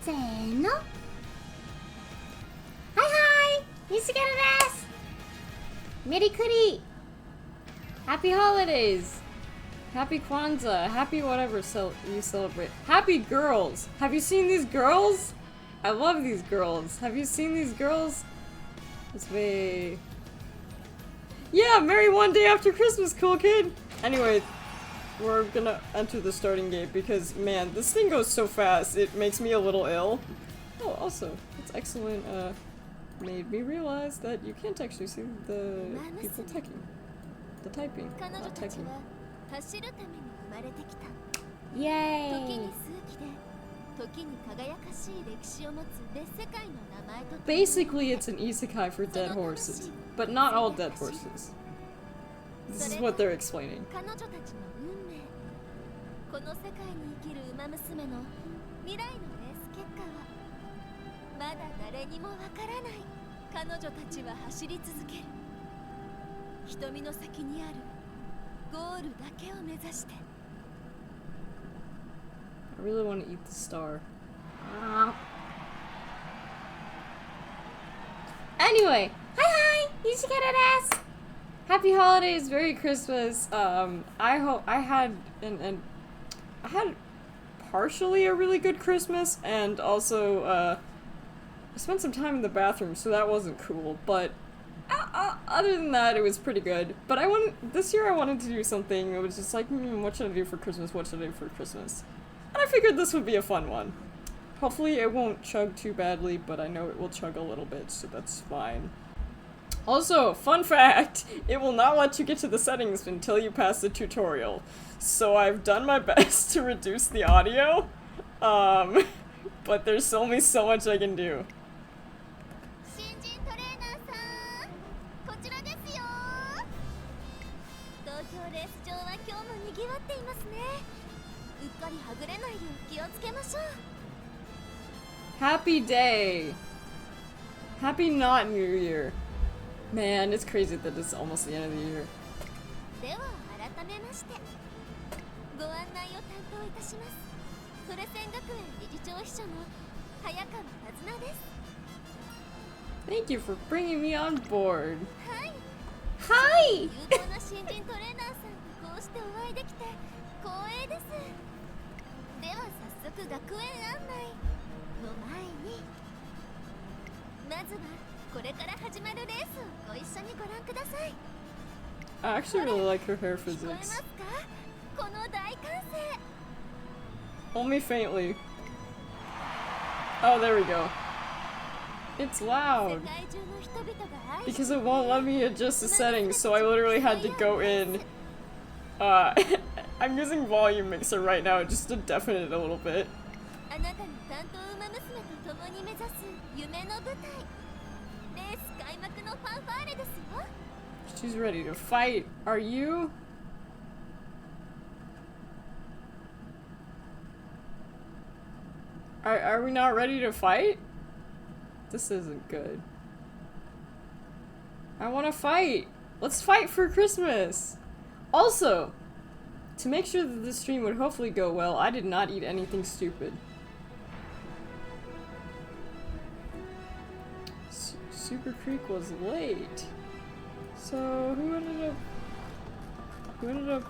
せーの。はいはい、Nicchikettoです。メリクリ Happy holidays! Happy Kwanzaa, happy whatever you celebrate. Happy girls! Have you seen these girls? I love these girls. Have you seen these girls? This way. Yeah, merry one day after Christmas, cool kid! Anyway, we're gonna enter the starting gate because, man, this thing goes so fast, it makes me a little ill. Oh, also, it's excellent, made me realize that you can't actually see the people typing. The typing, not typing. Yay! Basically, it's an isekai for dead horses, but not all dead horses. This is what they're explaining. I really want to eat the star. Anyway, hi, Nicchiketto desu. Happy holidays, Merry Christmas. I hope I had partially a really good Christmas, and also I spent some time in the bathroom, so that wasn't cool. But other than that, it was pretty good. But this year I wanted to do something. It was just like, what should I do for Christmas? What should I do for Christmas? And I figured this would be a fun one. Hopefully it won't chug too badly, but I know it will chug a little bit, so that's fine. Also, fun fact, it will not let you get to the settings until you pass the tutorial. So I've done my best to reduce the audio, but there's only so much I can do. Happy day! Happy not New Year! Man, it's crazy that it's almost the end of the year. Thank you for bringing me on board. Hi! I actually really like her hair physics. Only faintly. Oh, there we go. It's loud. Because it won't let me adjust the settings, so I literally had to go in. I'm using volume mixer right now just to deafen it a little bit. She's ready to fight. Are you? Are we not ready to fight? This isn't good. I want to fight. Let's fight for Christmas. Also, to make sure that this stream would hopefully go well, I did not eat anything stupid. Super Creek was late. So, who ended up?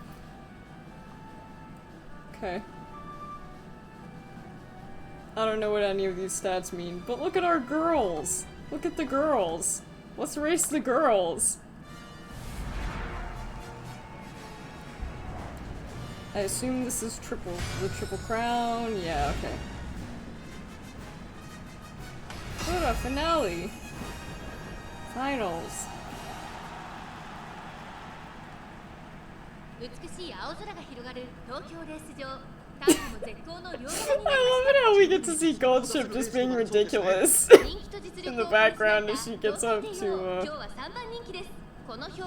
Okay. I don't know what any of these stats mean, but look at our girls! Look at the girls! Let's race the girls! I assume this is the triple crown? Yeah, okay. What a finale! Finals. I love it how we get to see Goldship just being ridiculous in the background as she gets up to,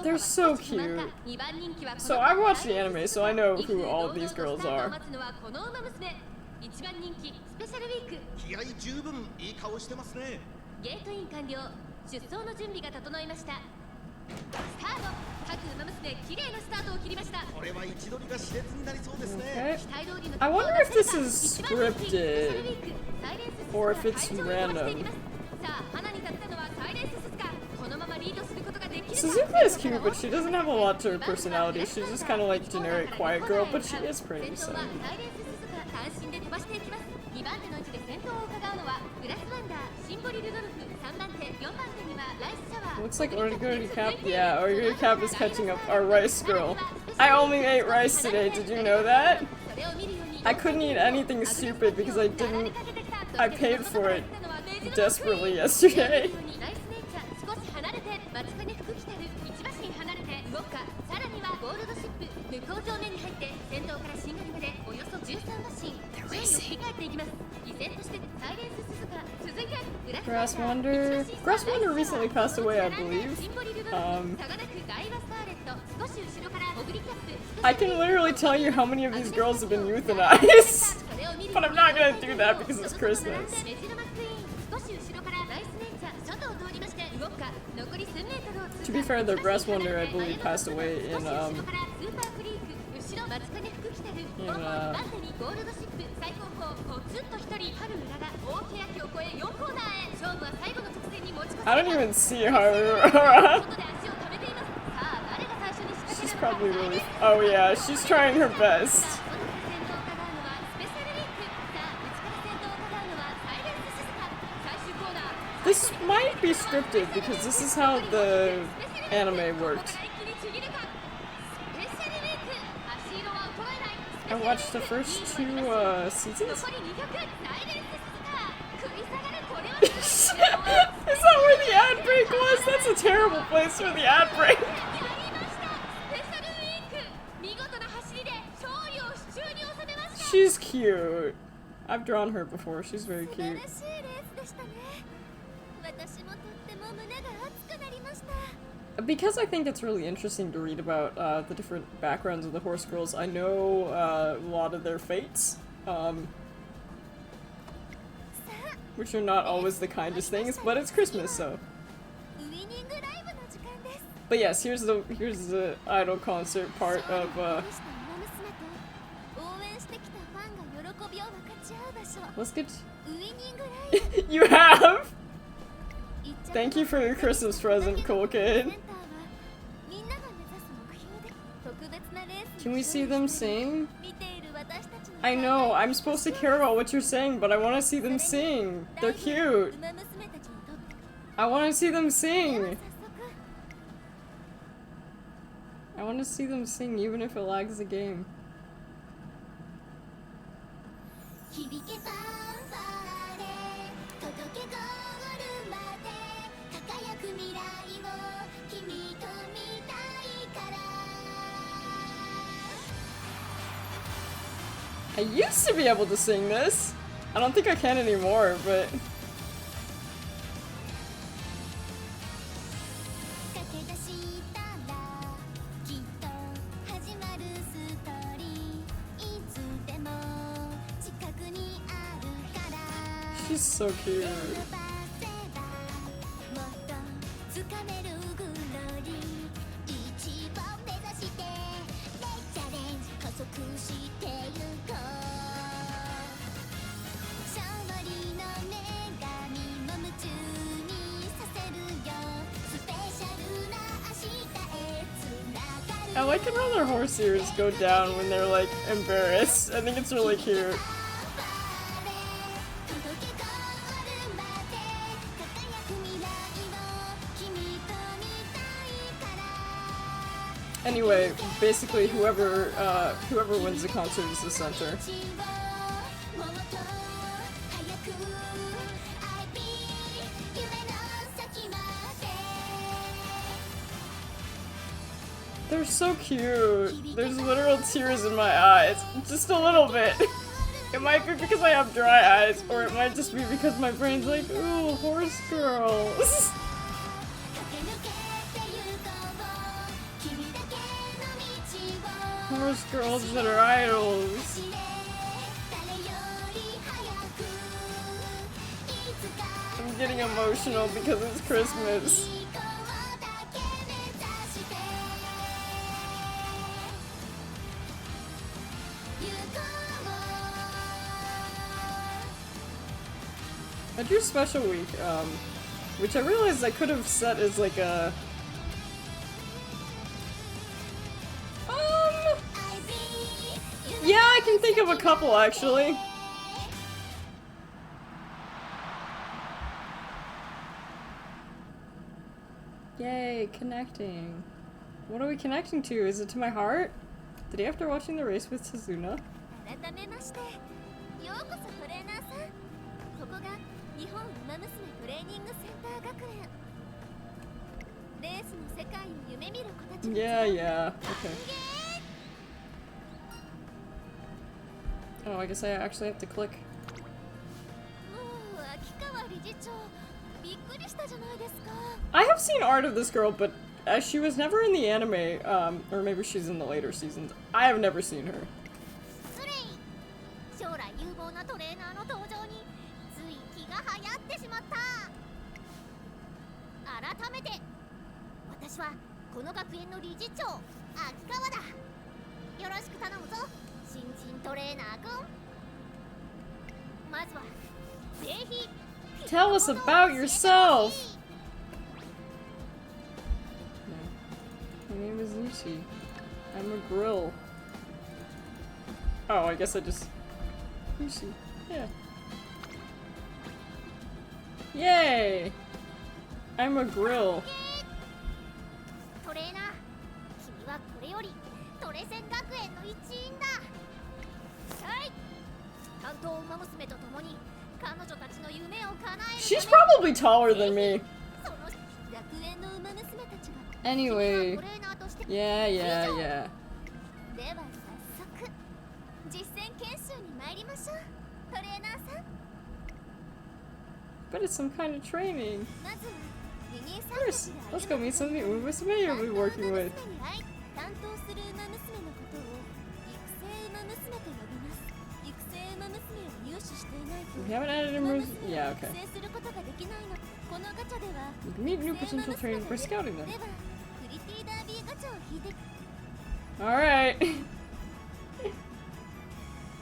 They're so cute. So I've watched the anime, so I know who all of these girls are. Okay. I wonder if this is scripted or if it's random. Suzuka is cute, but she doesn't have a lot to her personality. She's just kind of like generic quiet girl, but she is pretty, so. Looks like Origami Cap. Yeah, Origami Cap is catching up our rice girl. I only ate rice today, did you know that? I couldn't eat anything stupid because I paid for it desperately yesterday. Grass Wonder recently passed away, I believe. I can literally tell you how many of these girls have been euthanized, but I'm not gonna do that because it's Christmas. To be fair, the Grass Wonder, I believe, passed away in I don't even see her. She's probably really. Oh yeah, she's trying her best. This might be scripted because this is how the anime worked. I watched the first 2 seasons. Is that where the ad break was? That's a terrible place for the ad break. She's cute. I've drawn her before. She's very cute. Because I think it's really interesting to read about the different backgrounds of the horse girls, I know a lot of their fates, which are not always the kindest things, but it's Christmas, so. But yes, here's the idol concert part of let's get. You have. Thank you for your Christmas present, cool kid. Can we see them sing? I know, I'm supposed to care about what you're saying, but I want to see them sing. They're cute. I want to see them sing. I want to see them sing, even if it lags the game. I used to be able to sing this. I don't think I can anymore, but... She's so cute. I like how their horse ears go down when they're like embarrassed. I think it's really cute. Anyway, basically whoever wins the concert is the center. They're so cute. There's literal tears in my eyes. Just a little bit. It might be because I have dry eyes, or it might just be because my brain's like, ooh, horse girls. Horse girls that are idols. I'm getting emotional because it's Christmas. I drew Special Week, which I realized I could have set as like a... Yeah, I can think of a couple actually. Yay, connecting. What are we connecting to? Is it to my heart? The day after watching the race with Suzuna? Yeah, okay. Oh, I guess I actually have to click. I have seen art of this girl, but she was never in the anime, or maybe she's in the later seasons. I have never seen her. Tell us about yourself! My name is Lucy. I'm a grill. Oh, I guess I just... Lucy. Yeah. Yay! I'm a grill. She's probably taller than me. Anyway. Yeah. But it's some kind of training. First, let's go meet some of the Uma Musume you'll be working with. We haven't added a yeah, okay. You can meet new potential training for scouting them. Alright.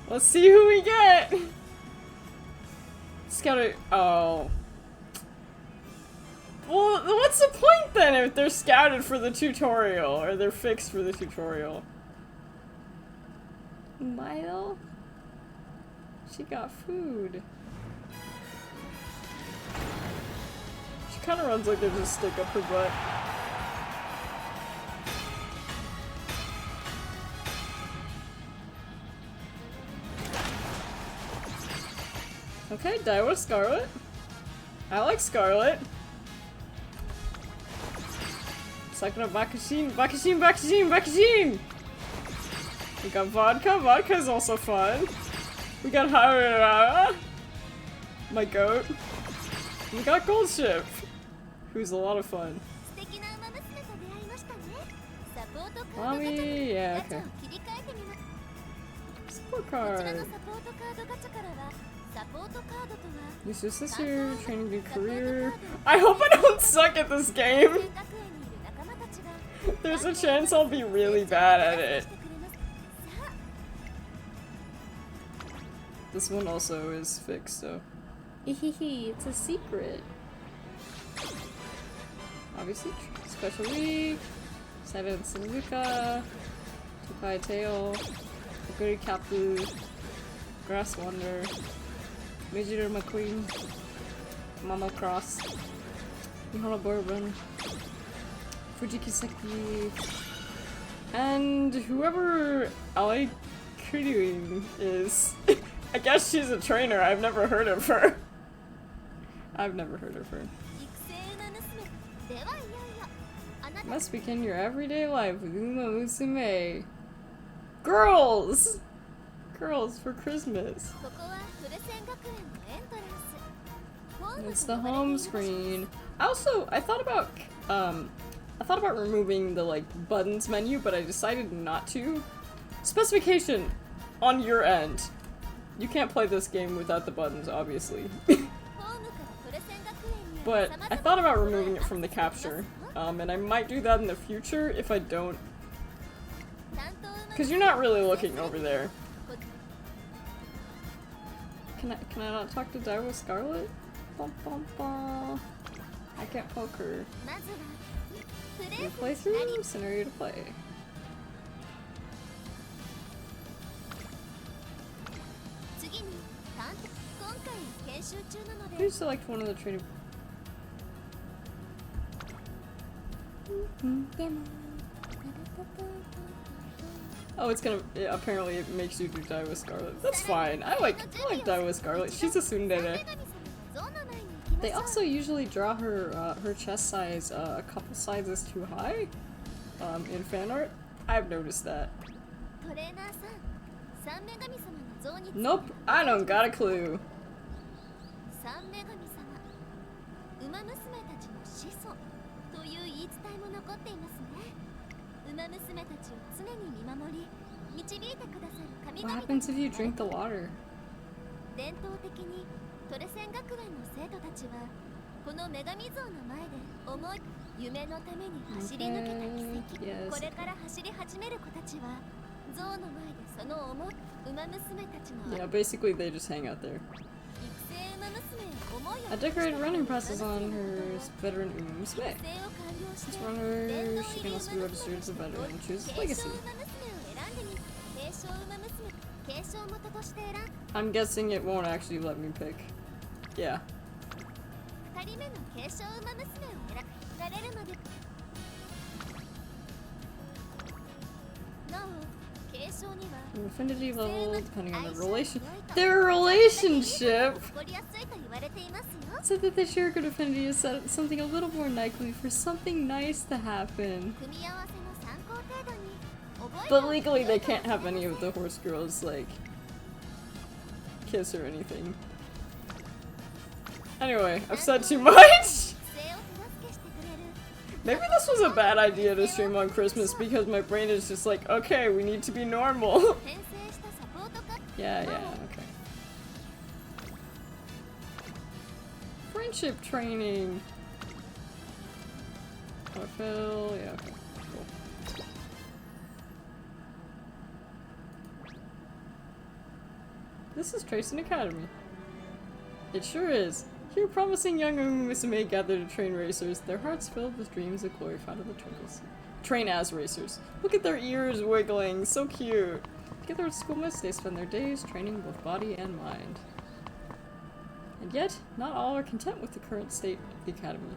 Let's see who we get! Scouted. Oh. Well, what's the point then if they're scouted for the tutorial? Or they're fixed for the tutorial? Mile? She got food. She kind of runs like there's a stick up her butt. Okay, die with Scarlet. I like Scarlet. Second of Bakushin. We got vodka. Vodka is also fun. We got Harara, my goat. We got Gold Ship, who's a lot of fun. Mommy, yeah, okay. Support card. Your sister's here, training new career. I hope I don't suck at this game. There's a chance I'll be really bad at it. This one also is fixed, so. Hehehe, it's a secret. Obviously, Special Week, Silent Suzuka, Tokai Tail, Oguri Kapu, Grass Wonder, Major McQueen, Mama Cross, Nihono Bourbon, Fujikiseki, and whoever Ali Kuruin is. I guess she's a trainer. I've never heard of her. Must begin your everyday life with Uma Musume. Girls! Girls for Christmas. It's the home screen. I thought about removing the like buttons menu, but I decided not to. Specification on your end. You can't play this game without the buttons, obviously. But I thought about removing it from the capture, and I might do that in the future if I don't. Because you're not really looking over there. Can I not talk to Daiwa Scarlet? Bum, bum, bum. I can't poke her. New playthrough? Scenario to play. Please select one of the training. Oh, it's gonna. Yeah, apparently, it makes you do Die with Scarlet. That's fine. I like Die with Scarlet. She's a tsundere. They also usually draw her her chest size a couple sizes too high. In fan art, I've noticed that. Nope, I don't got a clue. What happens if you drink the water? Yeah, basically they just hang out there. A decorated running process on her veteran Uma Musume. Since runner, she can also be registered as a veteran and choose legacy. I'm guessing it won't actually let me pick. Yeah. Affinity level, depending on their relationship. Said that they share a good affinity is something a little more likely for something nice to happen. But legally, they can't have any of the horse girls like kiss or anything. Anyway, I've said too much. Maybe this was a bad idea to stream on Christmas because my brain is just like, okay, we need to be normal. Yeah, okay. Friendship training. Autofill, yeah, okay. Cool. This is Tracing Academy. It sure is. Here, promising young Uma Musume gather to train racers, their hearts filled with dreams of glory found in the twinkles. Train as racers. Look at their ears wiggling, so cute. Together at schoolmates, they spend their days training both body and mind. And yet, not all are content with the current state of the academy.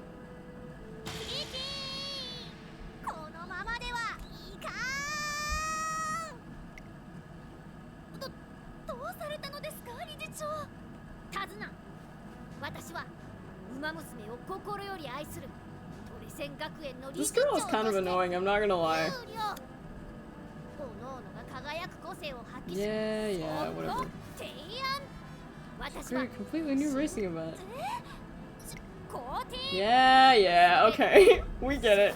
This girl is kind of annoying, I'm not gonna lie. Yeah, whatever. Create a completely new racing event. Yeah, okay. We get it.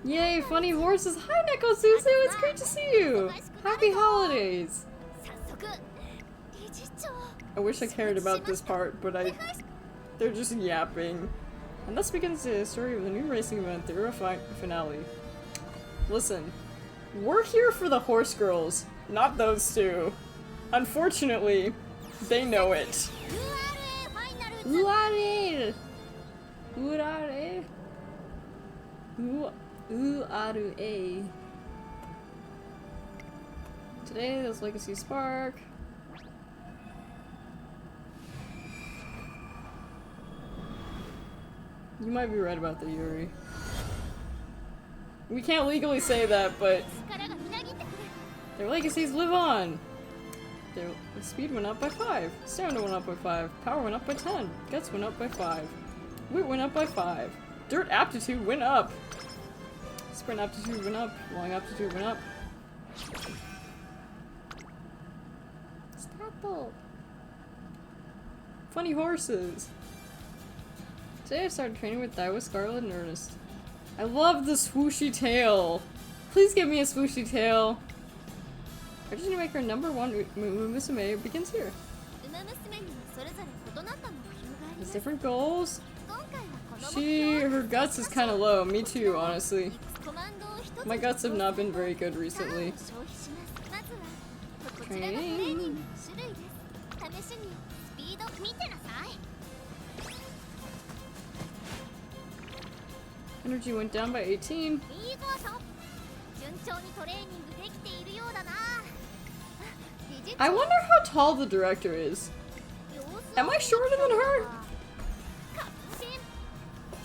Yay, funny horses. Hi, Neko Suzu, it's great to see you. Happy holidays. I wish I cared about this part, but they're just yapping. And thus begins the story of the new racing event, the Euro finale. Listen, we're here for the horse girls, not those two. Unfortunately, they know it. Uare! Urare! Uaru-e. Today, there's Legacy Spark. You might be right about the Yuri. We can't legally say that, but their legacies live on. Their speed went up by 5. Stamina went up by 5. Power went up by 10. Guts went up by 5. Wit went up by 5. Dirt aptitude went up. Sprint aptitude went up. Long aptitude went up. Staple. Funny horses. Today I started training with Die with Scarlet and Ernest. I love the swooshy tail. Please give me a swooshy tail. Our journey to make her number 1 Musume begins here. Has different goals. Her guts is kind of low. Me too, honestly. My guts have not been very good recently. training. Energy went down by 18. I wonder how tall the director is. Am I shorter than her?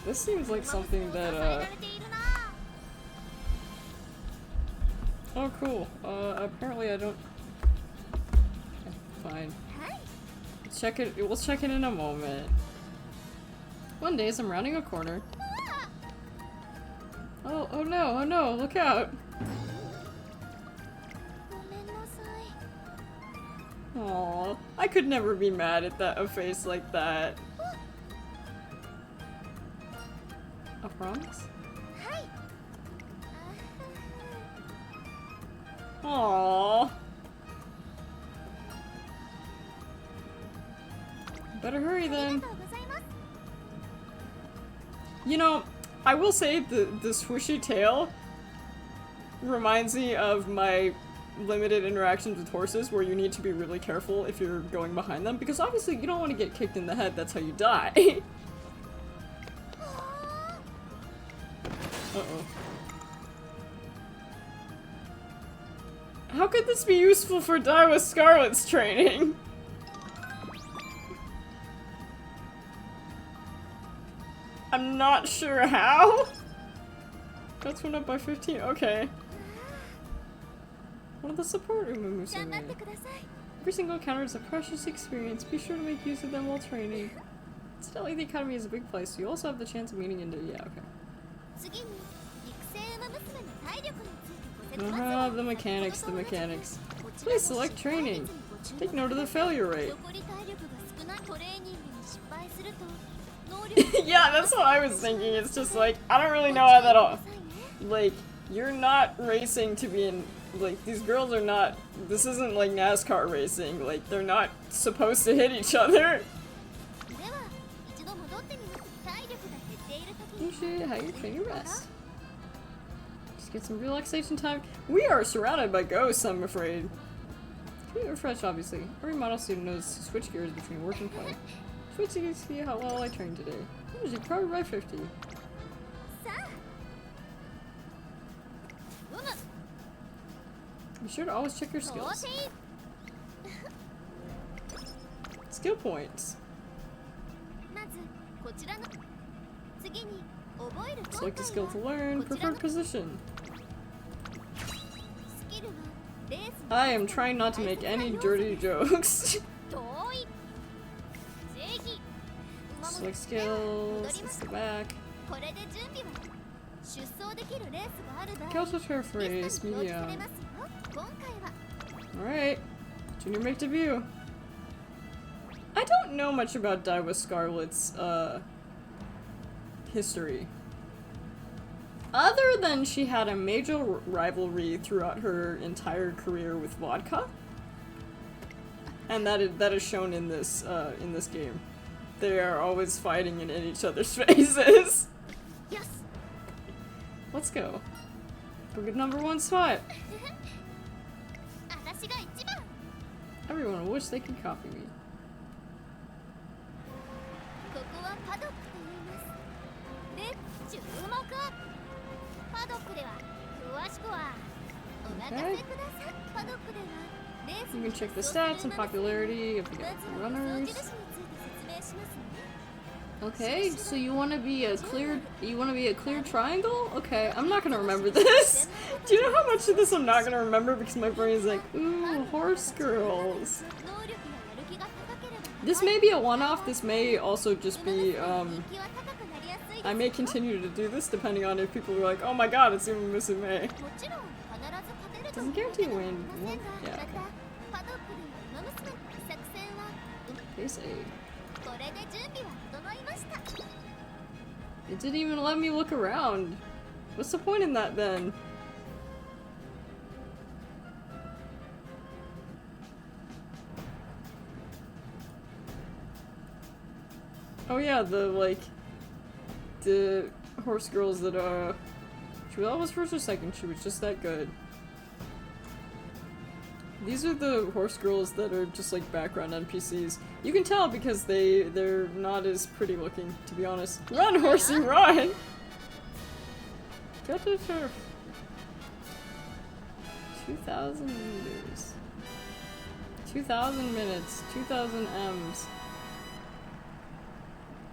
This seems like something that, oh, cool. Apparently I don't... Fine. Let's check it. We'll check it in a moment. One day as I'm rounding a corner... Oh no, look out! Aww, I could never be mad at a face like that. A promise? Aww. Better hurry then. You know, I will say the swooshy tail reminds me of my limited interactions with horses where you need to be really careful if you're going behind them, because obviously you don't want to get kicked in the head, that's how you die. Uh-oh. How could this be useful for Die with Scarlet's training? I'm not sure how. That's went up by 15. Okay. One of the support Uma Musume. Every single encounter is a precious experience. Be sure to make use of them while training. Incidentally, the academy is a big place, so you also have the chance of meeting into. Yeah, okay. The mechanics. Please select training. Take note of the failure rate. Yeah, that's what I was thinking. It's just like, I don't really know how that'll... Like, you're not racing to be in... Like, these girls are not... This isn't like NASCAR racing. Like, they're not supposed to hit each other. How you train your rest. Just get some relaxation time. We are surrounded by ghosts, I'm afraid. Keep it refreshed, obviously. Every model student knows to switch gears between work and play. Switch to see how well I trained today. Energy probably by 50. Be sure to always check your skills. Skill points. Select a skill to learn. Preferred position. I am trying not to make any dirty jokes. Select skills. Let's go back. Kyoto turf race. Medium. Alright. Junior make debut. I don't know much about Die with Scarlet's, history. Other than she had a major rivalry throughout her entire career with Vodka. And that is shown in this game. They are always fighting and in each other's faces. Yes. Let's go. Go get #1 spot. Everyone will wish they could copy me. Okay. You can check the stats and popularity of the runners. Okay, so you want to be a clear triangle? Okay, I'm not gonna remember this. Do you know how much of this I'm not gonna remember because my brain is like, ooh, horse girls. This may be a one-off. This may also just be I may continue to do this depending on if people are like, oh my god, it's Uma Musume. Doesn't guarantee win. Well, yeah, okay. Base 8. It didn't even let me look around. What's the point in that then? Oh yeah, the horse girls that she was always first or second, she was just that good. These are the horse girls that are just like background NPCs. You can tell because they're not as pretty looking, to be honest. Run, horsey, run! Get to turf. 2,000 meters. 2,000 minutes. 2,000 M's.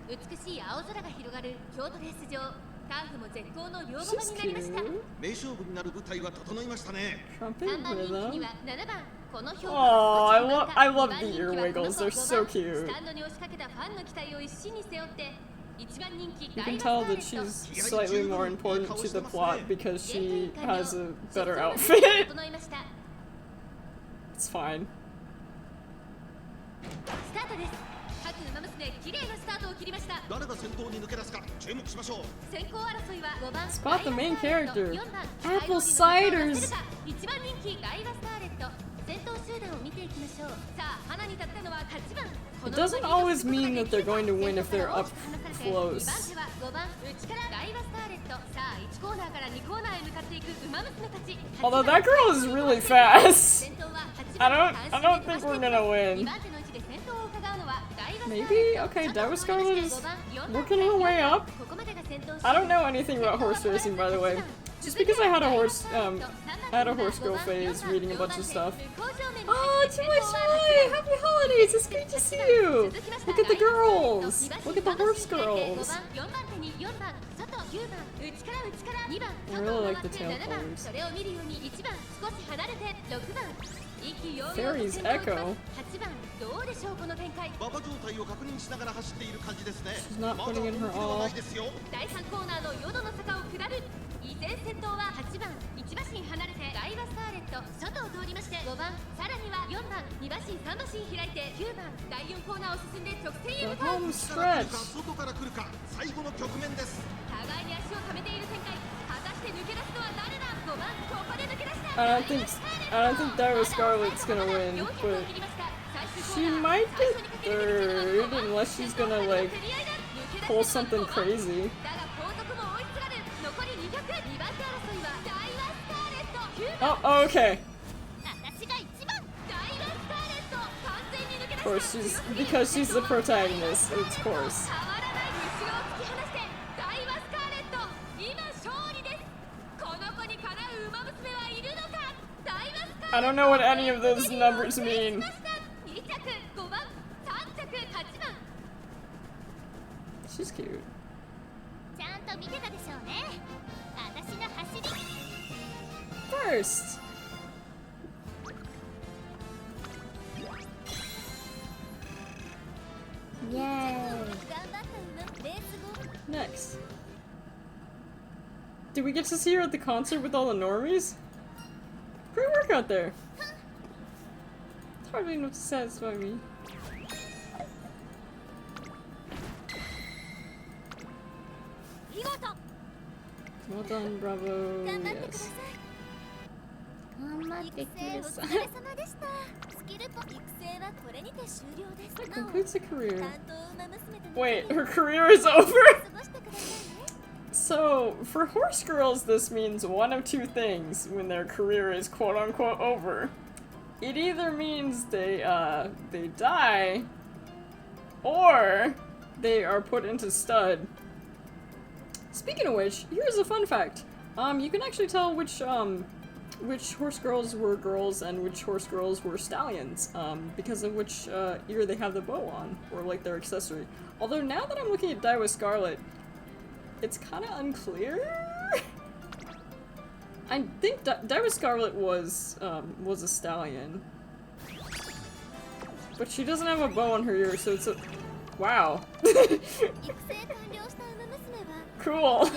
美しい青空が広がる京都レース場。ターフも絶好の両馬場になりました。名勝負になる舞台は整いましたね。3番人気には7番この評価 I love the ear wiggles. They're so cute. スタンドに押しかけたファンの期待を一身に背負って You can tell that she's slightly more important to the plot because she has a better outfit. It's fine. Spot the main character. Apple ciders. It doesn't always mean that they're going to win if they're up close. Although that girl is really fast. I don't think we're gonna win. Maybe? Okay, Daiwa Scarlet is working her way up. I don't know anything about horse racing, by the way. Just because I had a horse girl phase reading a bunch of stuff. Oh, it's my joy! Happy holidays! It's great to see you! Look at the girls! Look at the horse girls! I really like the tail colors. Fairy's Echo. She's not putting in her all. 先頭は8番1馬身離れてダイワスターレット外を通りまして5番さらには4番2馬身3馬身開いて9番第4コーナーを進んで直線へ向かう外から来るか最後の局面です互いに足を溜めている展開果たして抜け出すのは誰だ5番ここで抜け出した I don't think Daiwa Scarlet's gonna win, but she might get third unless she's gonna like pull something crazy. Oh, okay. Of course, because she's the protagonist, of course. I don't know what any of those numbers mean. She's cute. First. Yay. Next. Did we get to see her at the concert with all the normies? Great work out there. It's hardly enough to satisfy me. Well done, bravo. Yes. That concludes the career. Wait, her career is over? So, for horse girls, this means one of two things when their career is quote-unquote over. It either means they die, or they are put into stud. Speaking of which, here's a fun fact. You can actually tell which horse girls were girls and which horse girls were stallions, because of which ear they have the bow on, or like their accessory. Although now that I'm looking at Daiwa Scarlet, it's kind of unclear. I think Daiwa Scarlet was a stallion, but she doesn't have a bow on her ear, so it's a wow. Cool.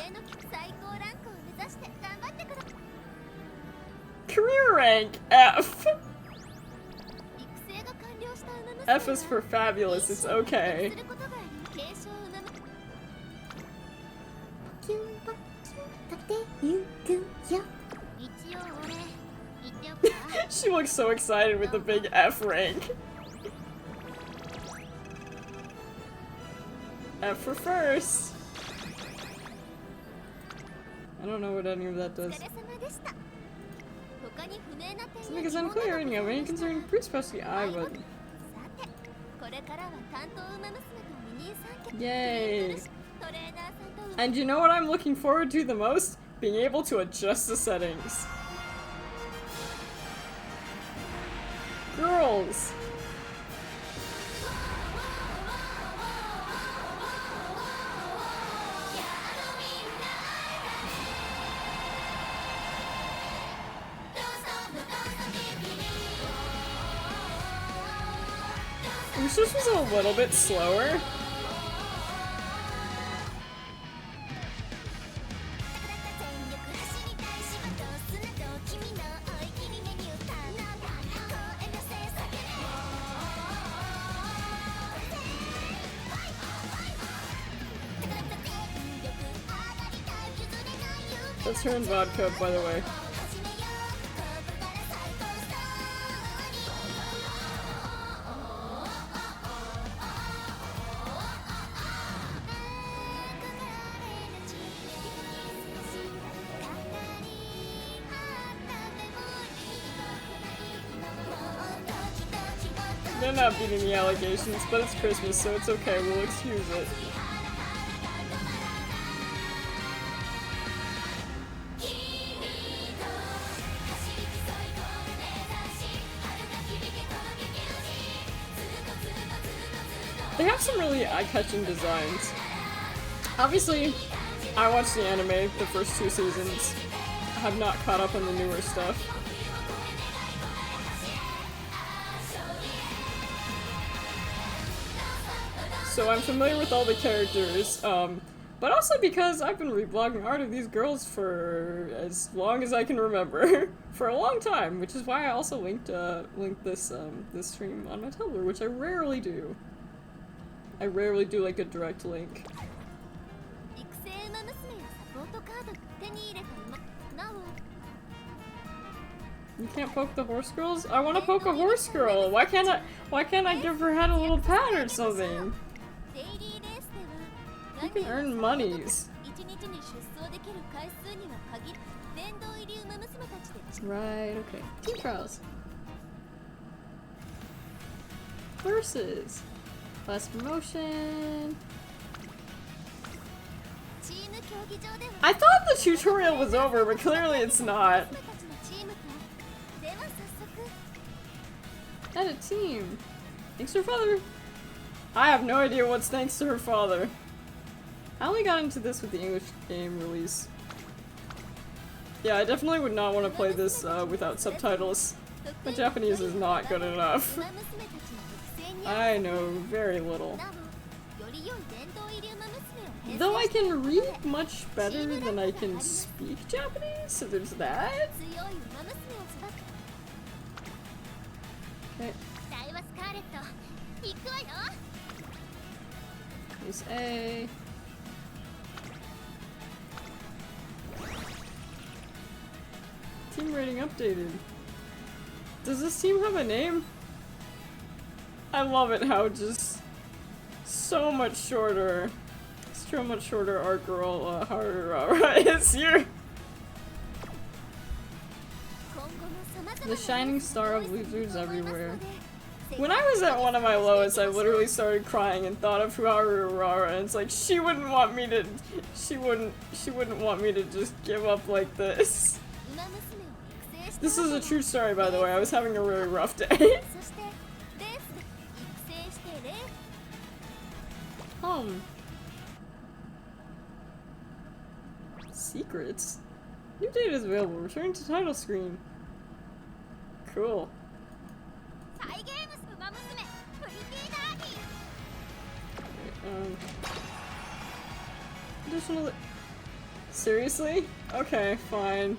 Career rank F. F is for fabulous. It's okay. She looks so excited with the big F rank. F for first. I don't know what any of that does. 他に不明な点 Something is unclear and you have any concern, please press the I button. さてこれからは担当馬娘と二人三脚 Yay! トレーナーさんと And you know what I'm looking forward to the most? Being able to adjust the settings. Girls! I wish this was a little bit slower. That's her in vodka, by the way. They're not beating the allegations, but it's Christmas, so it's okay, we'll excuse it. They have some really eye-catching designs. Obviously, I watched the anime, the first 2 seasons. I have not caught up on the newer stuff. So I'm familiar with all the characters, but also because I've been reblogging art of these girls for as long as I can remember. For a long time, which is why I also linked this this stream on my Tumblr, which I rarely do. I rarely do like a direct link. 育成馬娘やサポートカード手に入れた馬なお You can't poke the horse girls? I want to poke a horse girl. Why can't I give her head a little pat or something? デイリーレースでは You can earn monies. 1日に出走できる回数には限り殿堂入り馬娘たちで Right, okay. Team trials. Versus. Last promotion. チーム競技場では I thought the tutorial was over, but clearly it's not. 娘たちのチームとでは早速 Add a team. Thanks to her father. I have no idea what's thanks to her father. I only got into this with the English game release. Yeah, I definitely would not want to play this without subtitles. My Japanese is not good enough. 馬娘たちの特性に I know very little. なおより良い殿堂入り馬娘を編 Though I 成して can read much better than I can speak Japanese, so there's that. 強い馬娘を育て Okay, 期待はスカーレット行くわよ here's A. Team rating updated. Does this team have a name? I love it how just so much shorter our girl Harura is here. 今後も様々 The な shining star of losers 思いますの everywhere. で When I was at one of my lowest, I literally started crying and thought of Harura, and it's like she wouldn't want me to just give up like this. 馬娘を育成した This is a true story, by the way. I was having a really rough day. そしてレースで育成してレース Home. Secrets? New data is available. Return to title screen. Cool. サイゲームス馬娘プリティダービー Additional. Seriously? Okay, fine.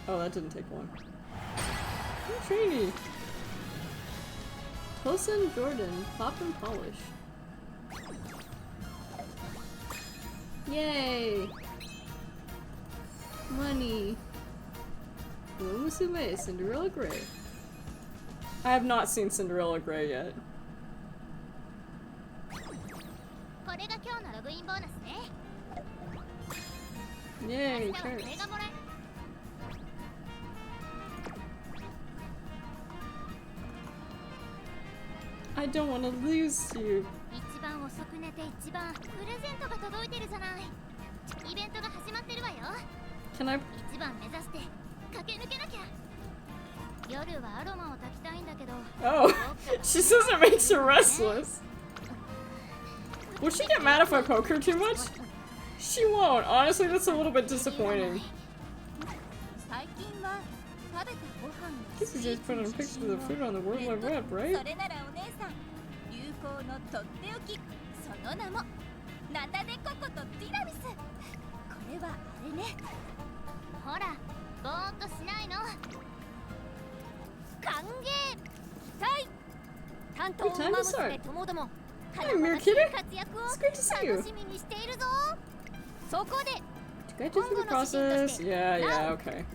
Oh, that didn't take long. New trainee. Tosin Jordan, pop and polish. Yay! Money. Uma Musume, Cinderella Grey. I have not seen Cinderella Grey yet. これが今日のログインボーナスね Yay, 明日はこれ carrots. がもらえ I don't want to lose you. 一番遅く寝て一番プレゼントが届いてるじゃない。イベントが始まってるわよ。 Can I? 一番目指して駆け抜けなきゃ。夜はアロマを炊きたいんだけど。 Oh, she says it makes her restless. Will she get mad if I poke her too much? She won't. Honestly, that's a little bit disappointing. 最近は食べたご飯。 This is just putting pictures of the food on the World Wide Web, right? それならお姉さん、流行のとっておき。その名もナタデココとティラミス。これはあれね。ほら、ぼーっとしないの。歓迎期待。担当馬娘ともども。 Hey, Nicchiketto. It's great to see you. Did I do through the process? Yeah, yeah, okay.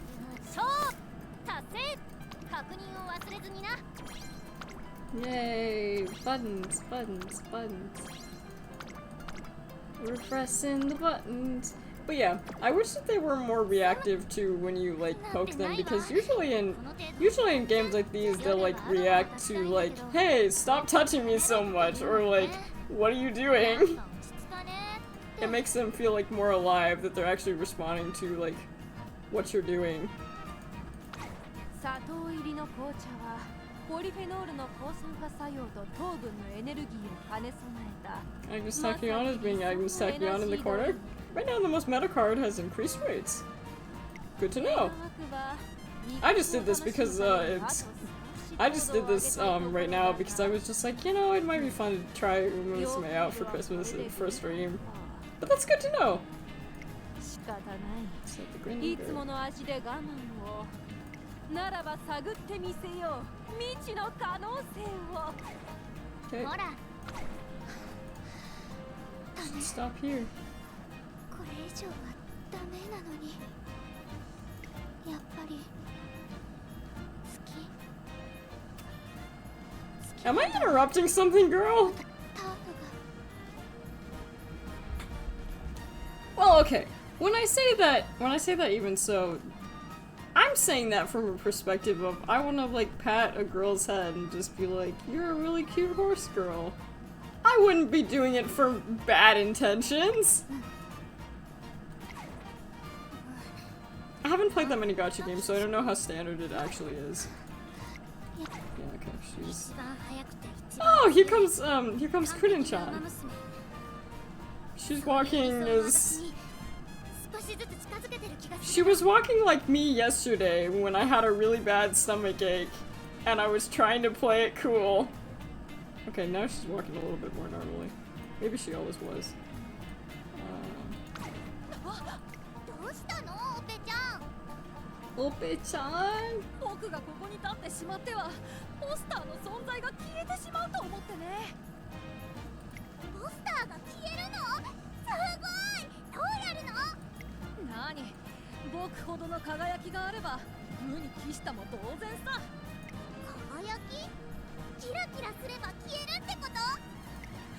Yay! Buttons, buttons, buttons. We're pressing the buttons. But yeah, I wish that they were more reactive to when you like poke them, because usually in games like these they'll like react to like, hey, stop touching me so much, or like, what are you doing? It makes them feel like more alive, that they're actually responding to like what you're doing. Agnes Tachyon is being Agnes Tachyon in the corner. Right now the most meta card has increased rates. Good to know. I just did this because I just did this right now because I was just like, you know, it might be fun to try Uma Musume out for Christmas for a stream. But that's good to know. It's like the Green Lantern. Okay. Stop here. Am I interrupting something, girl? Well, okay. When I say that even so, I'm saying that from a perspective of I want to like pat a girl's head and just be like, you're a really cute horse girl. I wouldn't be doing it for bad intentions. I haven't played that many gacha games, so I don't know how standard it actually is. Yeah, okay, she's... Oh, here comes Kriden-chan. She's walking as... She was walking like me yesterday when I had a really bad stomach ache and I was trying to play it cool. Okay, now she's walking a little bit more normally. Maybe she always was. Ope-chan?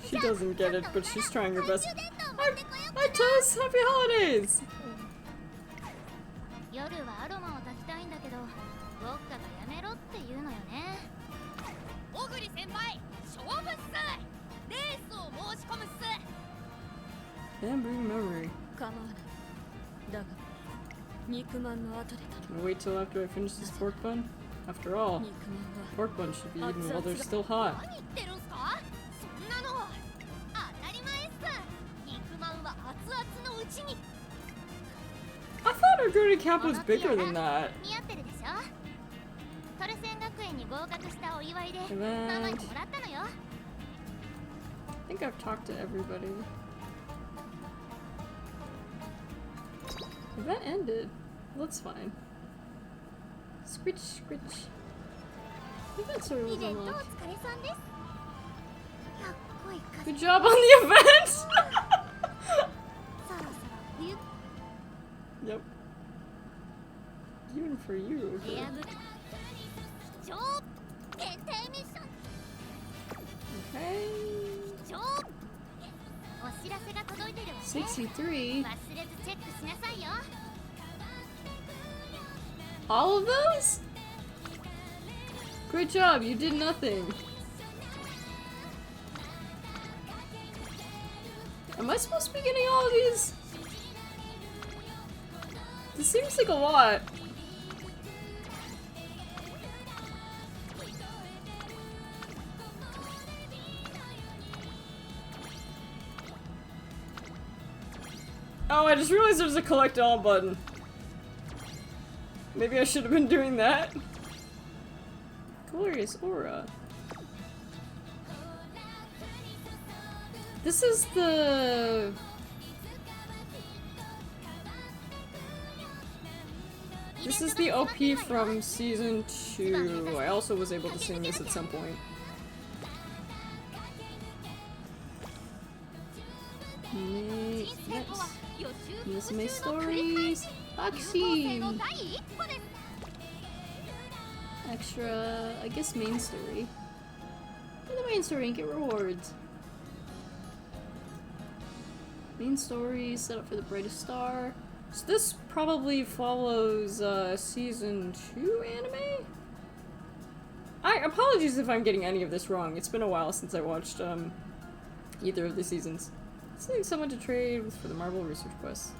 She doesn't get it, but she's trying her best. Hi Toast! Happy holidays! Damn, bring memory. Can I wait till after I finish this pork bun? After all, pork buns should be eaten while they're still hot. I thought our Dirty Cap was bigger than that. Event. I think I've talked to everybody. Event ended. Well, that's fine. Scritch, scritch. Event server was unlocked. Good job on the event! Yep. Even for you. Okay. Okay. 63. All of those? Great job, you did nothing. Am I supposed to be getting all of these? This seems like a lot. Oh, I just realized there's a collect all button. Maybe I should have been doing that. Glorious aura. This is the... This is the OP from season 2. I also was able to sing this at some point. Next. Musume stories. Bakushin. Extra, I guess main story. Do the main story and get rewards. Main story, set up for the brightest star. So this probably follows season 2 anime? Apologies if I'm getting any of this wrong. It's been a while since I watched either of the seasons. Selecting someone to trade with for the Marvel research quest.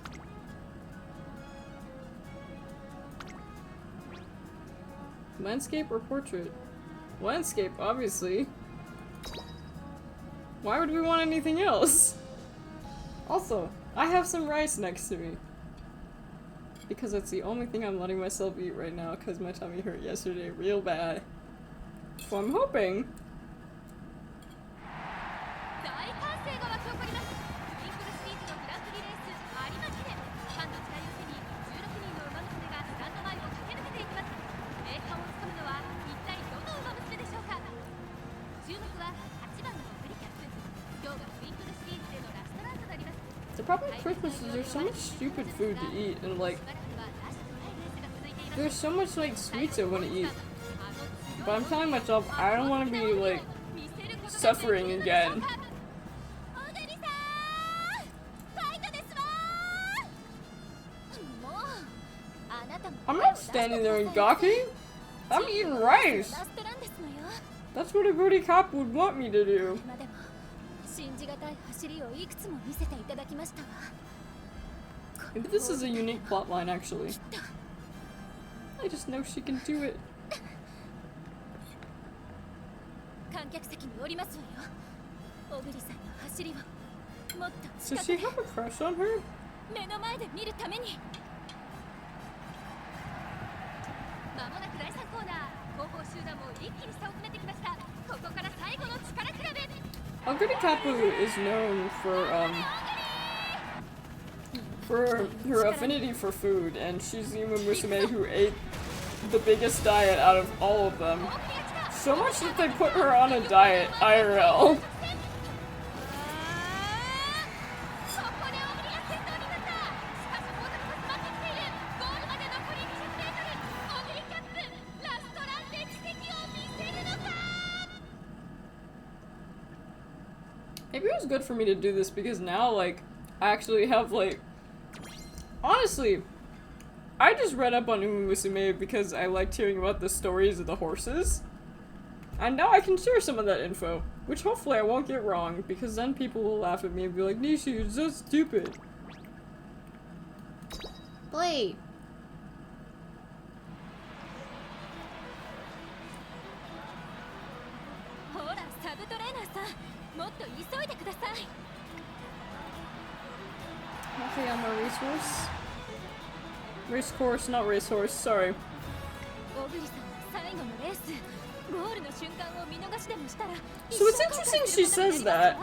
Landscape or portrait? Landscape, obviously. Why would we want anything else? Also, I have some rice next to me. Because it's the only thing I'm letting myself eat right now because my tummy hurt yesterday real bad. So I'm hoping... The problem with Christmas is there's so much stupid food to eat, and like, there's so much like sweets I want to eat. But I'm telling myself I don't want to be like suffering again. I'm not standing there and gawking. I'm eating rice. That's what a booty cop would want me to do. Maybe this is a unique plotline, actually. I just know she can do it. Does she have a crush on her? Oguri Kapu is known for her affinity for food, and she's the Uma Musume who ate the biggest diet out of all of them. So much that they put her on a diet IRL. Maybe it was good for me to do this because now, like, I actually have, like... Honestly, I just read up on Uma Musume because I liked hearing about the stories of the horses. And now I can share some of that info, which hopefully I won't get wrong, because then people will laugh at me and be like, Nishi, you're so stupid. Play! Okay, I'm a racehorse. Race course, not racehorse, sorry. So it's interesting she says that.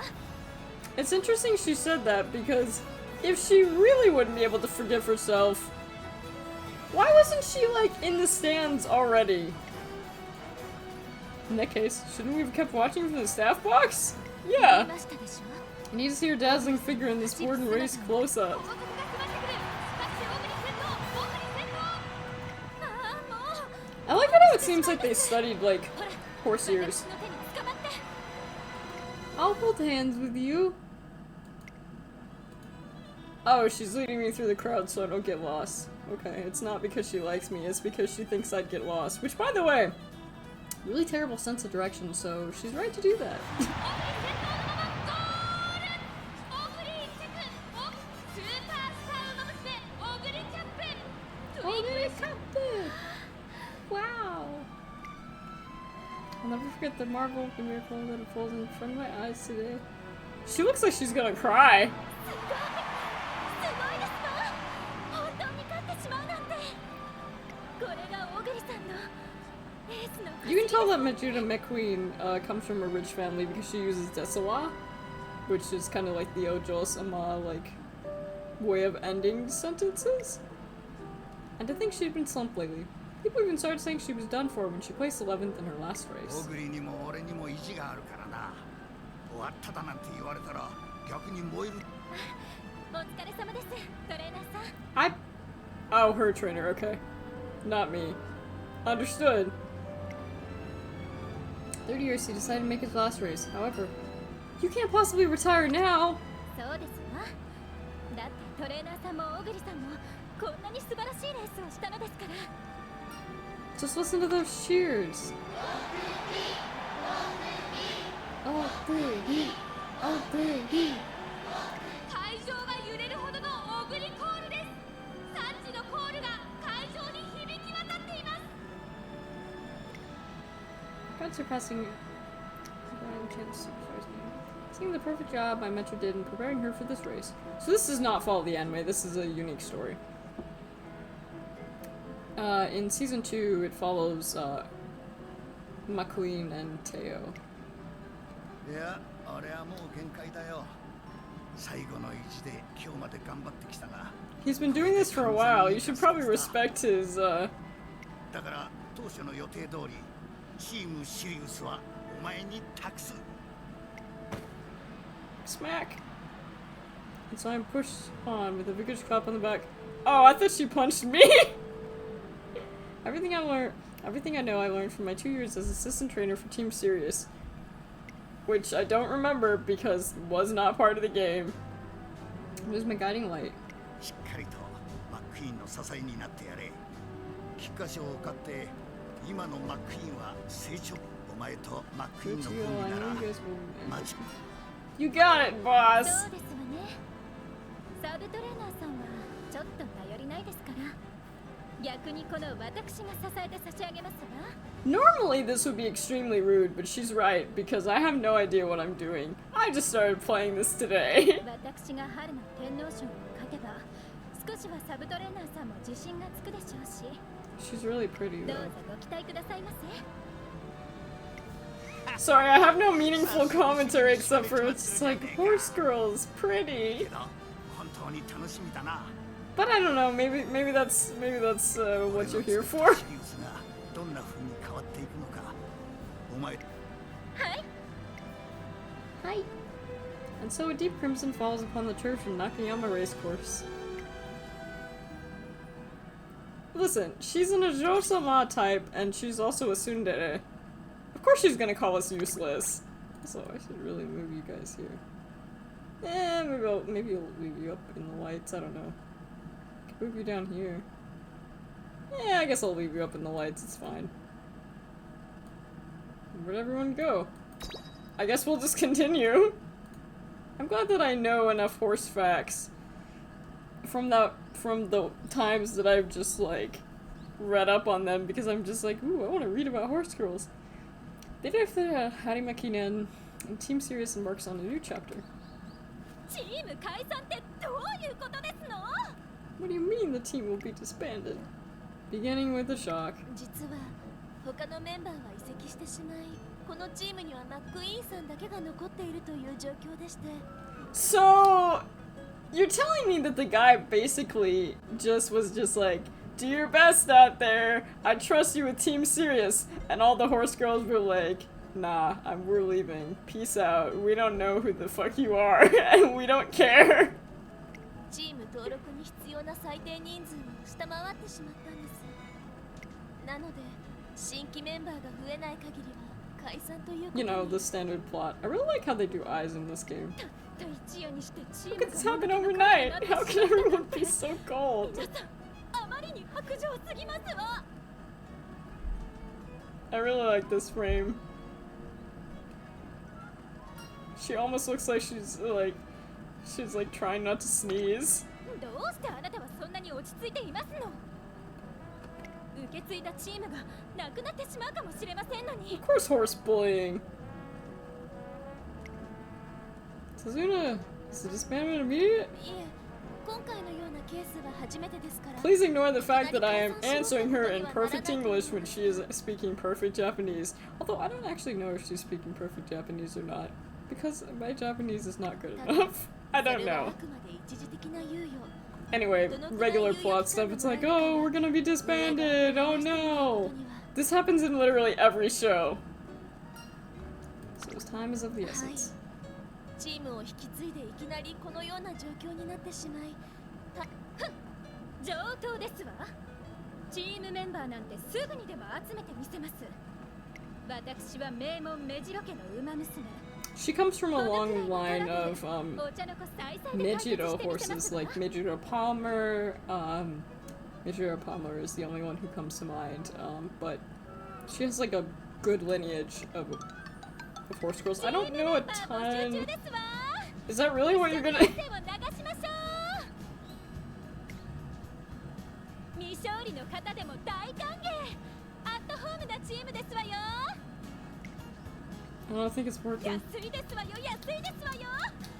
It's interesting she said that because if she really wouldn't be able to forgive herself, why wasn't she like in the stands already? In that case, shouldn't we have kept watching from the staff box? Yeah. You need to see her dazzling figure in this sport and race close up. I like how it seems like they studied, like, horse ears. I'll hold hands with you. Oh, she's leading me through the crowd so I don't get lost. Okay, it's not because she likes me, it's because she thinks I'd get lost. Which, by the way, really terrible sense of direction, so she's right to do that. forget the marvel of the miracle that unfolds in front of my eyes today. She looks like she's gonna cry. You can tell that Majuda McQueen comes from a rich family because she uses desawa, which is kind of like the ojo-sama like way of ending sentences. And I think she'd been slumped lately. People even started saying she was done for when she placed 11th in her last race. Oh, her trainer, okay. Not me. Understood. 30 years he decided to make his last race. However, you can't possibly retire now! Just listen to those cheers! Oh, baby! Oh, baby! God surpassing seeing the perfect job my mentor did in preparing her for this race. So this does not follow the anime, this is a unique story. In season 2 it follows McQueen and Teo. Yeah, he's been doing this for a while, you should probably respect his smack. And so I'm pushed on with a vigorous clap on the back. Oh, I thought she punched me! Everything I know I learned from my 2 years as assistant trainer for Team Sirius. Which I don't remember because it was not part of the game. It was my guiding light. You got it, boss! Normally this would be extremely rude, but she's right, because I have no idea what I'm doing. I just started playing this today. She's really pretty though. Sorry, I have no meaningful commentary except for it's just like, horse girl's pretty. But I don't know, maybe that's what you're here for. Hi. And so a deep crimson falls upon the turf in Nakayama Racecourse. Listen, she's an Ojo-sama type, and she's also a tsundere. Of course she's gonna call us useless. So I should really move you guys here. Eh, maybe I'll leave you up in the lights, I don't know. I can move you down here. Yeah, I guess I'll leave you up in the lights, it's fine. Where'd everyone go? I guess we'll just continue. I'm glad that I know enough horse facts from the times that I've just like read up on them, because I'm just like, ooh, I want to read about horse girls. They did the Harimakinen, and Team Sirius embarks on a new chapter. What do you mean the team will be disbanded? Beginning with a shock. So, you're telling me that the guy basically was just like, do your best out there, I trust you with Team Sirius, and all the horse girls were like, nah, we're leaving, peace out, we don't know who the fuck you are, and we don't care. You know, the standard plot. I really like how they do eyes in this game. How could this happen overnight? How can everyone be so cold? I really like this frame. She almost looks like she's like trying not to sneeze. 受け継いだチームがなくなってしまうかもしれませんのに。 Of course, horse bullying. Sazuna, is the disbandment immediate? いえ、今回のようなケースは初めてですから。 Please ignore the fact that I am answering her in perfect English when she is speaking perfect Japanese. Although I don't actually know if she's speaking perfect Japanese or not, because my Japanese is not good enough. I don't know. Anyway, regular plot stuff. It's like, oh, we're gonna be disbanded. Oh no. This happens in literally every show. So his time is of the essence. チームを引き継いでいきなりこのような状況になってしまい、上等ですわ。チームメンバーなんてすぐにでも集めてみせます。私は名門メジロ家の馬娘。 She comes from a long line of Nicchiketto horses, like Nicchiketto Palmer. Nicchiketto Palmer is the only one who comes to mind, but she has like a good lineage of horse girls. I don't know a ton. Is that really what you're gonna? 未勝利の方でも大歓迎。アットホームなチームですわよ。 I don't think it's working. 安いですわよ、安いですわよ。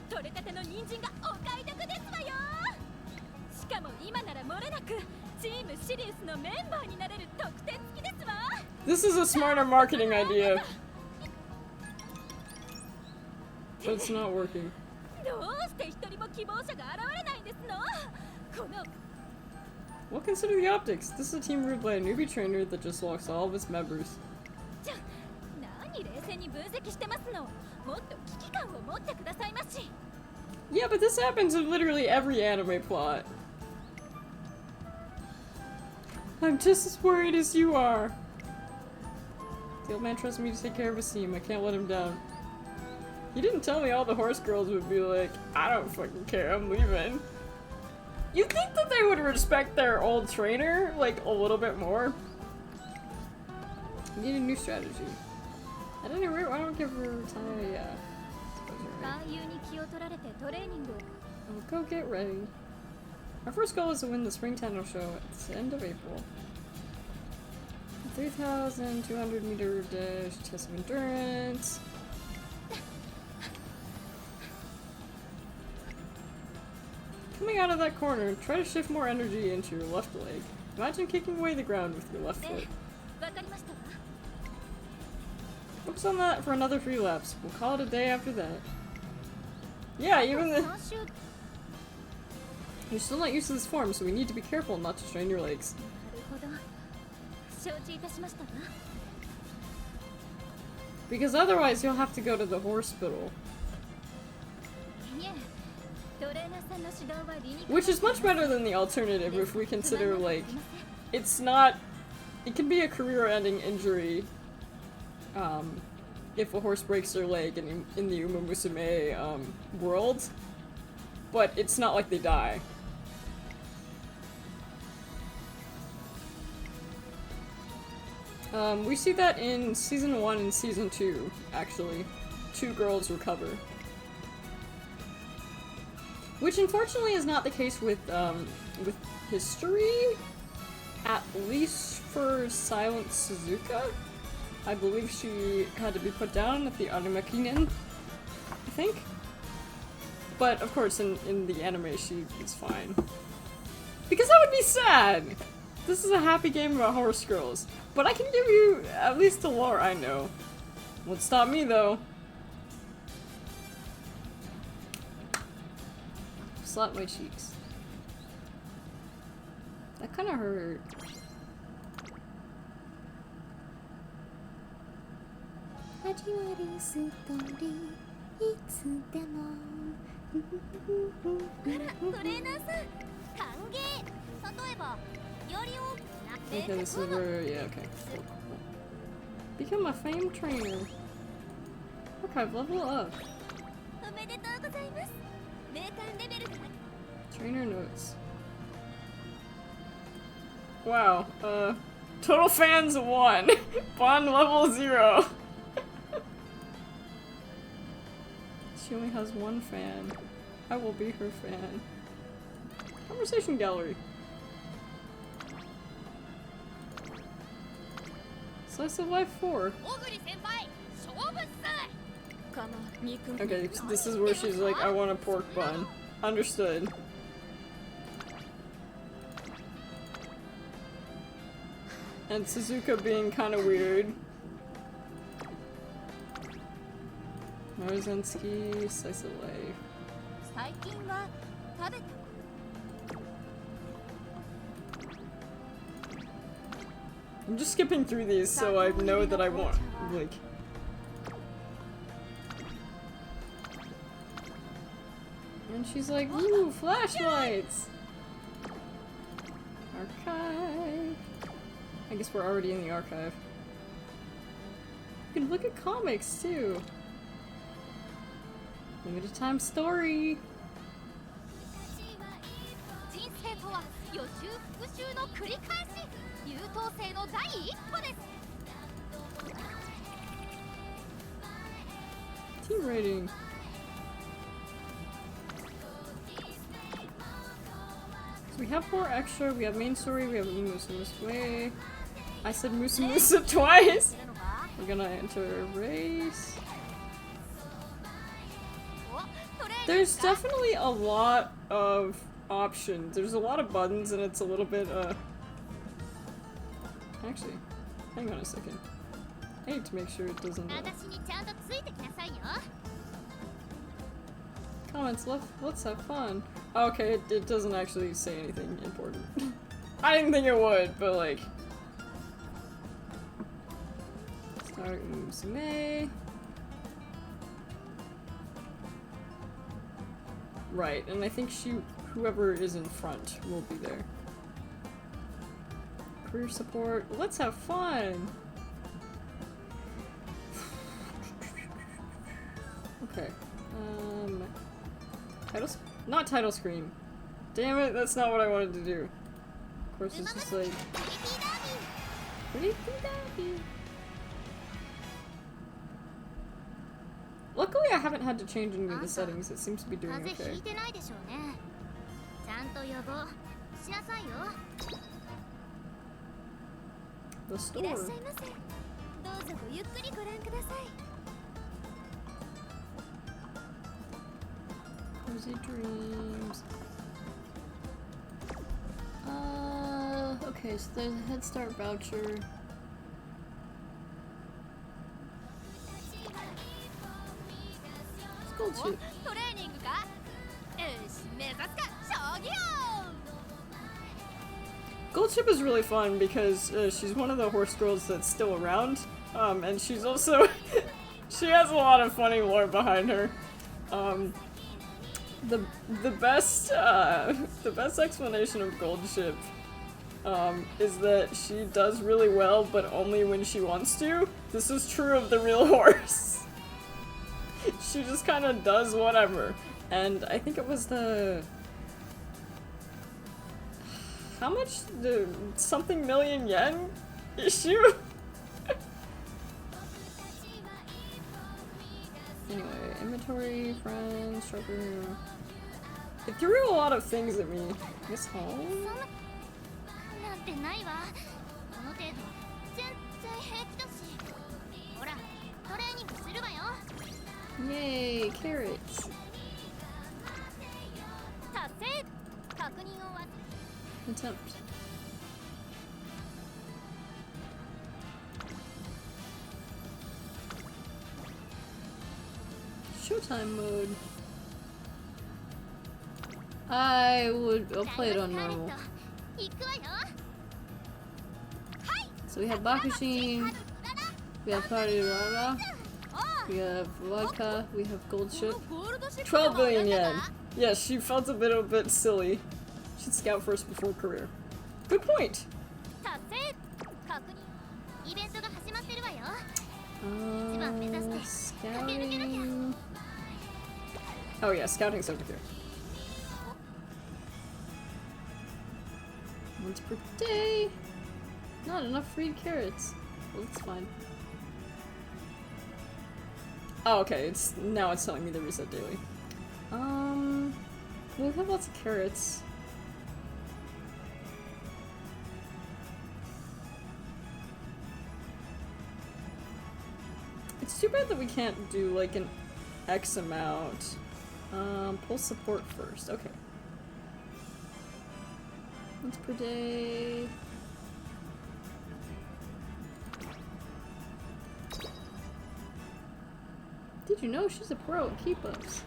取れたての人参がお買い得ですわよ。しかも今なら漏れなくチームシリウスのメンバーになれる特典付きですわ。 This is a smarter marketing idea. But it's not working. どうして一人も希望者が現れないんですの？この Well, consider the optics. This is a team ruled by a newbie trainer that just lost all of its members. 何冷静に分析してますの？もっと危機感を持ってくださいまし。 Yeah, but this happens in literally every anime plot. I'm just as worried as you are. The old man trusts me to take care of Asim. I can't let him down. He didn't tell me all the horse girls would be like, I don't fucking care, I'm leaving. You'd think that they would respect their old trainer, like, a little bit more. Need a new strategy. At any rate, I don't give her time. Yeah. I'll go get ready. Our first goal is to win the Spring Tenno show at the end of April. 3,200 meter dash, test of endurance. Coming out of that corner, try to shift more energy into your left leg. Imagine kicking away the ground with your left foot. Focus on that for another 3 laps. We'll call it a day after that. Yeah, even the... You're still not used to this form, so we need to be careful not to strain your legs. Because otherwise you'll have to go to the hospital. Which is much better than the alternative if we consider, like, it's not... It can be a career-ending injury, if a horse breaks their leg in the Uma Musume, world, but it's not like they die. We see that in Season 1 and Season 2, actually. 2 girls recover. Which unfortunately is not the case with history, at least for Silent Suzuka. I believe she had to be put down at the Animakinen, I think. But of course in the anime she is fine. Because that would be sad! This is a happy game about horse girls. But I can give you at least the lore I know. Won't stop me though. Slap my cheeks. That kinda hurt. Okay, this is where, yeah, okay. Cool, cool. Become a famed trainer. Archive level up. Trainer notes. Wow, total fans 1. Bond level 0. She only has 1 fan. I will be her fan. Conversation gallery. Slice of life 4. Okay, this is where she's like, I want a pork bun. Understood. And Suzuka being kind of weird. Marzensky, slice of life. I'm just skipping through these so I know that I want, like... And she's like, ooh, flashlights! Archive. I guess we're already in the archive. You can look at comics too. Limited time story. Team rating. So we have 4 extra, we have main story, we have Uma Musume. I said Musu twice! We're gonna enter a race. There's definitely a lot of options. There's a lot of buttons and it's a little bit, Actually, hang on a second. I need to make sure it doesn't, Comments left, let's have fun. Okay, it doesn't actually say anything important. I didn't think it would, but like... Start Musume. Right, and I think whoever is in front will be there. Career support, let's have fun! Okay, not title screen. Damn it, that's not what I wanted to do. Of course, it's just like... Luckily, I haven't had to change any of the settings. It seems to be doing okay. The store. Cozy dreams. Okay, so there's a Head Start voucher. Gold chip. Gold chip is really fun because she's one of the horse girls that's still around, and she's also she has a lot of funny lore behind her. The best explanation of Gold Ship is that she does really well, but only when she wants to. This is true of the real horse. She just kind of does whatever, and I think it was the how much the something million yen issue. Anyway, inventory, friends, sharper. It threw a lot of things at me. Miss home? Yay, carrots. Attempt. Showtime mode. I'll play it on normal. So we have Bakushin, we have Parirara, we have vodka, we have Gold Ship. 12 billion yen! Yes, she felt a bit silly. Should scout first before career. Good point! Scouting... Oh yeah, scouting's over here. Once per day! Not enough free carrots. Well, that's fine. Oh, okay, now it's telling me to reset daily. We have lots of carrots. It's too bad that we can't do like an X amount. Pull support first. Okay. Once per day. Did you know she's a pro at keep ups?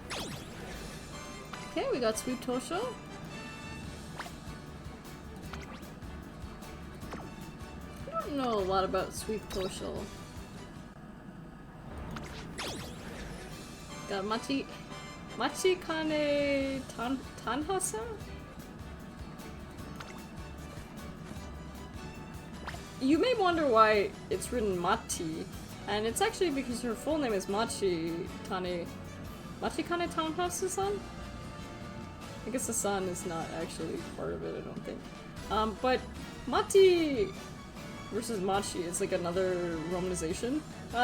Okay, we got Sweet Tosho. I don't know a lot about Sweet Tosho. Got Machikane Tanhasa? You may wonder why it's written Machi, and it's actually because her full name is Machikane Tanhasa-san? I guess the sun is not actually part of it, I don't think. But Machi versus Machi is like another romanization.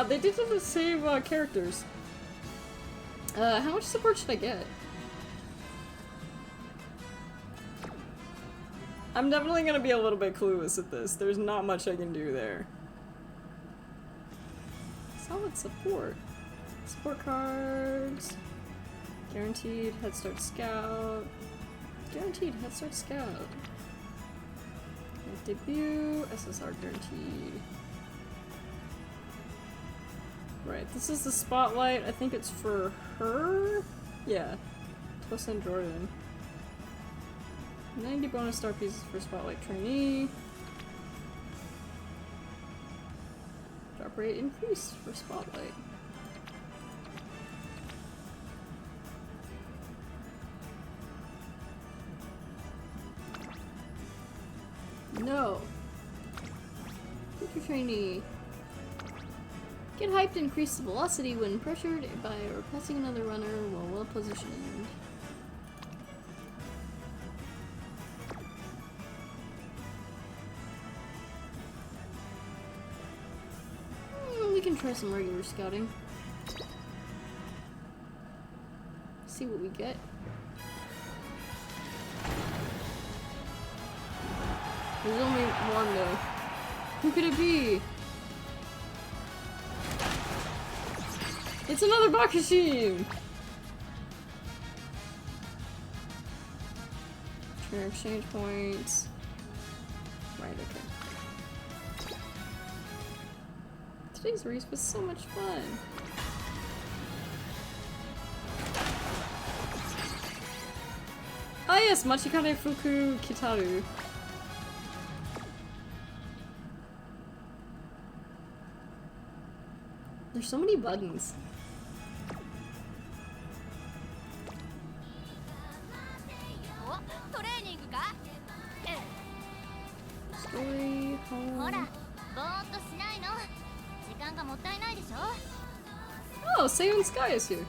They did have to save characters. How much support should I get? I'm definitely gonna be a little bit clueless at this. There's not much I can do there. Solid support. Support cards. Guaranteed Head Start Scout. Guaranteed Head Start Scout. Debut. SSR guaranteed. Right, this is the spotlight. I think it's for her? Yeah. Tosin Jordan. 90 bonus star pieces for spotlight trainee. Drop rate increase for spotlight. No. Future trainee. Get hyped to increase the velocity when pressured by or passing another runner while well positioned. We can try some regular scouting. See what we get. There's only one though. Who could it be? It's another Bakushin! Trainer exchange points. Right, okay. Today's race was so much fun. Ah yes, Machikane Fuku Kitaru. There's so many buttons. Story, home. Oh, Seiyun Sky is here.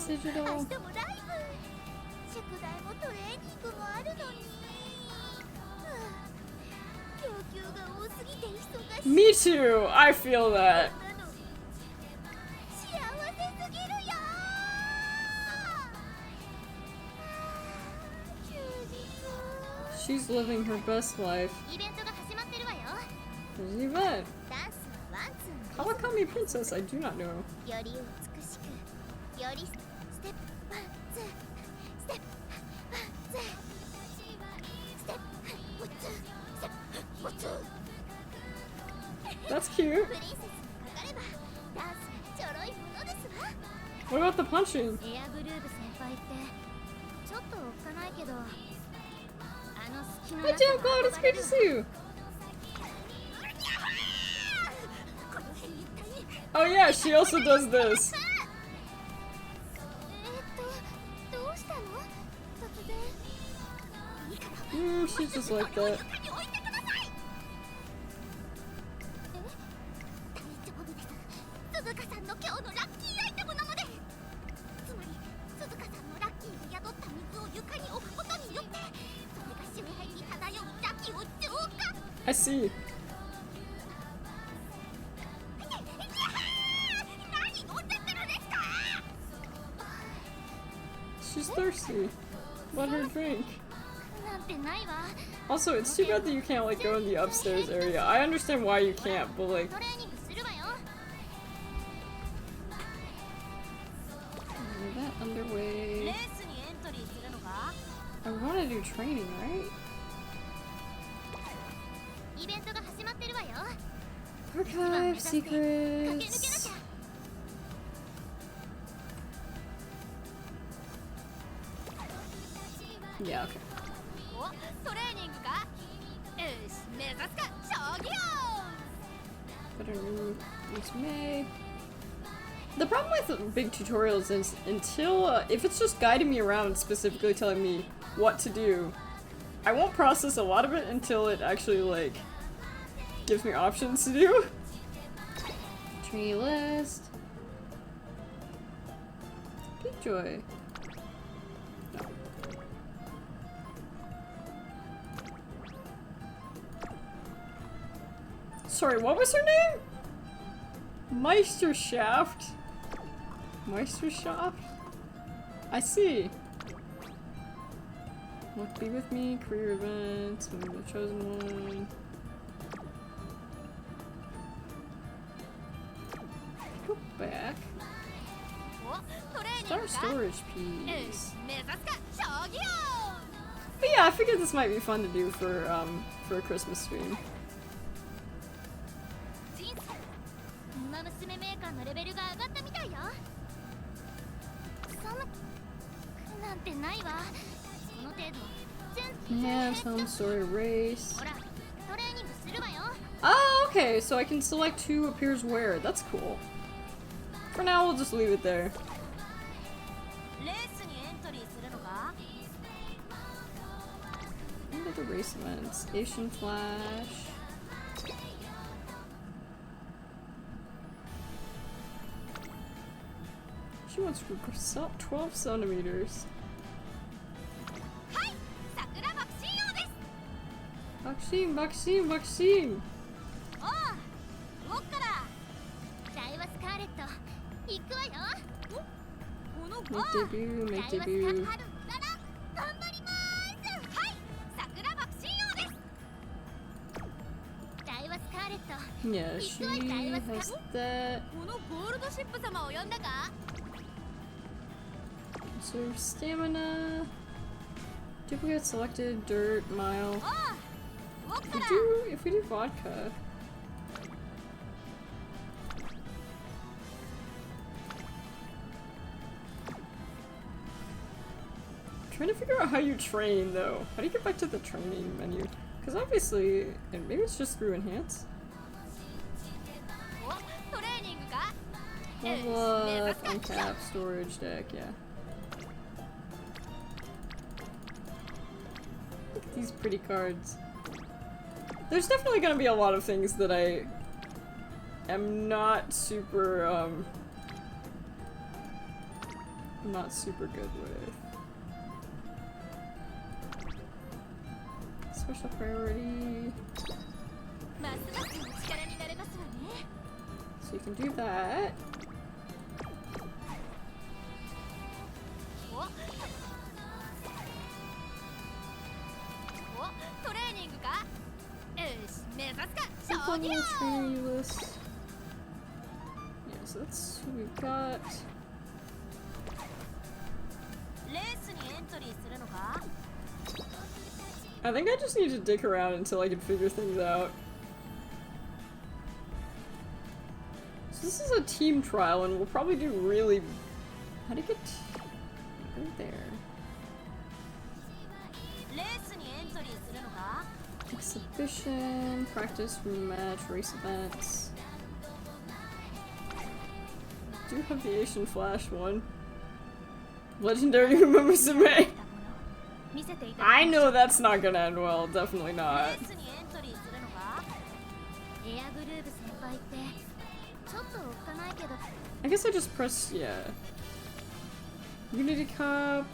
Digital. Me too! I feel that. She's living her best life. There's an event. Kawakami Princess, I do not know. That's cute. What about the punching? Hi Jam Cloud, it's great to see you! Oh yeah, she also does this. She's just like that. I see. She's thirsty. Let her drink. Also, it's too bad that you can't, like, go in the upstairs area. I understand why you can't, but, like... that underway. I want to do training, right? Archive secrets. Yeah, okay. Better new Musume. The problem with big tutorials is until if it's just guiding me around, specifically telling me what to do, I won't process a lot of it until it actually like gives me options to do. Tree list. Big Joy. No. Sorry, what was her name? Meisterschaft? Meisterschaft? I see. Want to be with me? Career events. I'm the chosen one. Go back. Start storage piece. But yeah, I figured this might be fun to do for a Christmas stream. Yeah, some sort of race. Oh, okay, so I can select who appears where. That's cool. For now, we'll just leave it there. End of the race events. Asian Flash. She wants to 12 centimeters. Bakushin, Bakushin, Bakushin! Make debut, make debut. Yeah, she has that. Conserve stamina. Duplicate selected, dirt, mile. If we do vodka. I'm trying to figure out how you train though. How do you get back to the training menu? Because obviously, and maybe it's just through enhance. Level up, uncap, storage deck, yeah. Look at these pretty cards. There's definitely gonna be a lot of things that I am not super, not super good with. Special priority. So you can do that. Implement training list. Yeah, so that's who we've got. I think I just need to dick around until I can figure things out. So this is a team trial and we'll probably do really... How do you get right there? Exhibition, practice, match, race events. I do have the Asian Flash one. Legendary Uma Musume. I know that's not gonna end well, definitely not. I guess I just press, yeah. Unity Cup.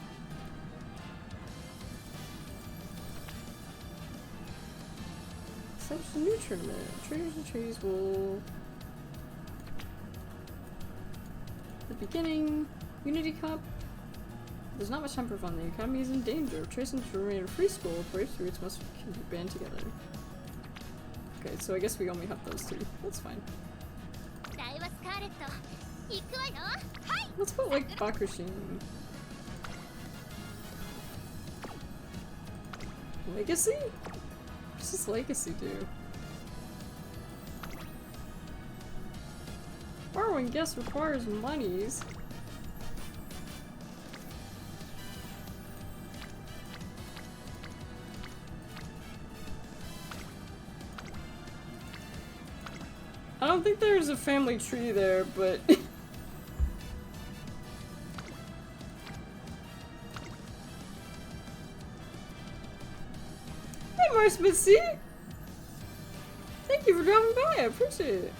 Establish a new tournament. Traders and trees will... The beginning. Unity Cup. There's not much time for fun. The academy is in danger. Tracing to remain a free school, brave spirits must be band together. Okay, so I guess we only have those two. That's fine. Let's put like Bakushin. Legacy? What does this legacy do? Borrowing guests requires monies. I don't think there's a family tree there, but... Hey, Mars Missy! Thank you for dropping by, I appreciate it.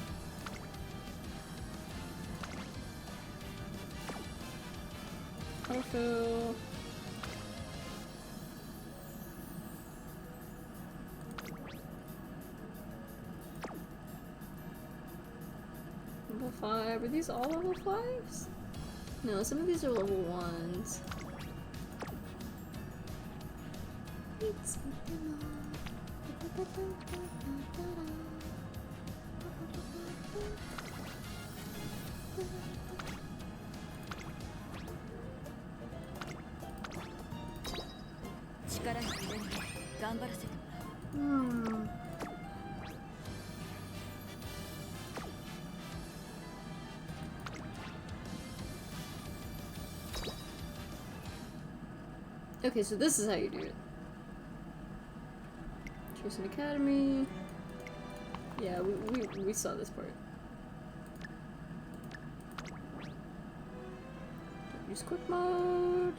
Autofill. Level 5. Are these all level 5s? No, some of these are level 1s. It's Okay, so this is how you do it. Choose an academy. Yeah, we saw this part. Don't use quick mode.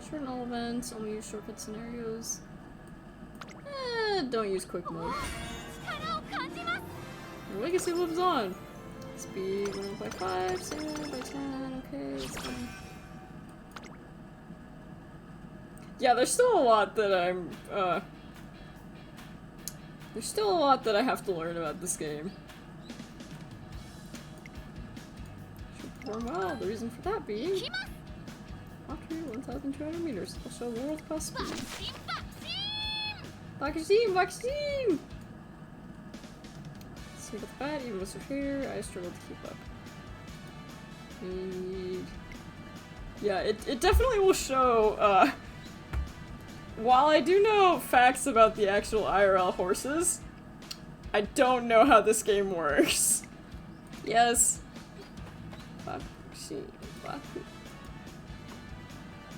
Shorten all events, only use shortcut scenarios. Don't use quick mode. Your legacy lives on. Speed 1 by 5, 7 by 10, okay, it's fine. Yeah, there's still a lot that I'm, there's still a lot that I have to learn about this game. Should perform well, the reason for that being... After 1,200 meters, I'll show world-class speed. Bakushin! Bakushin! See with that, even with her hair, I struggle to keep up. And... Yeah, it definitely will show, while I do know facts about the actual IRL horses, I don't know how this game works. Yes. Bakushin. Baku.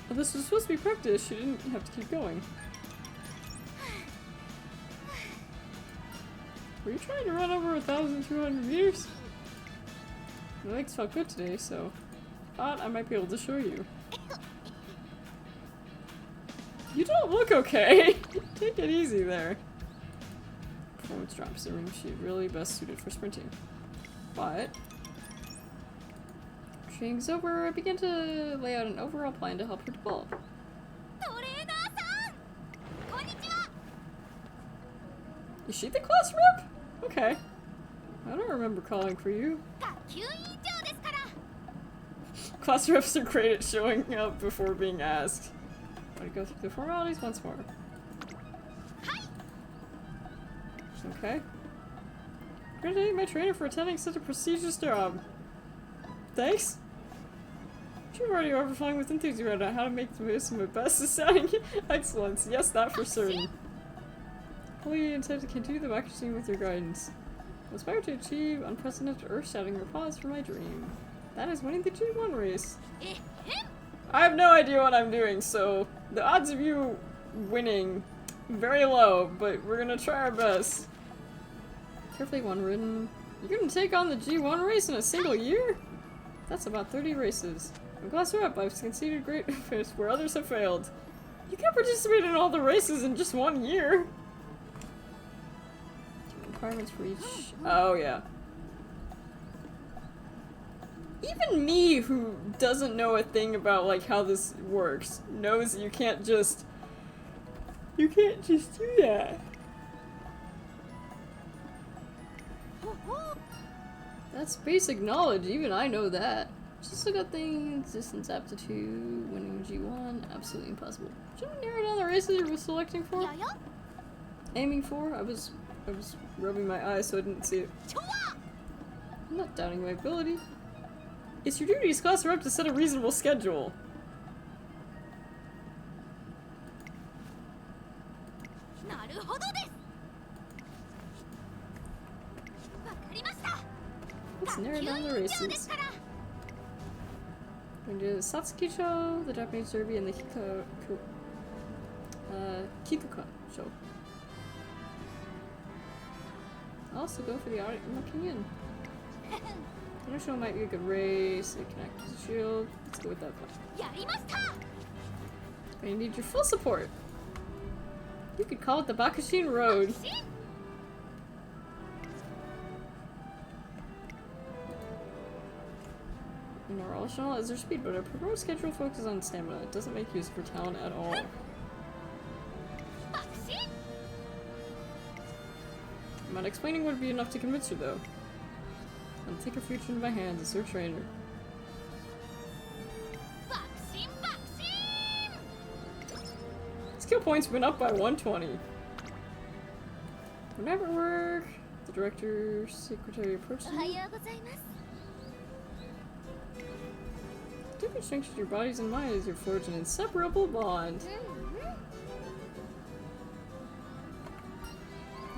Well, this was supposed to be practice, you didn't have to keep going. Were you trying to run over 1,200 meters? My legs felt good today, so thought I might be able to show you. You don't look okay! Take it easy there. Performance drops the ring sheet, really best suited for sprinting. But training's over, I began to lay out an overall plan to help her develop. Is she the class rep? Okay. I don't remember calling for you. Class reps are great at showing up before being asked. Gotta go through the formalities once more. Okay. Congratulate my trainer for attending such a prestigious job. Thanks. You're already overflowing with enthusiasm about how to make the most of my best sounding excellence. Yes, that for certain. Fully intend to continue the Bakushin with your guidance. I aspire to achieve unprecedented earth-shattering applause for my dream. That is winning the G1 race. I have no idea what I'm doing, so the odds of you winning very low, but we're gonna try our best. Carefully one ridden. You're gonna take on the G1 race in a single year? That's about 30 races. I'm class rep. I've conceded great fish where others have failed. You can't participate in all the races in just 1 year. Requirements for each. Oh yeah. Even me, who doesn't know a thing about like how this works, knows you can't just do that. That's basic knowledge, even I know that. Just look up things, distance, aptitude, winning G1, absolutely impossible. Should we narrow down the races you were selecting for? Aiming for? I was rubbing my eyes so I didn't see it. I'm not doubting my ability. It's your duty as class rep to set a reasonable schedule. Let's narrow down the races. We're gonna do the Satsuki-cho, the Japanese Derby, and the Kikuka show. I'll also go for the audit looking in. The show might be a good race. It can act as a shield. Let's go with that one. I need your full support. You could call it the Bakushin Road. Neural is their speed, but our proposed schedule focuses on stamina. It doesn't make use of her talent at all. I'm not explaining would be enough to convince her, though. I'll take her future in my hands as her trainer. Skill points went up by 120. Whenever work, the director, secretary approaches you. Different strengths your bodies and minds are forged an inseparable bond.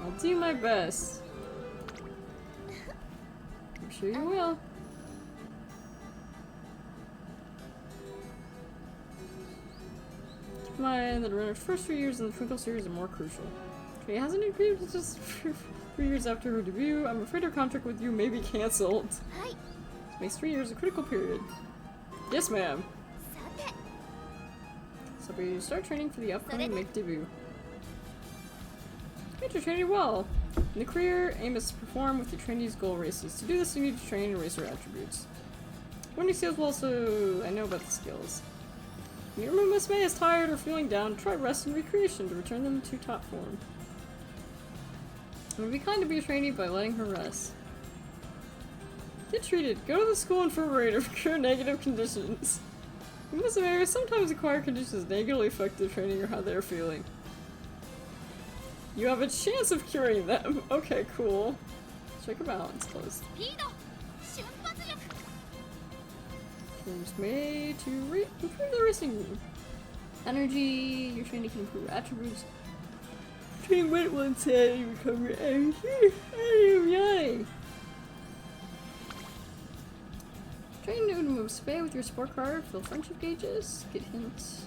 I'll do my best. I'm sure you will. Keep in mind that the runner's first 3 years in the Twinkle series are more crucial. She hasn't agreed with just 3 years after her debut. I'm afraid her contract with you may be cancelled. This makes 3 years a critical period. Yes, ma'am. So we start training for the upcoming make debut. You're training well. In the career, aim is to perform with your trainees' goal races. To do this, you need to train and racer attributes. Winning skills will also... I know about the skills. When your Uma Musume is tired or feeling down, try rest and recreation to return them to top form. It would be kind to be a trainee by letting her rest. Get treated. Go to the school infirmary to cure negative conditions. Musume sometimes acquire conditions negatively affect their training or how they're feeling. You have a chance of curing them. Okay, cool. Strike a balance close. Moves made to improve the racing. Energy. Your training can improve attributes. Training went one side, you recover energy. Yay! Train new to move Spay with your sport card. Fill friendship gauges. Get hints.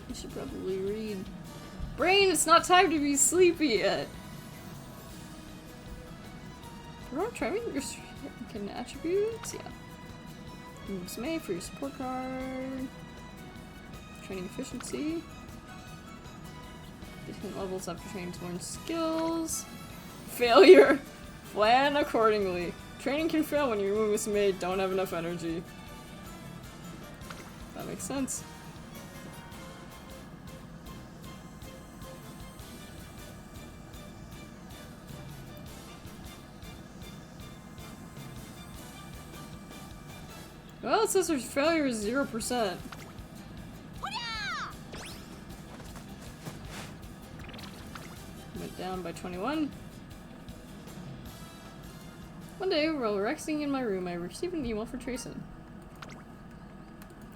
You should probably read. Brain, it's not time to be sleepy yet. Wrong training your can attributes? Yeah. Moves made for your support card. Training efficiency. Different levels after training to learn skills. Failure. Plan accordingly. Training can fail when your movements made don't have enough energy. That makes sense. Well, it says her failure is 0%. Went down by 21. One day, while relaxing in my room, I received an email from Trayson.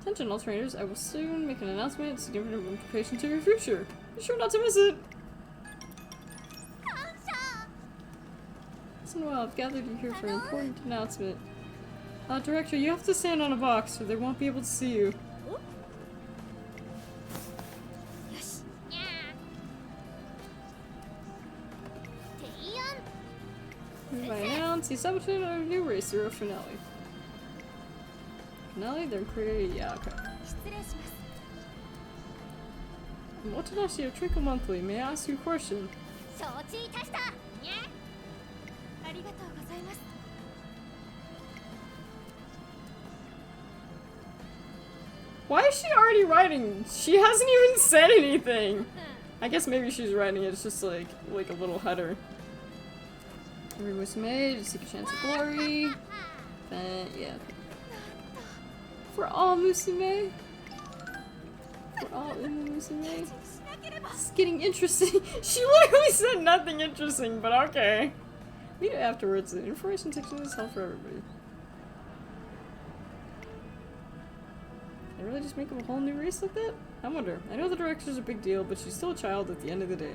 Attention all trainers, I will soon make an announcement significant implication to your future. Be sure not to miss it! Listen well, I've gathered you here for an important announcement. Director, you have to stand on a box or they won't be able to see you. I announce the establishment of a new race, Zero Finale. Finale? They're creating. Yeah, okay. Motodashi of Twinkle Monthly, may I ask you a question? Why is she already writing? She hasn't even said anything! I guess maybe she's writing it, it's just like a little header. Every Musume to seek a chance of glory. Yeah. For all Musume. For all Uma Musume. It's getting interesting. She literally said nothing interesting, but okay. Meet it afterwards. The information section is held for everybody. They really just make him a whole new race like that? I wonder. I know the director's a big deal, but she's still a child at the end of the day.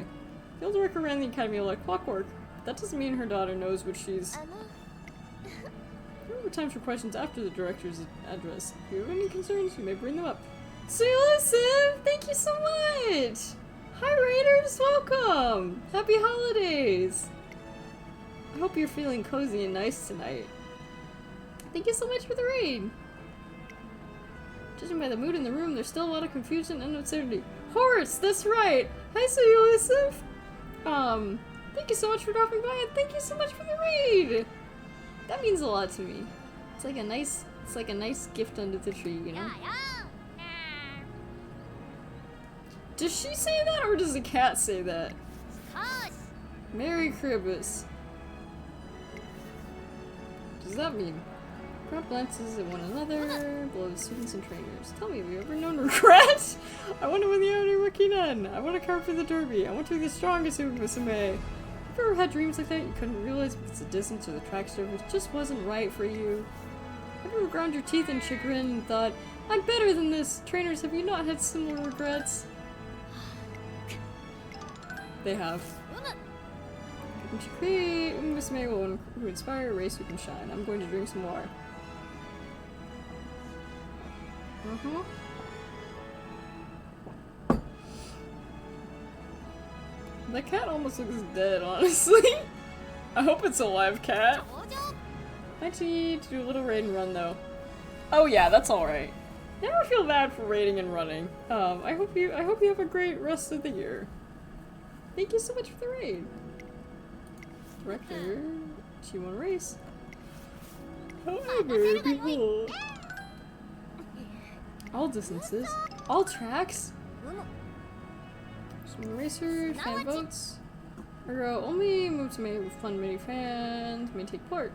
The old director ran the academy like clockwork. That doesn't mean her daughter knows what she's... There were times for questions after the director's address. If you have any concerns, you may bring them up. So Yusuf, thank you so much! Hi Raiders, welcome! Happy holidays! I hope you're feeling cozy and nice tonight. Thank you so much for the raid! Judging by the mood in the room, there's still a lot of confusion and uncertainty. Horse, that's right! Hi, so Yusuf! Thank you so much for dropping by and thank you so much for the raid! That means a lot to me. It's like a nice gift under the tree, you know? Does she say that or does the cat say that? Merry Christmas. What does that mean? Crowd glances at one another, below the students and trainers. Tell me, have you ever known regret? I want to win the Oni Rookie-Nun. I want to carve for the derby. I want to be the strongest Uma Musume. Have you ever had dreams like that you couldn't realize because the distance or the track surface just wasn't right for you? Have you ever ground your teeth in chagrin and thought, I'm better than this? Trainers, have you not had similar regrets? They have. When you create Uma Musume will inspire a race who can shine. I'm going to drink some water. That cat almost looks dead, honestly. I hope it's a live cat. I need to do a little raid and run though. Oh yeah, that's alright. Never feel bad for raiding and running. I hope you have a great rest of the year. Thank you so much for the raid. Director, she won a race. However, behold. All distances, all tracks. Some racer, fan votes. Only Musume with fun many fans may take part.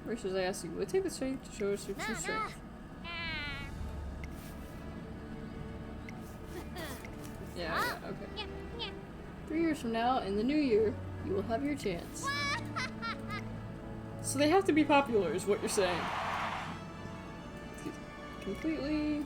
Racers, I ask you, will it take the strength to show us your true strength? Yeah, okay. 3 years from now, in the new year, you will have your chance. So they have to be popular, is what you're saying. Completely.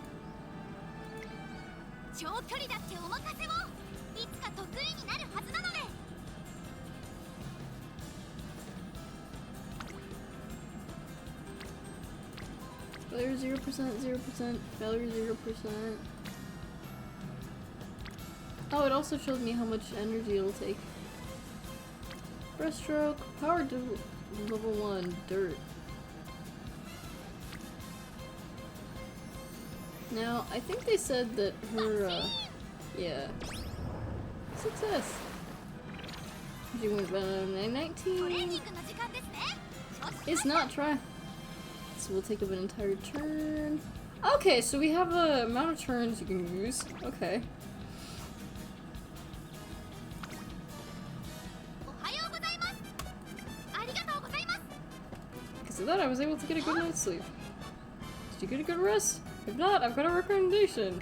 Failure 0%, 0%, failure 0%. Oh, it also shows me how much energy it'll take. Breaststroke, power to level 1, dirt. Now, I think they said that her, yeah. Success! She went about 19. It's not try. So we'll take up an entire turn. Okay, so we have a amount of turns you can use. Okay. Because of that, I was able to get a good night's sleep. Did you get a good rest? If not, I've got a recommendation.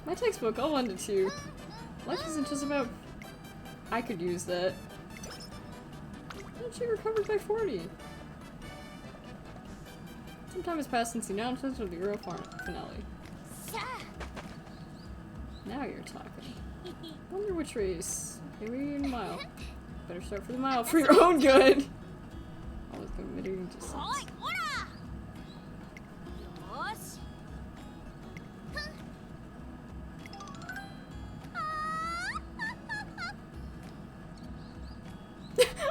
My textbook, I'll lend it to you. Life isn't just about... I could use that. She recovered by 40. Some time has passed since the announcement of the Euro finale. Now you're talking. Wonder which race. Maybe in a mile. Better start for the mile for your own good. Always committing to sense.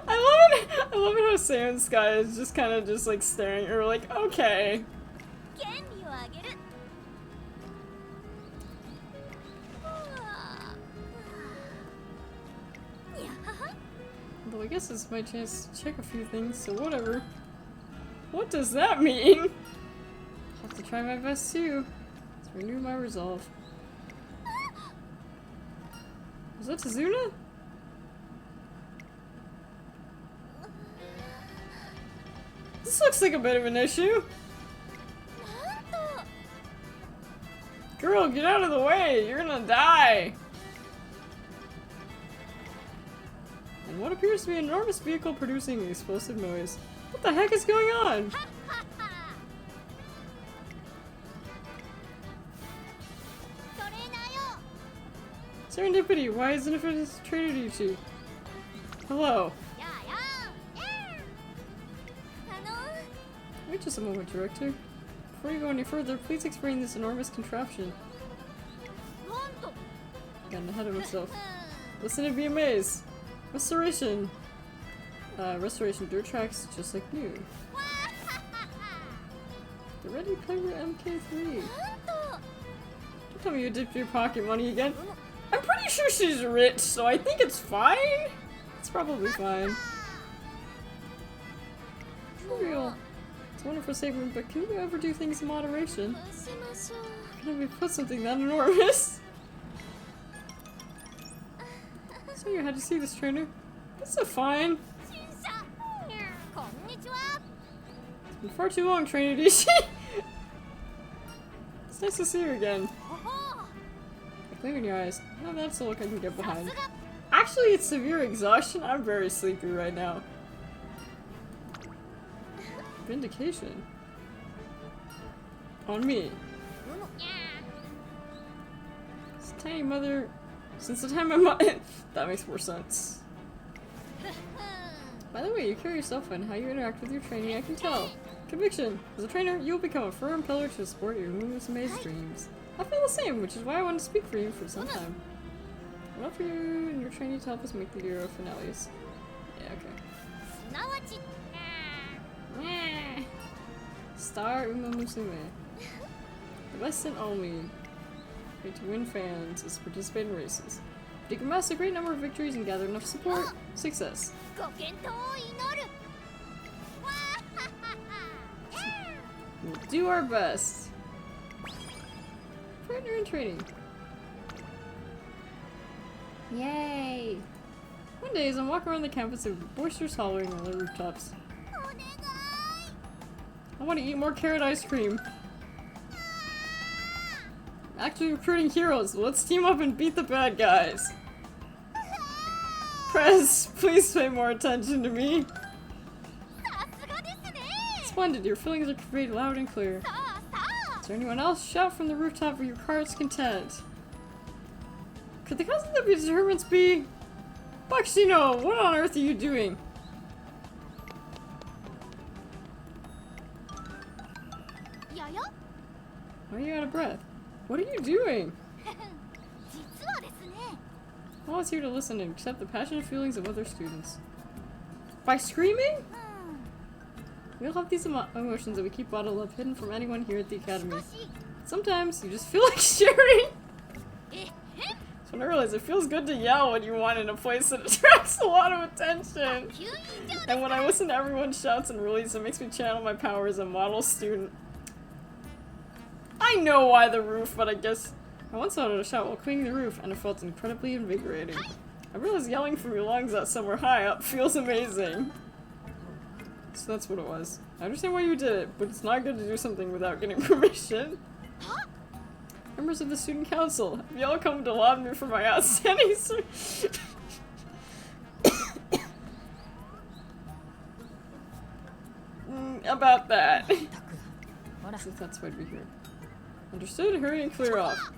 I love it how Sam Sky is just kind of just like staring at her like, okay. Although I guess it's my chance to check a few things, so whatever. What does that mean? I'll have to try my best too. Let's renew my resolve. Was that Tazuna? This looks like a bit of an issue. Girl, get out of the way! You're gonna die! And what appears to be an enormous vehicle producing an explosive noise. What the heck is going on? Serendipity, why isn't it a traitor Ichi? Hello. Wait just a moment, Director. Before you go any further, please explain this enormous contraption. Gotten ahead of himself. Listen and be amazed. Restoration. Restoration dirt tracks just like new. The Ready Player MK3. Don't tell me you dipped your pocket money again. I'm pretty sure she's rich, so I think it's fine. It's probably fine. For real. It's a wonderful statement, but can you ever do things in moderation? Can we put something that enormous? So you had to see this trainer. This is fine. It's been far too long, Trainer Dishi. It's nice to see you again. A gleam in your eyes. Oh, that's the look I can get behind. Actually, it's severe exhaustion. I'm very sleepy right now. Vindication. On me. This tiny mother. Since the time I'm that makes more sense. By the way, you carry yourself and how you interact with your training, I can tell. Conviction. As a trainer, you'll become a firm pillar to support your Uma Musume's dreams. I feel the same, which is why I want to speak for you for some time. I want for you and your training to help us make the Euro finales. Yeah, okay. Star Uma Musume. The best and only way to win fans is to participate in races. If you can amass a great number of victories and gather enough support, success. We'll do our best. Partner in training. Yay! One day as I'm walking around the campus, there was boisterous hollering on the rooftops. I want to eat more carrot ice cream. Actually recruiting heroes. Let's team up and beat the bad guys. Press, please pay more attention to me. Splendid, your feelings are conveyed loud and clear. Is there anyone else? Shout from the rooftop for your heart's content. Could the cause of the disturbance be? Bakushino, what on earth are you doing? Why are you out of breath? What are you doing? I was here to listen and accept the passionate feelings of other students. By screaming? We all have these emotions that we keep bottled up, hidden from anyone here at the academy. Sometimes you just feel like sharing. So when I realize it feels good to yell when you want in a place that attracts a lot of attention. And when I listen to everyone's shouts and release, it makes me channel my power as a model student. I know why the roof, but I guess I once thought to shout while cleaning the roof, and it felt incredibly invigorating. I realized yelling from your lungs out somewhere high up feels amazing. So that's what it was. I understand why you did it, but it's not good to do something without getting permission. Members of the student council, have y'all come to laud me for my outstanding about that. Since that's why we're here. Understood? Hurry and clear off.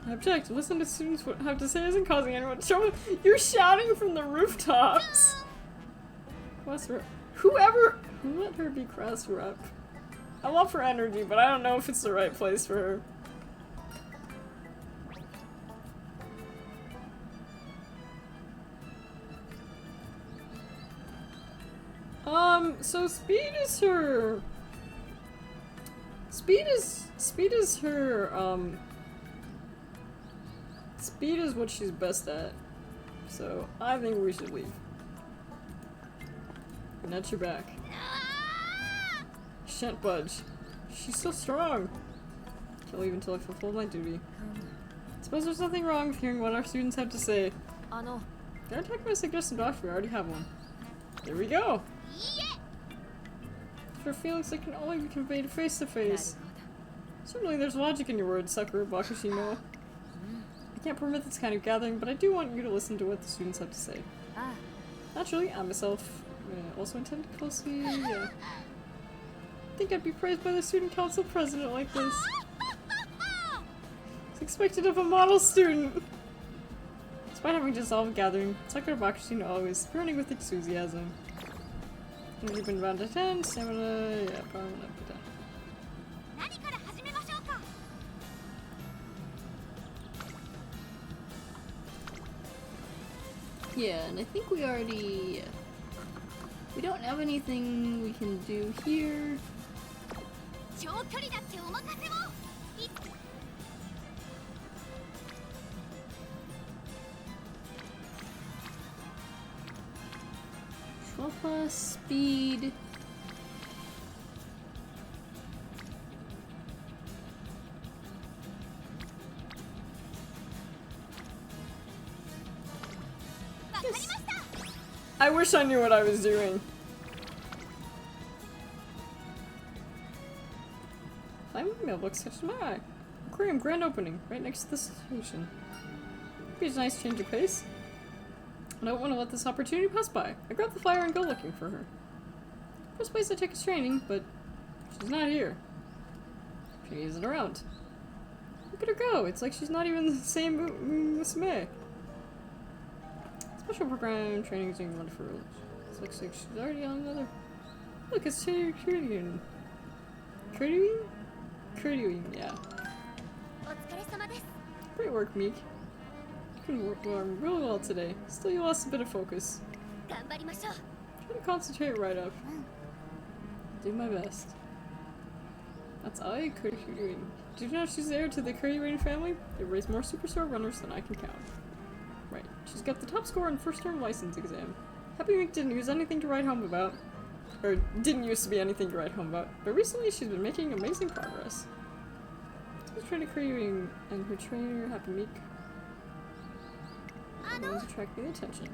I object. Listen to students what have to say isn't causing anyone trouble. You're shouting from the rooftops. Who let her be class rep? I love her energy, but I don't know if it's the right place for her. So speed is her. Speed is what she's best at. So I think we should leave. And that's your back. Shan't budge. She's so strong. Can't leave until I fulfill my duty. Suppose there's nothing wrong with hearing what our students have to say. Can I take my suggestion to offer? I already have one. There we go. but her feelings that can only be conveyed face to face. Certainly there's logic in your words, Sakura Bakushin. I can't permit this kind of gathering, but I do want you to listen to what the students have to say. Naturally, I myself also intend to closely, I think I'd be praised by the student council president like this. It's expected of a model student. Despite having dissolved the gathering, Sakura Bakushin always burning with enthusiasm. And you've been bound to 10, stamina, yeah, probably not put down. Yeah, and I think we already... we don't have anything we can do here. Speed. Yes. I wish I knew what I was doing. Climbing mailbox catches my eye. Aquarium grand opening, right next to the station. Be a nice change of pace. I don't want to let this opportunity pass by. I grab the flyer and go looking for her. First place I take is training, but she's not here. She isn't around. Look at her go. It's like she's not even the same Uma Musume. Special program training is doing wonderful. It looks like she's already on another. Look, it's Kurdian. Kurdian, yeah. Great work, Meek. You can work really well today. Still, you lost a bit of focus. Try to concentrate right up. Do my best. That's Ai Kurdian. Did you know she's heir to the Kurdian family? They've raised more superstar runners than I can count. Right. She's got the top score on first term license exam. Happy Meek didn't use anything to write home about. Or didn't used to be anything to write home about. But recently she's been making amazing progress. She's trying to Kurdian and her trainer, Happy Meek. To attract the attention.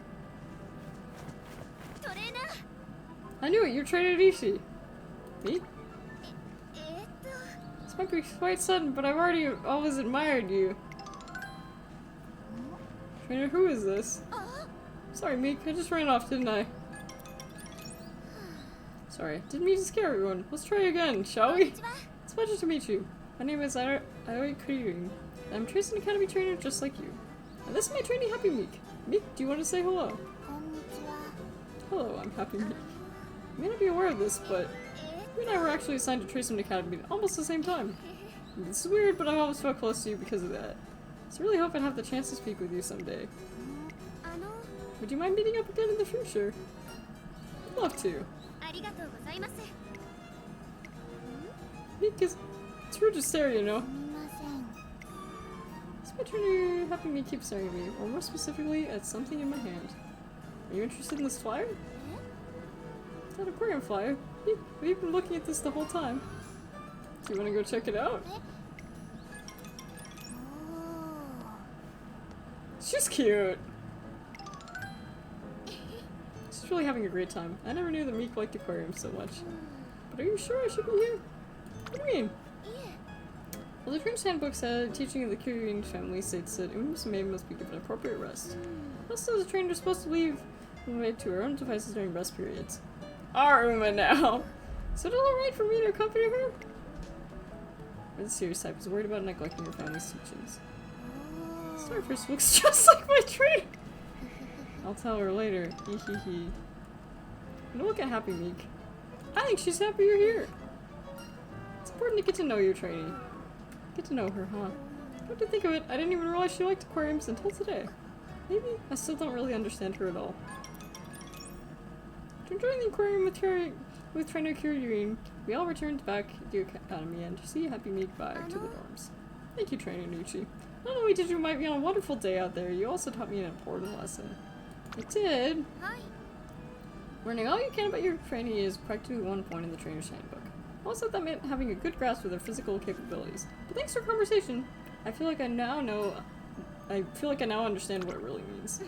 I knew it, you're trainer Rishi. Me? This might be quite sudden, but I've already always admired you. Trainer, who is this? Sorry, Meek, I just ran off, didn't I? Sorry, didn't mean to scare everyone. Let's try again, shall we? It's a pleasure to meet you. My name is Aoi Kuryu. I'm a Tracing Academy trainer just like you. And this is my trainee, Happy Meek. Meek, do you want to say hello? Hello, I'm Happy Meek. You may not be aware of this, but you and I were actually assigned to Tracing Academy at almost the same time. This is weird, but I've always felt close to you because of that. So I really hope I'd have the chance to speak with you someday. Would you mind meeting up again in the future? I'd love to. Meek is... it's rude to stare, you know. My trainer, Happy Me, keeps staring at me, or more specifically, at something in my hand. Are you interested in this flyer? It's that aquarium flyer. We've been looking at this the whole time. Do you want to go check it out? She's cute! She's really having a great time. I never knew that Meek liked aquariums so much. But are you sure I should be here? What do you mean? Well, the Dream's handbook said teaching of the Kuryu family states that Uma Musume must be given appropriate rest. Also, the trainer is supposed to leave Uma to her own devices during rest periods. Our Uma now! Is it alright for me to accompany her? Or the serious type is worried about neglecting her family's teachings. Starfish looks just like my trainer! I'll tell her later. Hee hee hee. And look at Happy Meek. I think she's happy you're here. It's important to get to know your trainee. Get to know her, huh? Come to think of it, I didn't even realize she liked aquariums until today. Maybe I still don't really understand her at all. To join the aquarium with trainer Kyurine, we all returned back to the academy and to see Happy Meek back to the dorms. Thank you, trainer Nucci. Not only did you invite me on a wonderful day out there, you also taught me an important lesson. I did. Learning all you can about your trainee is practically one point in the trainer's handbook. Also, that meant having a good grasp of their physical capabilities. But thanks to our conversation, I feel like I now understand what it really means.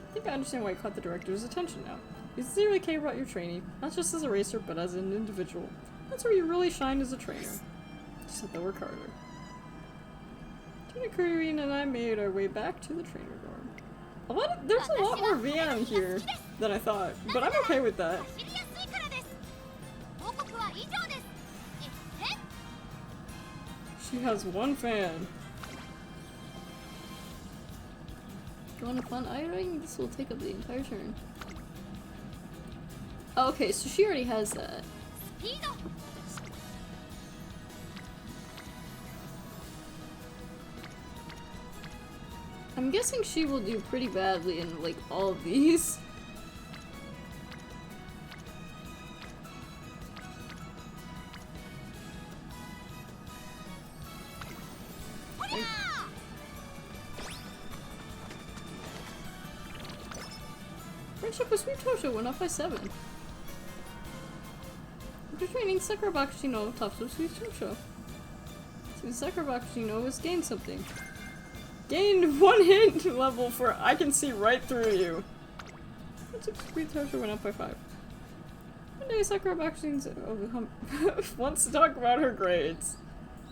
I think I understand why you caught the director's attention now. You sincerely care about your training, not just as a racer, but as an individual. That's where you really shine as a trainer. Just have to work harder. Trainer Kuririn and I made our way back to the trainer dorm. There's a lot more Van here than I thought, but I'm okay with that. She has one fan. Do you want a fun ironing? This will take up the entire turn. Okay, so she already has that. I'm guessing she will do pretty badly in, like, all of these. Friendship with Sweet Tosho went up by 7. After training, Sakura Bakushin tops with Sweet Tosho. So Sakura Bakushin has gained something. Gained 1 hit level for I can see right through you. Sweet Tosho went up by 5. One day Sakura Bakushin wants to talk about her grades.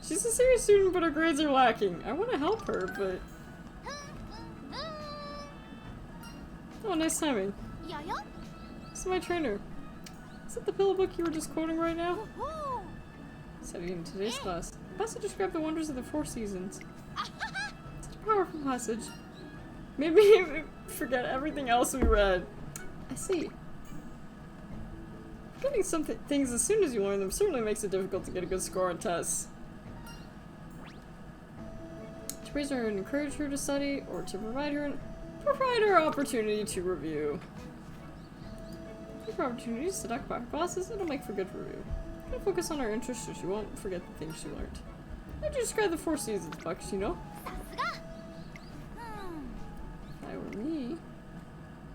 She's a serious student, but her grades are lacking. I want to help her, but... Oh, nice timing. This is my trainer. Is that the pillow book you were just quoting right now? Studying in today's class. The passage described the wonders of the 4 seasons. Such a powerful passage. Made me forget everything else we read. I see. Forgetting some things as soon as you learn them certainly makes it difficult to get a good score on tests. To praise her and encourage her to study, or to provide her opportunity to review. For opportunities to talk about her classes, it'll make for good review. Try to focus on her interests so she won't forget the things she learned. How'd you describe the 4 seasons, Bucks, you know?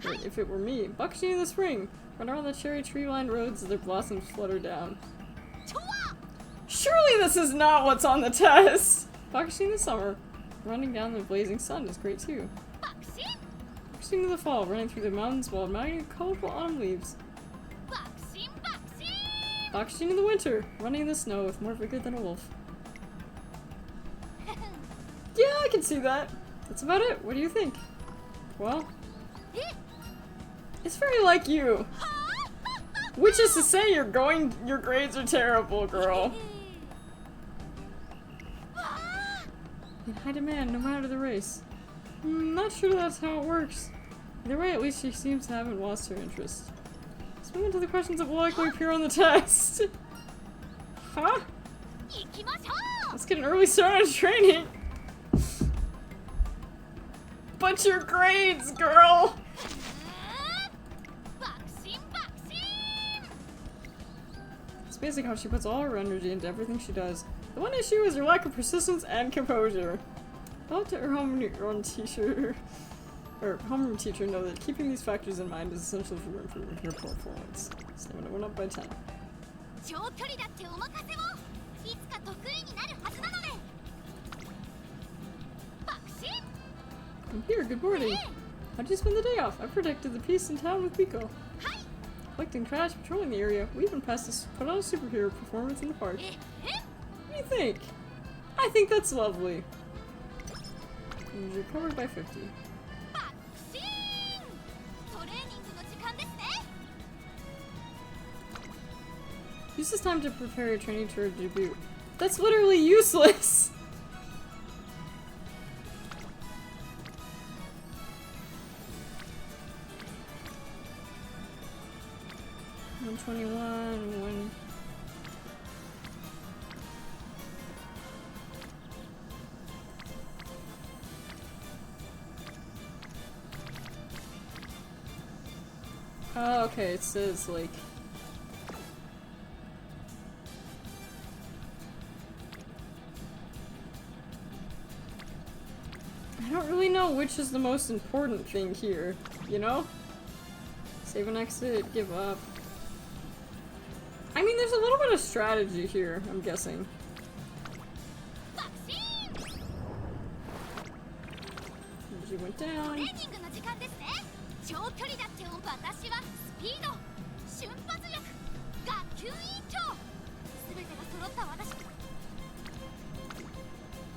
If it were me, Bakushin in the spring, run around the cherry tree-lined roads as their blossoms flutter down. Surely this is not what's on the test! Bakushin in the summer, running down the blazing sun is great too. Bakushin in the fall, running through the mountains while admiring colorful autumn leaves. Bakushin in the winter, running in the snow with more vigor than a wolf. Yeah, I can see that. That's about it. What do you think? Well, it's very like you. Which is to say your grades are terrible, girl. In high demand, no matter the race. Not sure that's how it works. Either way, at least she seems to haven't lost her interest. Let's move into the questions that will likely appear on the test. Huh? Let's get an early start on training. But your grades, girl! It's amazing how she puts all her energy into everything she does. The one issue is her lack of persistence and composure. I'll let her homeroom teacher know that keeping these factors in mind is essential for improving her performance. Stamina went up by 10. I'm here, good morning. How'd you spend the day off? I protected the peace in town with Pico. Collecting trash, patrolling the area. We even passed to put on a superhero performance in the park. What do you think? I think that's lovely. And you're covered by 50. Use this time to prepare your training tour debut. That's literally useless! 121, 1... Oh, okay, it says, like... I don't really know which is the most important thing here, you know? Save and exit, give up. I mean, there's a little bit of strategy here, I'm guessing. Energy went down. ピード瞬発力学級委員長全てが揃った私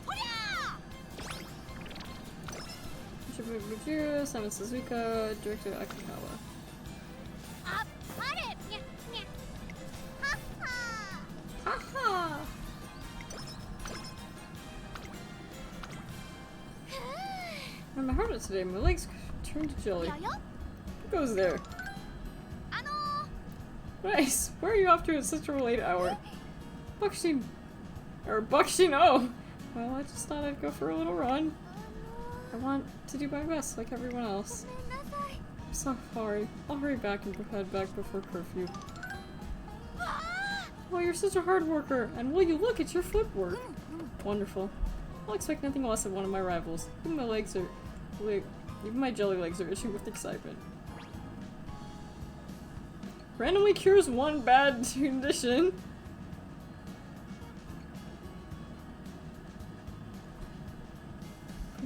ほりゃー Bujiro, Simon Suzuka, Director Akinawa. あっぱれにゃにゃはっは Haha! I'm harder today. My legs turned to jelly. やよ Who goes there? あの Nice. Where are you off to at such a late hour? Bakushin. Or Bakushin, oh! Well, I just thought I'd go for a little run. I want to do my best like everyone else. ごめんなさい I'm so sorry. I'll hurry back and head back before curfew. わあ Oh, you're such a hard worker. And will you look at your footwork? Wonderful. I'll expect nothing less of one of my rivals. Even my jelly legs are itching with excitement. Randomly cures one bad condition.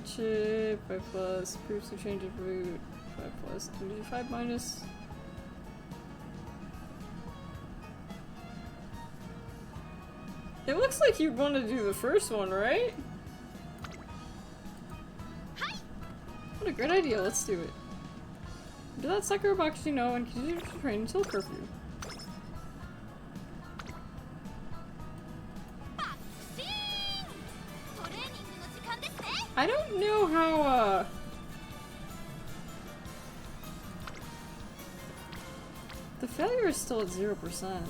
Chip, 5 plus, proves to change of route, 5 plus, 5 minus. It looks like you want to do the first one, right? What a great idea, let's do it. Do that Sakura Bakushi know and continue to train until curfew. I don't know how, the failure is still at 0%.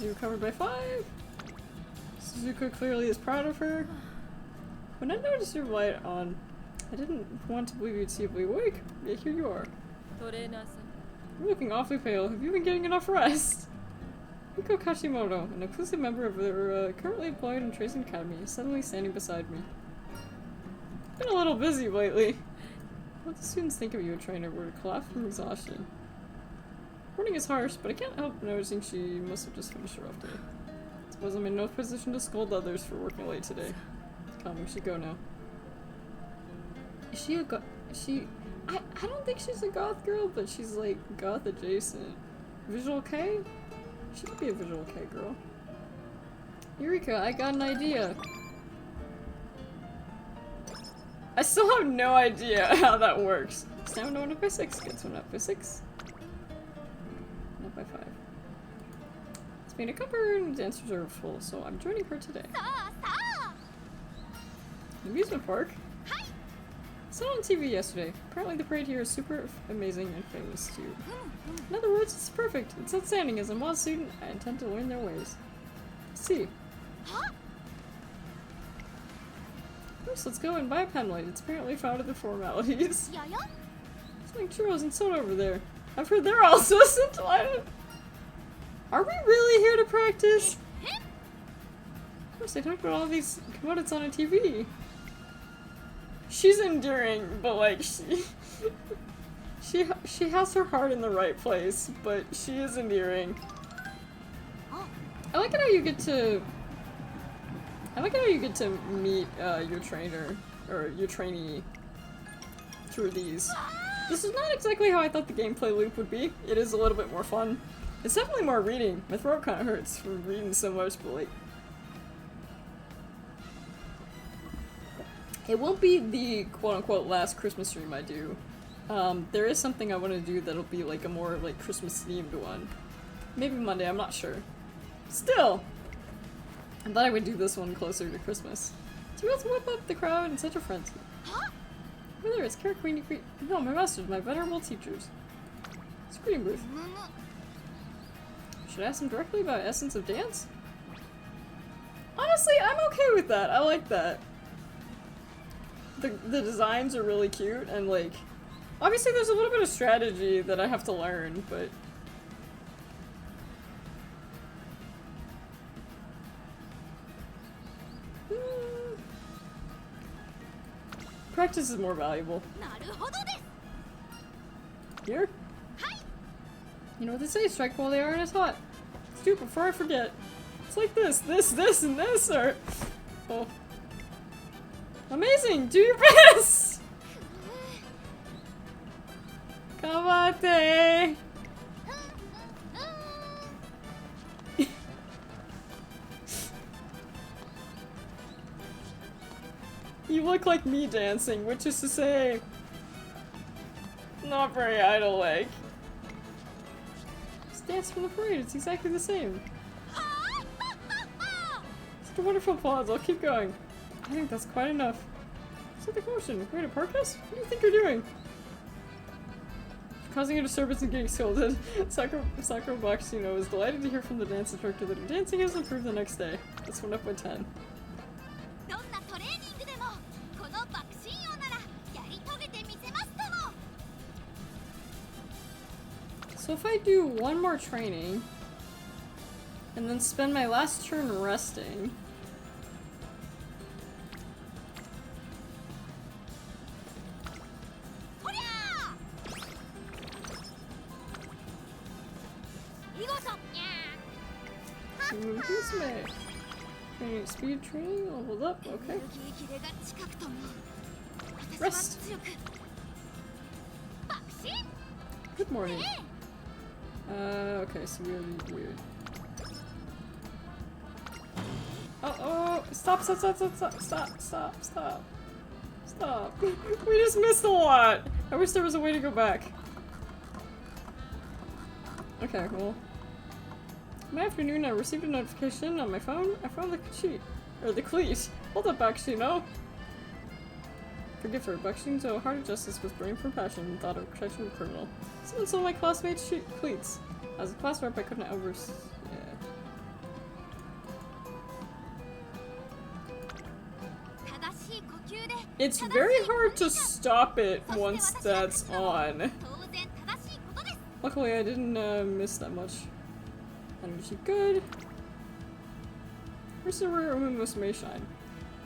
You recovered by 5. Suzuka clearly is proud of her. When I noticed your light on, I didn't want to believe you'd see me awake. Yet here you are. You're looking awfully pale. Have you been getting enough rest? Miko Kashimoto, an exclusive member of the currently employed in Tracing Academy, is suddenly standing beside me. Been a little busy lately. What do students think of you, a trainer, were to collapse from exhaustion? Morning is harsh, but I can't help noticing she must have just finished a rough day. Suppose I'm in no position to scold others for working late today. Come, we should go now. Is she a I don't think she's a goth girl, but she's like goth adjacent. Visual K? She could be a Visual K girl. Eureka, I got an idea. I still have no idea how that works. Stamina went up by 6, gets one up by 6. Not by 5. It's been a cupboard and dancers are full, so I'm joining her today. Amusement park? Saw on TV yesterday. Apparently the parade here is super amazing and famous too. In other words, it's perfect. It's outstanding. As a mod student, I intend to learn their ways. Let's see. First, let's go and buy a pen light. It's apparently found at the formalities. Selling churros and soda over there. I've heard they're also scintillated. Are we really here to practice? Of course, they talk about all these commodities on a TV. She's endearing, but like she has her heart in the right place, but she is endearing. I like it how you get to meet your trainer or your trainee through these. This is not exactly how I thought the gameplay loop would be. It is a little bit more fun. It's definitely more reading. My throat kind of hurts from reading so much, but like, it won't be the quote-unquote last Christmas stream I do. There is something I want to do that'll be like a more like Christmas-themed one. Maybe Monday, I'm not sure. Still! I thought I would do this one closer to Christmas. So let's whip up the crowd in such a frenzy. Whether it's Carrot Queen, no, my masters, my venerable teachers. Screen booth. Should I ask them directly about Essence of Dance? Honestly, I'm okay with that. I like that. The designs are really cute, and like, obviously there's a little bit of strategy that I have to learn, but practice is more valuable. Here? You know what they say, strike while the iron is hot. Let's do it before I forget. like this, and this, or... Oh. Amazing! Do your best! Kamate! You look like me dancing, which is to say... not very idol-like. Just dance from the parade, it's exactly the same. Such a wonderful applause, I'll keep going. I think that's quite enough. Set the motion. Wait, a purpose? What do you think you're doing? Causing a disturbance and getting scolded. Sakura Bakushin was delighted to hear from the dance instructor that her dancing has improved the next day. This went up by 10. So if I do one more training, and then spend my last turn resting, Uma Musume. Training, speed training, leveled up, okay. Rest. Good morning. Okay, so we already weird. Oh, stop. We just missed a lot. I wish there was a way to go back. Okay, well. In the afternoon, I received a notification on my phone. I found the cheat. Or the cleat. Hold up, Bakushin, no. Forgive her. Bakushin's heart of justice was burning from passion and thought of protection of a criminal. Someone stole my classmate's cleats. As a class rep, I couldn't It's very hard to stop it once that's on. Luckily, I didn't miss that much. Energy good. Where's the rare Uma Musume shine?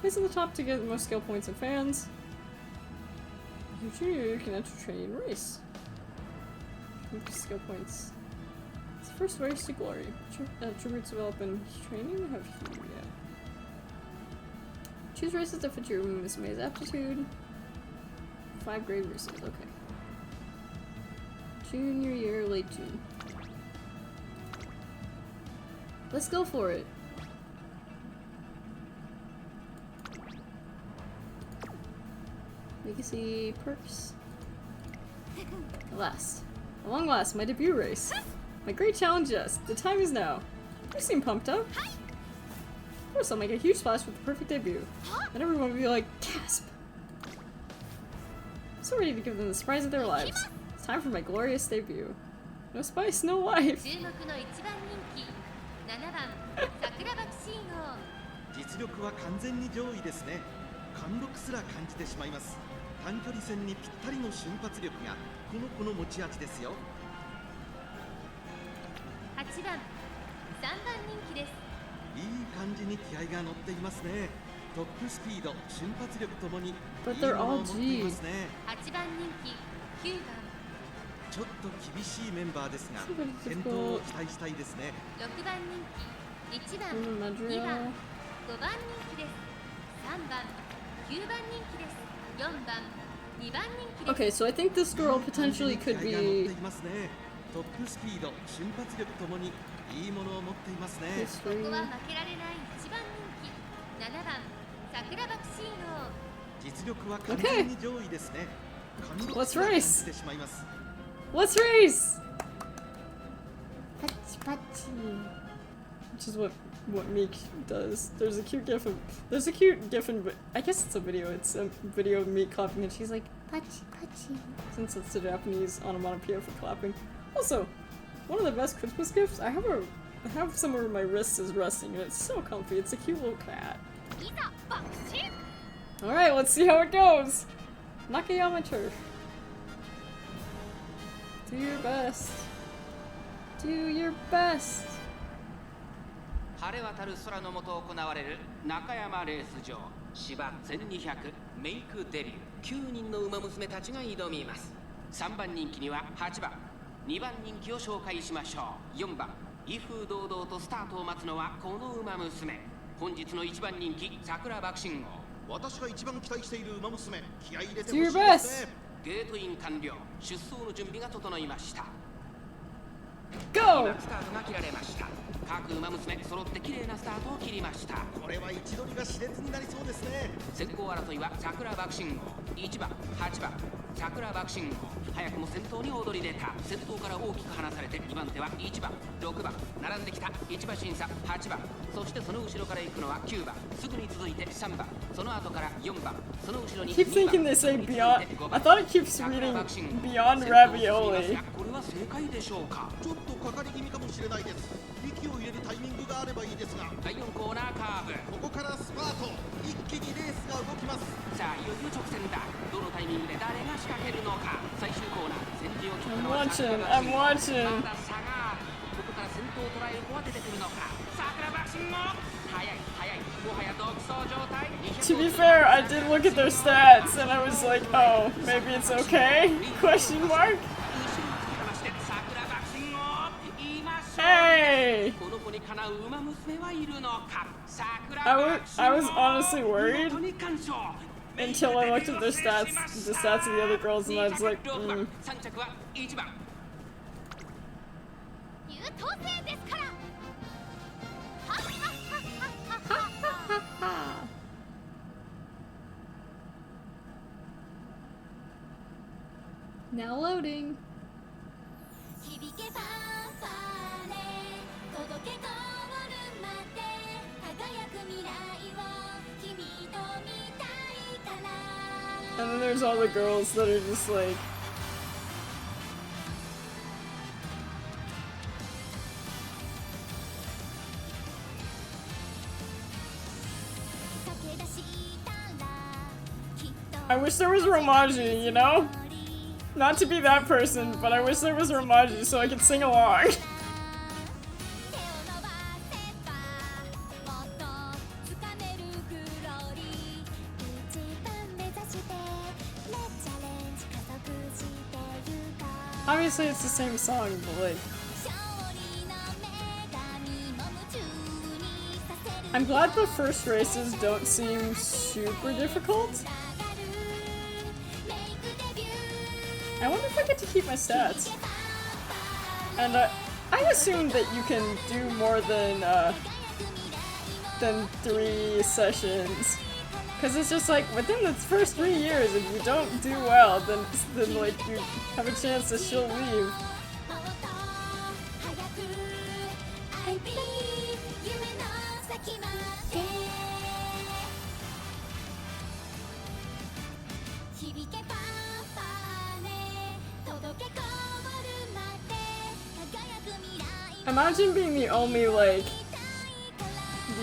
Place at the top to get the most skill points and fans. Your junior year can enter training race. Skill points. It's the first race to glory. Attributes development training have here, yeah. Choose races that fit your Uma Musume's aptitude. 5 grade races, okay. Junior year, late June. Let's go for it. Legacy perks. At long last, my debut race. My great challenge, yes. The time is now. You seem pumped up. Of course, I'll make a huge splash with the perfect debut. And everyone will be like, gasp! I'm so ready to give them the surprise of their lives. It's time for my glorious debut. No spice, no life. 実力は完全に上位ですね。貫禄すら感じてしまいます。短距離戦にぴったりの瞬発力がこの子の持ち味ですよ。8番、3番人気です。いい感じに気合が乗っていますね。トップスピード、瞬発力ともにいいものを持っていますね。8番人気、9番。ちょっと厳しいメンバーですが、健闘を期待したいですね。6番人気、1番、2番、5番人気です。3番、9番人気です。4番、2番人気です。Okay, so I think this girl potentially could be. トップスピード、瞬発力ともにいいものを持っていますね。ここは負けられない1番人気、7番、桜爆心王。実力は完全に上位ですね。Let's race. Let's race. Pachi pachi. Which is what Meek does. There's a cute gif in, but I guess it's a video. It's a video of Meek clapping, and she's like Pachi pachi. Since it's the Japanese onomatopoeia for clapping. Also, one of the best Christmas gifts. I have somewhere my wrist is resting, and it's so comfy. It's a cute little cat. All right, let's see how it goes. Nakayama turf. Do your best. Do your best. 晴れ渡る空の下行われる中山レース場芝1200メイクデビュー9人の馬娘たちが挑みます。3番人気には8番2番人気を紹介しましょう。4番威風堂々とスタートを待つのはこの馬娘。本日の一番人気桜爆心号。私が一番期待している馬娘、気合い入れて Do ほし your いですね。ゲートイン完了。出走の準備が整いました。 Go! 今スタートが切られました。各馬娘揃って綺麗なスタートを切りました。これは位置取りが熾烈になりそうですね。先行争いは桜爆心号。1番、8番、桜爆心号。早くも先頭に躍り出た。先頭から大きく離されて2番手は1番、6番、並んできた1馬審査8番、そしてその後ろから行くのは9番、すぐに続いて3番、その後から4番、その後ろに Keep 2番、 thinking they say beyond. I thought it keeps reading beyond 先頭を進みます ravioli. がこれは正解でしょうか。ちょっとかかり気味かもしれないです。息を入れるタイミングがあればいいですが、第4コーナーカーブ。ここからスパート、一気にレースが動きます。さあいよいよ直線だ。どのタイミングで誰が仕掛けるのか。最終コーナー、先陣を切った I'm のは watching. 桜 I'm 爆心 watching. まだ差がある。ここから先頭を捉える子は出てくるのか。桜爆心も速い速い、もはや独走状態。 To be fair, I did look at their stats and I was like, oh, maybe it's okay? Question mark? 後ろにつけまして桜爆心を言いましょう。 Hey! この子にかなう馬娘はいるのか。桜 I was honestly worried 見事に完勝。 until I looked at their stats, the stats of the other girls, and I was like, 3着は1番。優等生ですから。はっはっはっはっはっは。 Now loading. 響けファンファーレ、届けゴールまで輝く未来を君と見たいから。 And then there's all the girls that are just like, I wish there was Romaji, you know? Not to be that person, but I wish there was Romaji so I could sing along. 手を伸ばせばもっと掴めるグローリー、一番目指してレッチャレンジ加速してゆこう。 Obviously it's the same song, but like, 勝利の女神も夢中にさせる。 I'm glad the first races don't seem super difficult. I wonder if I get to keep my stats. And I assume that you can do more than 3 sessions. Cause it's just like within the first 3 years, if you don't do well, then like you have a chance that she'll leave. 響けファンファーレ、届けゴールまで輝く未来を Imagine being the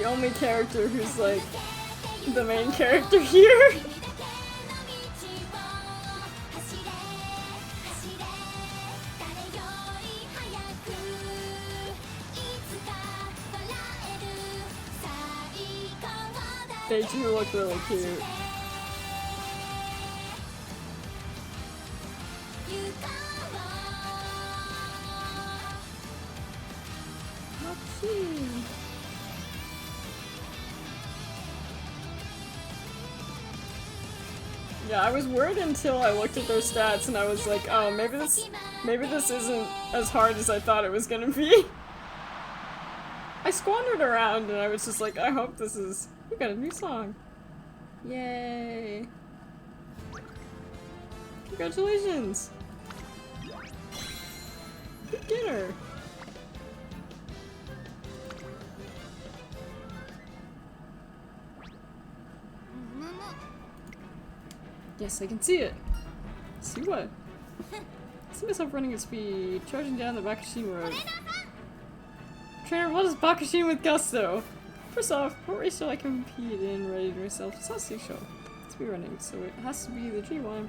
only character who's like the main character here. 君だけの道を走れ走れ、誰より早くいつか笑える最高だ。 They do look really cute. 行こう。 Yeah, I was worried until I looked at their stats and I was like, oh, maybe this isn't as hard as I thought it was gonna be. I squandered around and I was just like, I hope this is... We got a new song. Yay. Congratulations. Beginner. Yes, I can see it. See what? I see myself running at speed, charging down the Bakushin road. Trainer, what is Bakushin with gusto? First off, what race shall I compete in? Ready to myself. It's not show. It's be running, so it has to be the G1.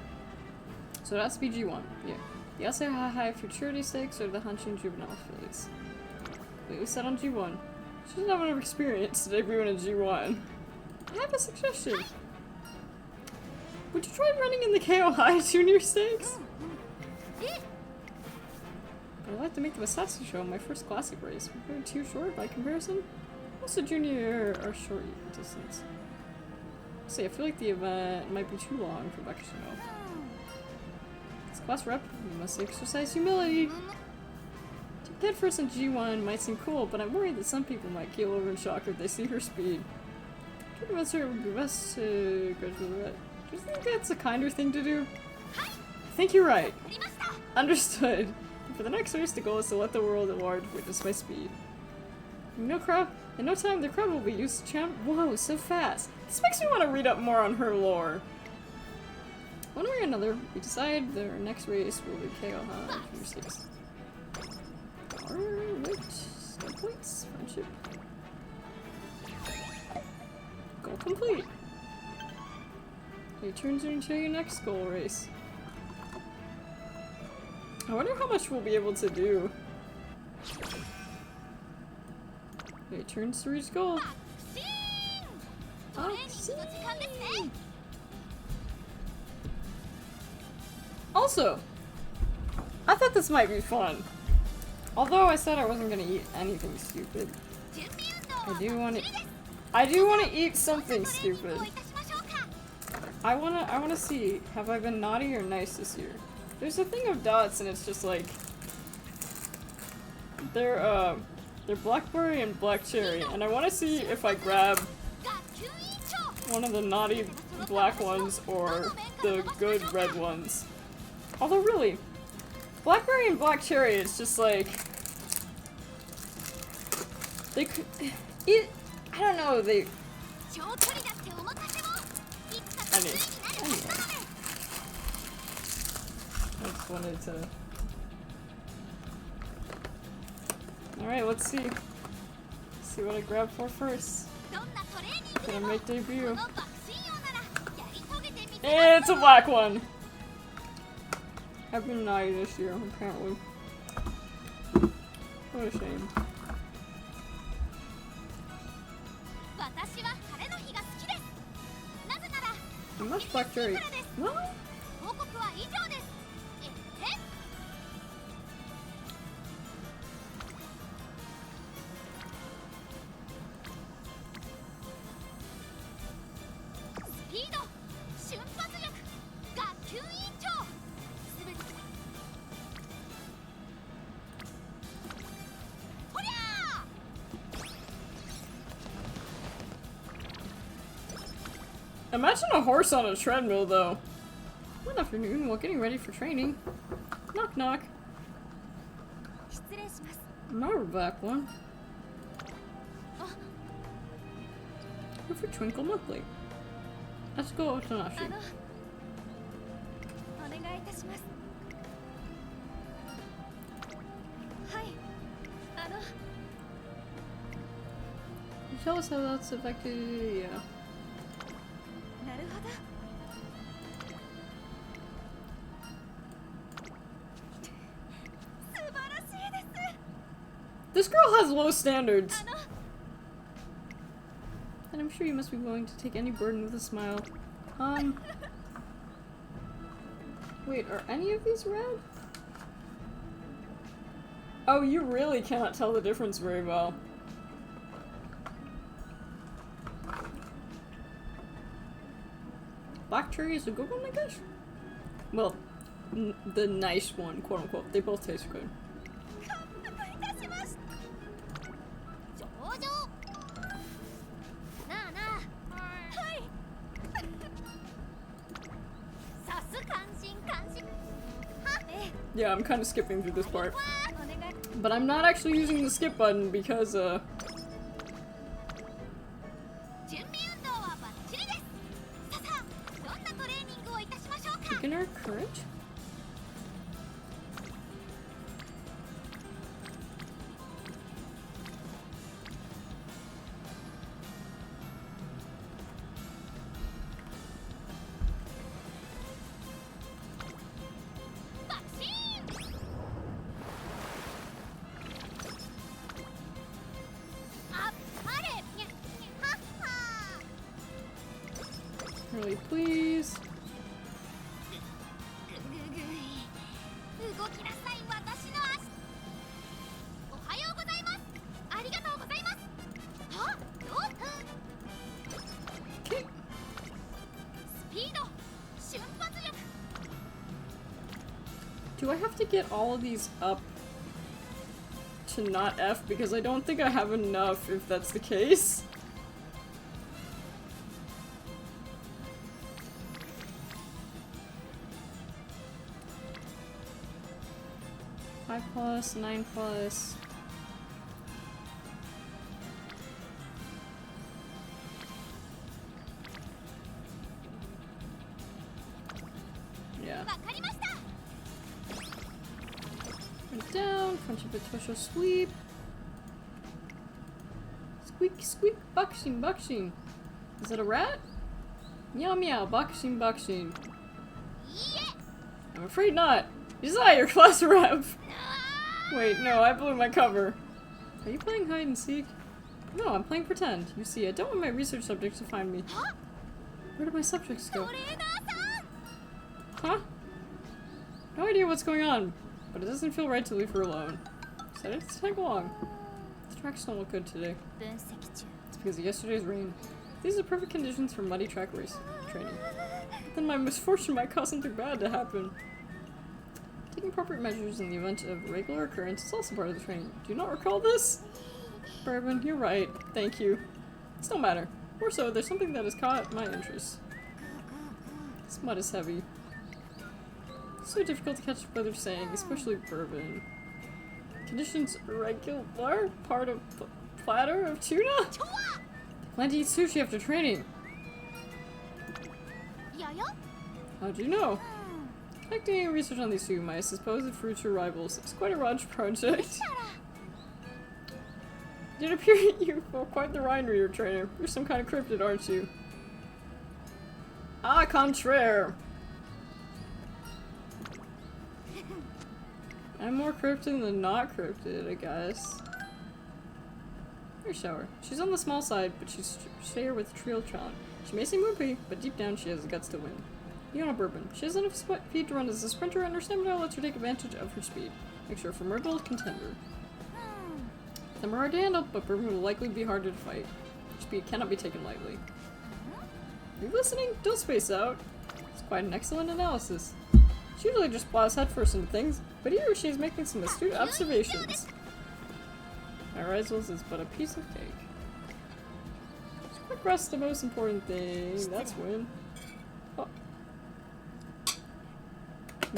So it has to be G1, yeah. The Yasei High Futurity Stakes or the Hanshin Juvenile Fillies. Wait, we set on G1. She doesn't have enough experience to debut in a G1. I have a suggestion. Would you try running in the KO High Junior Stakes? I'd like to make the Masashi show my first classic race. We're too short by comparison. Most of junior are short distance. See, I feel like the event might be too long for Bakushin. As class rep, you must exercise humility. To get first in G1 might seem cool, but I'm worried that some people might keel over in shock if they see her speed. It would be best to graduate that. Do you think that's a kinder thing to do? I think you're right. Understood. For the next race, the goal is to let the world at large witness my speed. In no time, the crowd will be used to chant. Whoa, so fast. This makes me want to read up more on her lore. One way or another, we decide their next race will be KO, huh? Number 6. Alright, skill points, friendship. Goal complete. It turns into your next goal race. I wonder how much we'll be able to do. It turns to reach goal. Also, I thought this might be fun. Although I said I wasn't gonna eat anything stupid. I do want to eat something stupid. I wanna see, have I been naughty or nice this year? There's a thing of dots and it's just like they're blackberry and black cherry, and I wanna see if I grab one of the naughty black ones or the good red ones. Although really, blackberry and black cherry, it's just like they could I don't know, they anyway. I just wanted to. Alright, let's see. See what I grab for first. Gonna make debut. It's a black one! I've been naughty this year, apparently. What a shame. How much black cherry? What? Imagine a horse on a treadmill, though. One afternoon, while getting ready for training. Knock knock. Another black one. Good for Twinkle Monthly. Let's go, Tanashi. Tell us how that's affected. Yeah. This girl has low standards. And I'm sure you must be willing to take any burden with a smile. Wait, are any of these red? Oh, you really cannot tell the difference very well. Black cherry is a good one, I guess? Well, the nice one, quote unquote. They both taste good. Yeah, I'm kind of skipping through this part. But I'm not actually using the skip button because, beginner current? Really, please. I have to get all of these up to not F? Because I don't think I have enough if that's the case. 5+, 9+. Yeah. Went down, friendship with Tosho sweep. Squeak, squeak, Bakushin, Bakushin. Is that a rat? Meow, meow, Bakushin, Bakushin. I'm afraid not. Isai, your class rep! Wait, no, I blew my cover. Are you playing hide and seek? No, I'm playing pretend. You see, I don't want my research subjects to find me. Where did my subjects go? Huh? No idea what's going on, but it doesn't feel right to leave her alone. Decided to tag along. The tracks don't look good today. It's because of yesterday's rain. These are perfect conditions for muddy track race training. But then my misfortune might cause something bad to happen. Taking appropriate measures in the event of regular occurrence is also part of the training. Do you not recall this? Bourbon, you're right. Thank you. It's no matter. More so, there's something that has caught my interest. This mud is heavy. It's so difficult to catch what they're saying, especially bourbon. Conditions irregular? Part of platter of tuna? Plan to eat sushi after training. How'd you know? Conducting research on these two, my supposed future rivals. It's quite a large project. It appear you are quite the Rhine reader trainer. You're some kind of cryptid, aren't you? Ah, contraire! I'm more cryptid than not cryptid, I guess. Her shower. She's on the small side, but she's share with Triltron. She may seem wimpy, but deep down she has the guts to win. Fiona Bourbon. She has enough speed to run as a sprinter, and her stamina lets her take advantage of her speed. Makes her a formidable contender. Them are hard to handle, but Bourbon will likely be harder to fight. Her speed cannot be taken lightly. Are you listening? Don't space out. It's quite an excellent analysis. She usually just plows headfirst into things, but here she is making some astute observations. My rivals is but a piece of cake. Quick rest, the most important thing. That's win. Oh.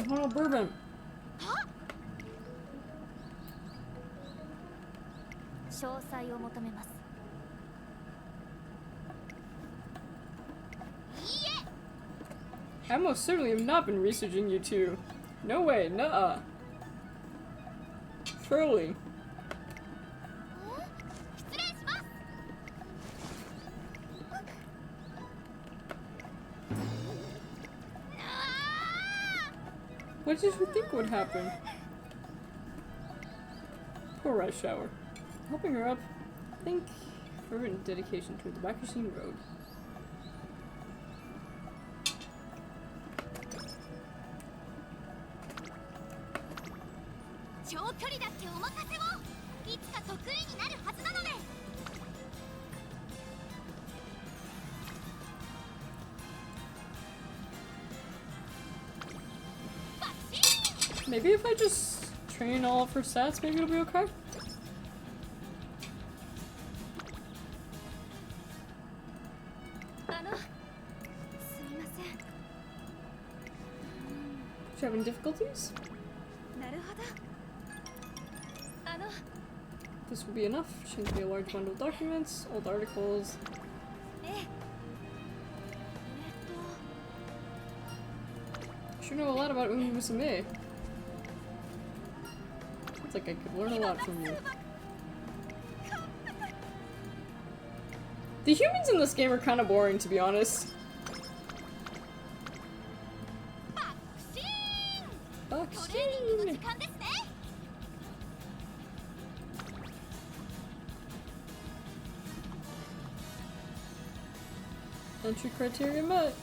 No, Bourbon. I most certainly have not been researching you two. No way, nuh-uh. Truly. What did you think would happen? Poor Rush Shower. Helping her up, I think fervent dedication to the Bakushin Road. Maybe if I just train all of her stats, maybe it'll be okay. You having difficulties? This will be enough. Shouldn't be a large bundle of documents, old articles. Sure know a lot about Uma Musume. Sounds like I could learn a lot from you. The humans in this game are kind of boring, to be honest. Bakushin! Entry criteria met.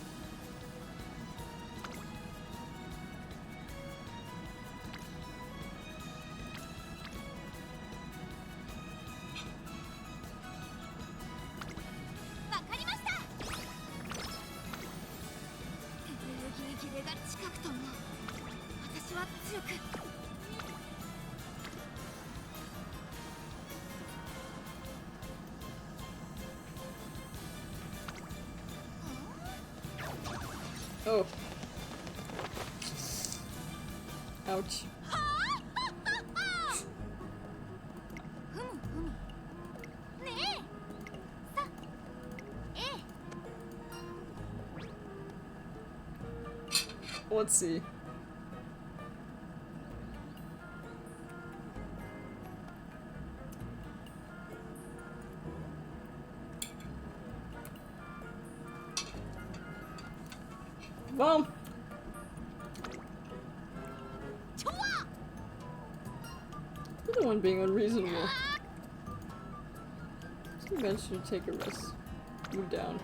Oh. Ouch. Let's see. Well, you're the one being unreasonable. Some men should take a rest. Move down.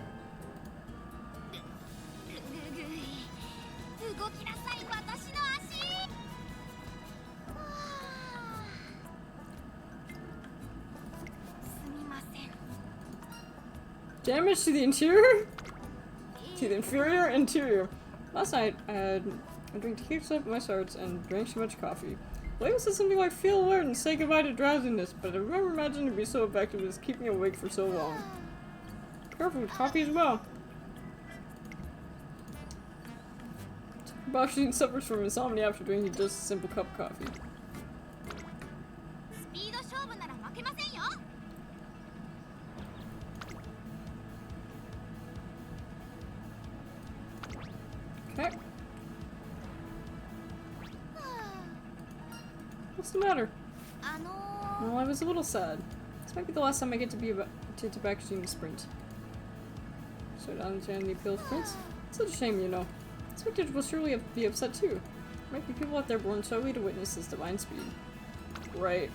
Damage to the interior? To the inferior interior. Last night, I drank tequila soap in my starts and drank too much coffee. Label said something like feel alert and say goodbye to drowsiness, but I never imagined it'd be so effective as keeping me awake for so long. Careful with coffee as well. Bakushin suffers from insomnia after drinking just a simple cup of coffee. Okay. What's the matter? Well, I was a little sad. This might be the last time I get to be to Bakushin sprint. So I don't understand the appeal of sprints. It's such a shame, you know. Spectators will surely be upset too. Might be people out there born solely to witness this divine speed. Right.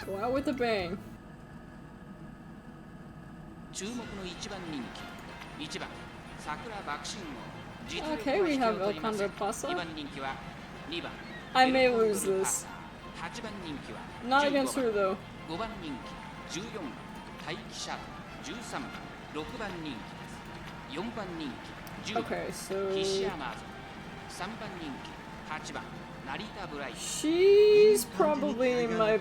Go out with a bang. Okay, we have El Condor Pasa. I may lose this. Not against her though. Okay, so she's probably my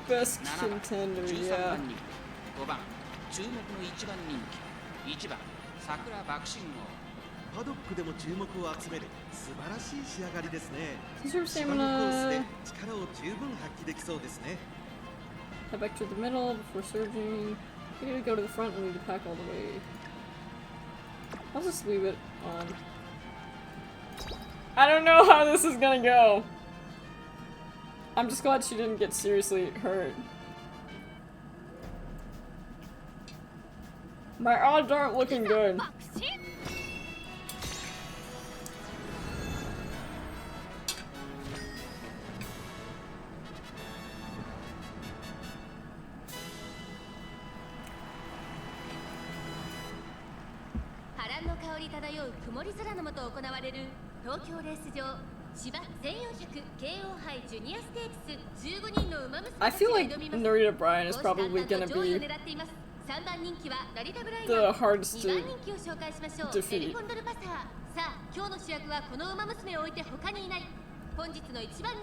best contender, yeah. パドックでも注目を集める素晴らしい仕上がりですね。 Conserve 芝のコースで stamina. 力を十分発揮できそうですね。 Head back to the middle before surging. We need to go to the front and lead the pack all the way. I'll just leave it on. I don't know how this is gonna go. I'm just glad she didn't get seriously hurt. My odds aren't looking good. I feel like Narita Bryan is probably gonna be the hardest to defeat.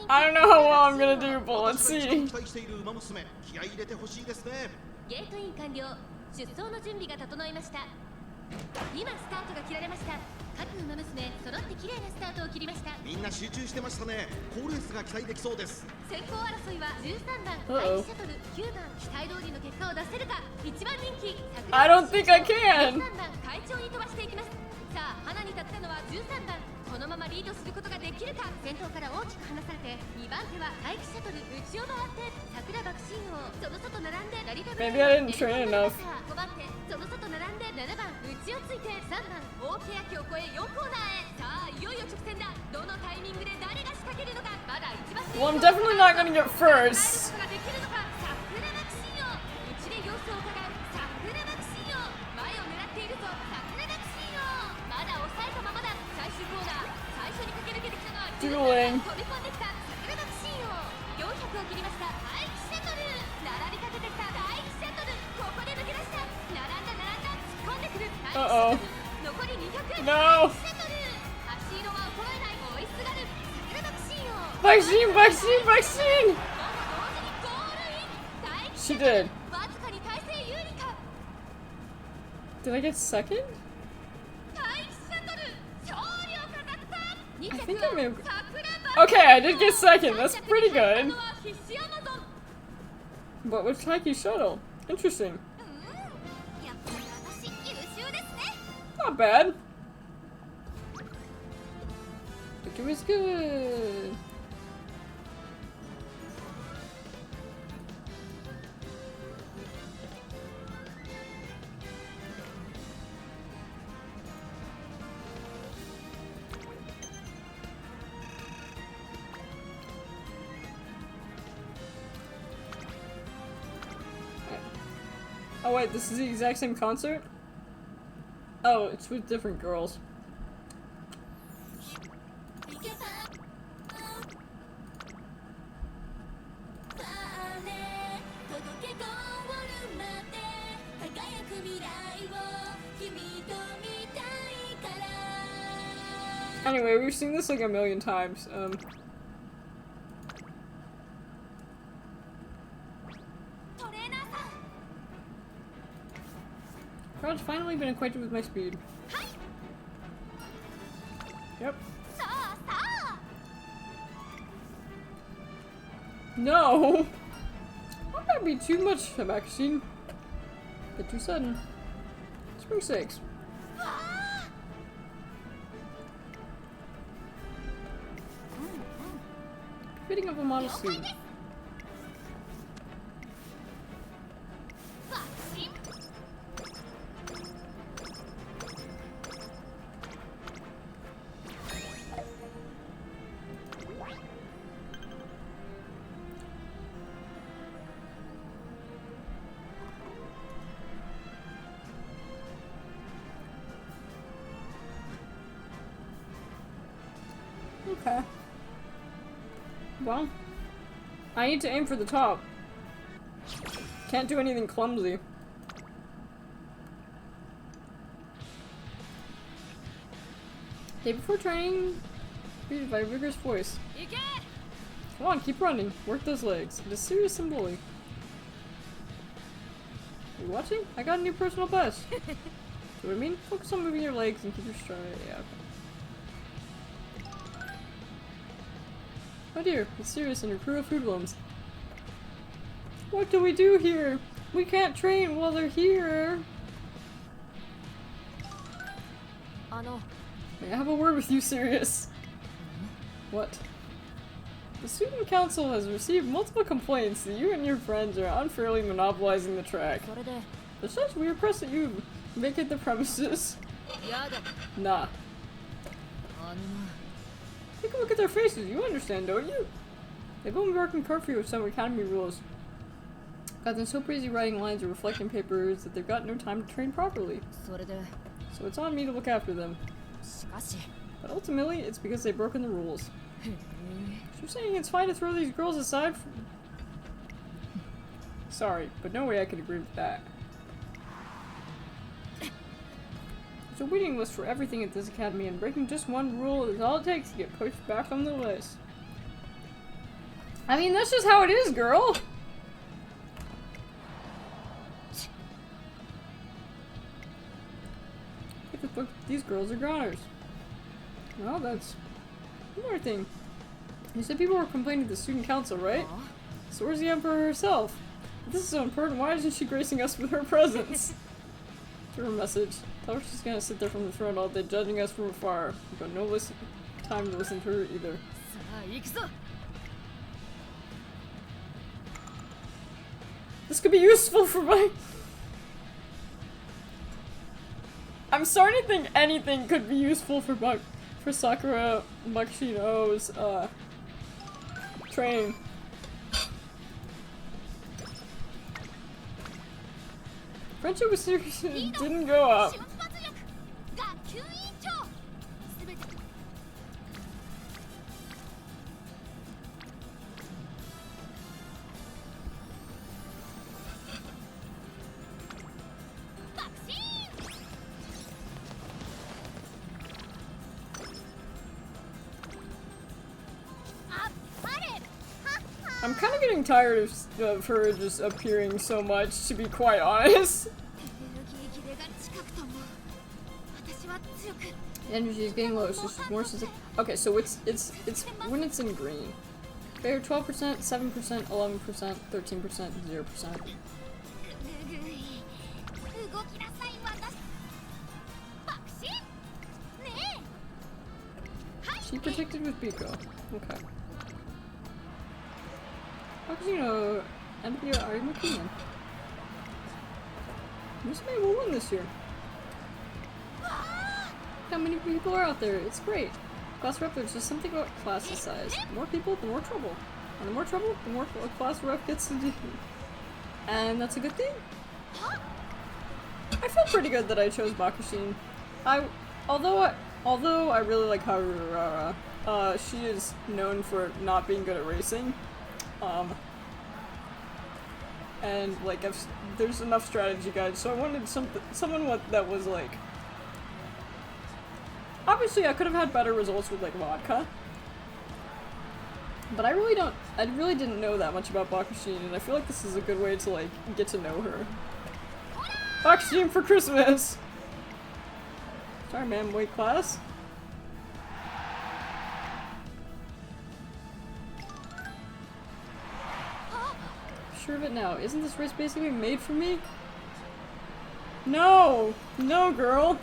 I don't know how well I'm gonna do, but let's see. ゲートイン完了。出走の準備が整いました。今スタートが切られました。各馬娘揃って綺麗なスタートを切りました。みんな集中してましたね。好レースが期待できそうです。先行争いは13番第1シャトル、9番期待通りの結果を出せるか。1番人気 I don't think I can. 13番快調に飛ばしていきます。さあ花に立ったのは13番。このままリードすることができるか。先頭から大きく離されて2番手は待機シャトル内を回って桜爆心王その外並んで成田ブレイ Maybe I didn't train enough. 5番手その外並んで7番内をついて3番大欅を越え4コーナーへ。さあいよいよ直線だ。どのタイミングで誰が仕掛けるのか。まだ1番手 Well, I'm definitely not gonna get first. ができるのか。桜爆心王内で様子を伺う。桜爆心王前を狙っているぞ。桜爆心王まだ抑えたままだ。最終コーナー最初に駆け抜けてきたのはDueling. 飛び込んできた桜爆心王400を切りました。第1シャトル並びかけてきた第1シャトルここで抜け出した。並んだ突っ込んでくる第1シャトル残り200 No. 第1シャトル Bakushin, Bakushin, Bakushin! She did. Did I get second? I think I may have... Okay, I did get second. That's pretty good. But with Taiki Shuttle. Interesting. Not bad. Victory was good. Oh wait, this is the exact same concert? Oh, it's with different girls. Anyway, we've seen this like a million times. Crowd's finally been acquainted with my speed. Yep. No! That might be too much, Bakushin. Bit too sudden. Spring 6. Fitting of a model suit. Okay. Well, I need to aim for the top. Can't do anything clumsy. Day before training, greeted by a vigorous voice. Come on, keep running. Work those legs. It is serious and bully. You watching? I got a new personal best. See what I mean? Focus on moving your legs and keep your stride. Yeah, okay. Oh dear, it's serious and your crew of hoodlums. What do we do here? We can't train while they're here. May I have a word with you, Sirius? What? The student council has received multiple complaints that you and your friends are unfairly monopolizing the track. As such, we request that you vacate the premises. Nah. Take a look at their faces, you understand, don't you? They've only working curfew with some academy rules. Got them so busy writing lines or reflecting papers that they've got no time to train properly. So it's on me to look after them. But ultimately, it's because they've broken the rules. So you're saying it's fine to throw these girls aside? Sorry, but no way I could agree with that. There's a waiting list for everything at this academy, and breaking just one rule is all it takes to get pushed back on the list. I mean, that's just how it is, girl! These girls are goners. Well, that's one more thing. You said people were complaining to the student council, right? So where's the Emperor herself? If this is so important, why isn't she gracing us with her presence? Give her a message. Tell her she's gonna sit there from the throne all day judging us from afar. We've got no time to listen to her either. This could be useful for my... I'm starting to think anything could be useful for Sakura Bakushino's training. Friendship with Sirius didn't go up. getting tired of her just appearing so much, to be quite honest. Energy is getting low, so she's more sensitive. Okay, so it's when it's in green. Fair 12%, 7%, 11%, 13%, 0%. She protected with Biko. Okay. Bakushin and your Arima Kingdom. Musume will win this year. How many people are out there? It's great. Class rep, there's just something about class size. The more people, the more trouble. And the more trouble, the more a class rep gets to do. And that's a good thing. I feel pretty good that I chose Bakushin. Although I really like Harurara, she is known for not being good at racing. And like there's enough strategy guides, so I wanted someone that was like. Obviously, I could have had better results with like vodka, but I really didn't know that much about Bakushin, and I feel like this is a good way to like get to know her. Bakushin for Christmas. Sorry, ma'am. Weight class. Sure of it now. Isn't this race basically made for me? No! No, girl!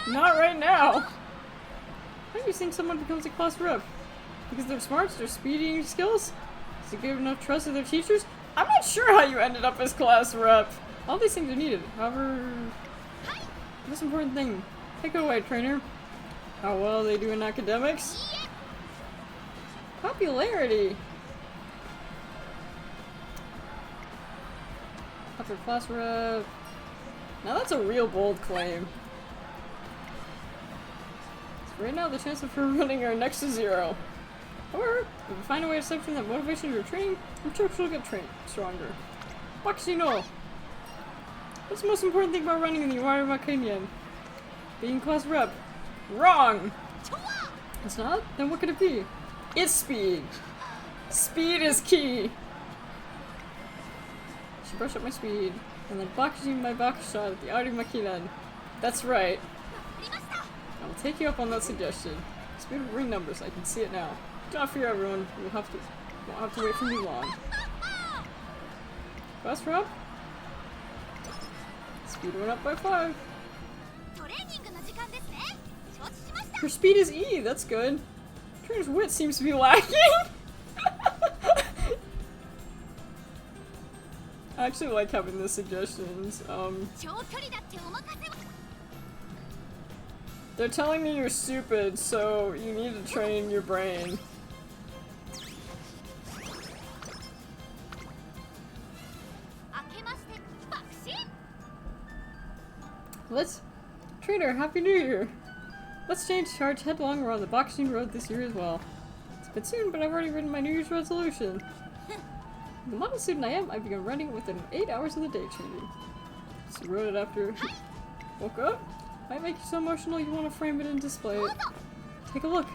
Not right now! How do you think someone becomes a class rep? Because they're smarts, their speeding skills? Does it give enough trust to their teachers? I'm not sure how you ended up as class rep! All these things are needed. However, the most important thing. Take it away, trainer. How well they do in academics? Popularity! After class rep. Now that's a real bold claim. So right now the chance of her winning are next to 0. However, if we find a way to separate from that motivation to her training, I'm sure she'll get stronger. Bakushin no! What's the most important thing about running in the Iwari Canyon? Being class rep. Wrong! It's not? Then what could it be? It's speed! Speed is key! She brushed up my speed, and then Bakushin my Bakushot at the Arimakinan. That's right. I will take you up on that suggestion. Speed will ring numbers, I can see it now. Do not fear, everyone. Won't have to wait for me long. Class rep? Speed went up by 5. Her speed is E, that's good. Trainer's wit seems to be lacking. I actually like having the suggestions. They're telling me you're stupid, so you need to train your brain. Trainer, Happy New Year! Let's charge headlong. We're on the Bakushin Road this year as well. It's a bit soon, but I've already written my New Year's resolution. The model student I am, I've begun running within 8 hours of the day changing. So wrote it after woke up. Might make you so emotional you want to frame it and display it. Take a look.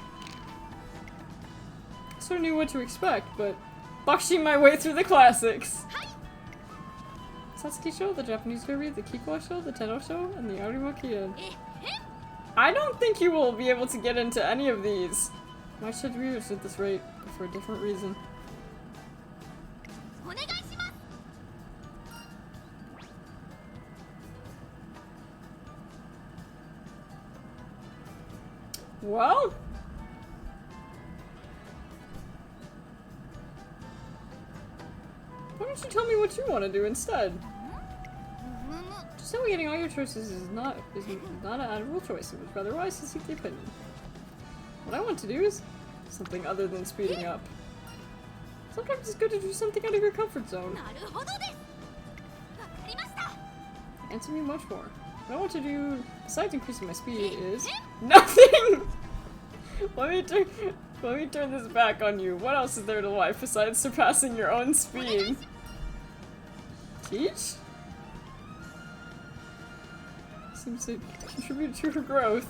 I sort of knew what to expect, but Bakushin my way through the classics. Satsuki Show, the Japanese Kirby, the Kikwa Show, the Tenno Show, and the Arima Kien. I don't think you will be able to get into any of these. My should readers at this rate, but for a different reason. Well, why don't you tell me what you want to do instead? Just delegating all your choices is not an admirable choice. It was rather wise to seek the opinion. What I want to do is something other than speeding up. Sometimes it's good to do something out of your comfort zone. Answer me much more. What I want to do, besides increasing my speed, is nothing! Let me turn this back on you. What else is there to life besides surpassing your own speed? Teach? Seems to contribute to her growth.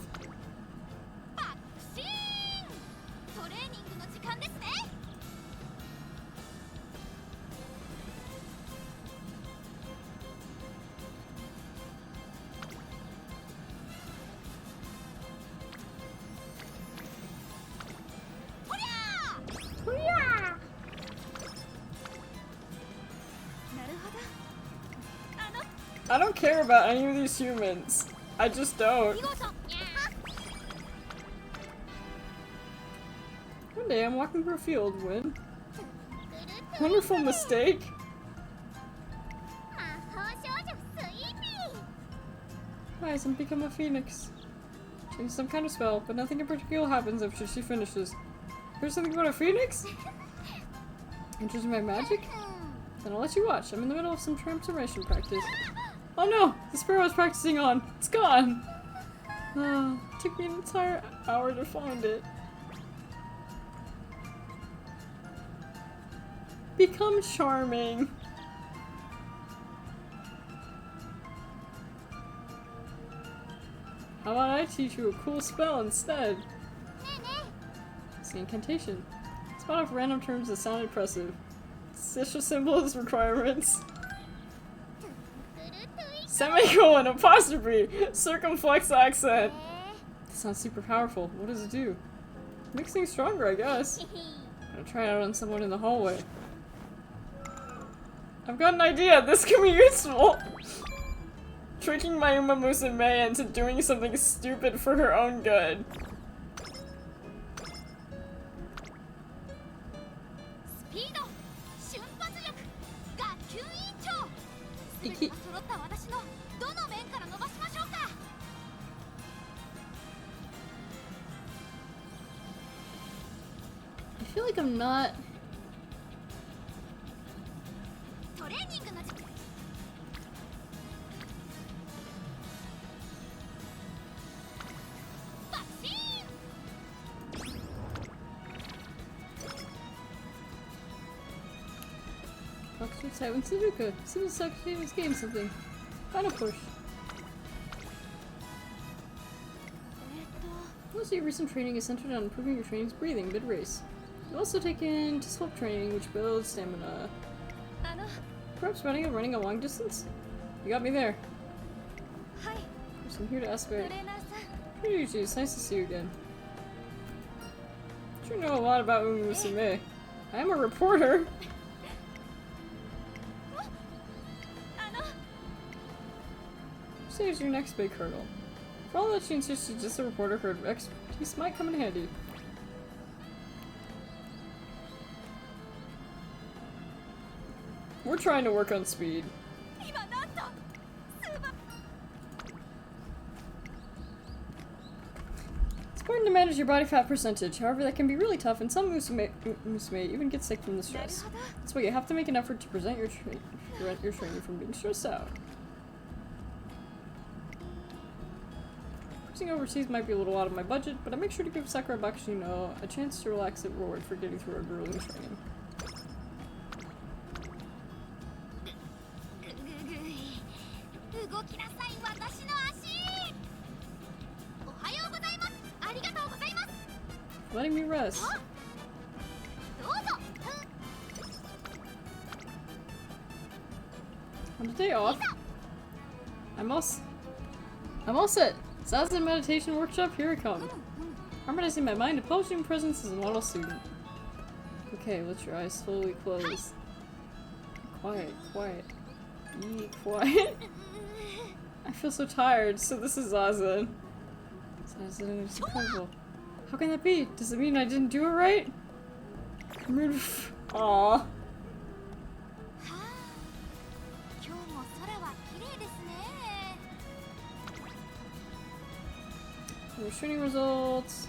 I don't care about any of these humans. I just don't. One day I'm walking through a field when... Wonderful mistake. Nice, I'm become a phoenix. Change some kind of spell, but nothing in particular happens after she finishes. Here's something about a phoenix? Interested in my magic? Then I'll let you watch. I'm in the middle of some transformation practice. Oh no! The sparrow I was practicing on! It's gone! It took me an entire hour to find it. Become charming. How about I teach you a cool spell instead? It's the incantation. Spot off random terms that sound impressive. Special symbols requirements. Semicolon, apostrophe, circumflex accent. That sounds super powerful. What does it do? Makes things stronger, I guess. I'm gonna try it out on someone in the hallway. I've got an idea! This can be useful! Tricking my Uma Musume into doing something stupid for her own good. I feel like I'm not... Bakushin Taiwan Sudoku. Civil Secretary's game something. Final push. Most of your recent training is centered on improving your training's breathing mid-race. You've also taken swap training, which builds stamina. Perhaps running a long distance? You got me there. I'm here to ask about it. It's nice to see you again. I sure know a lot about Uma Musume. I am a reporter. Saves your next big hurdle. For all that she insists she's just a reporter, her expertise might come in handy. We're trying to work on speed. It's important to manage your body fat percentage, however that can be really tough and some musume even get sick from the stress. That's why you have to make an effort to prevent your training from being stressed out. Cruising overseas might be a little out of my budget, but I make sure to give Sakura Bakushin a chance to relax at reward for getting through our grueling training. Letting me rest. On the day off, I'm all set. Zazen meditation workshop, here I come. Harmonizing my mind to Bakushin presence as a model student. Okay, let your eyes slowly close. Quiet, quiet. Be quiet. I feel so tired, so this is Zazen. Zazen is incredible. How can that be? Does it mean I didn't do it right? I'm rude. Aww. Training results.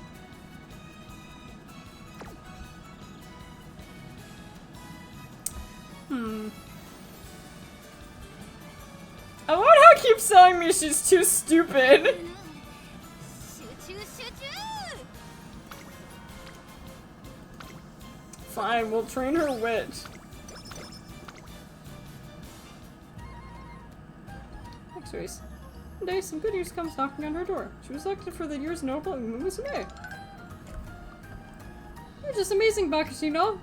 I love how it keeps telling me she's too stupid. Fine, we'll train her wit. Next race. One day, some good news comes knocking on her door. She was selected for the year's notable Uma Musume. You're just amazing, Bakushino.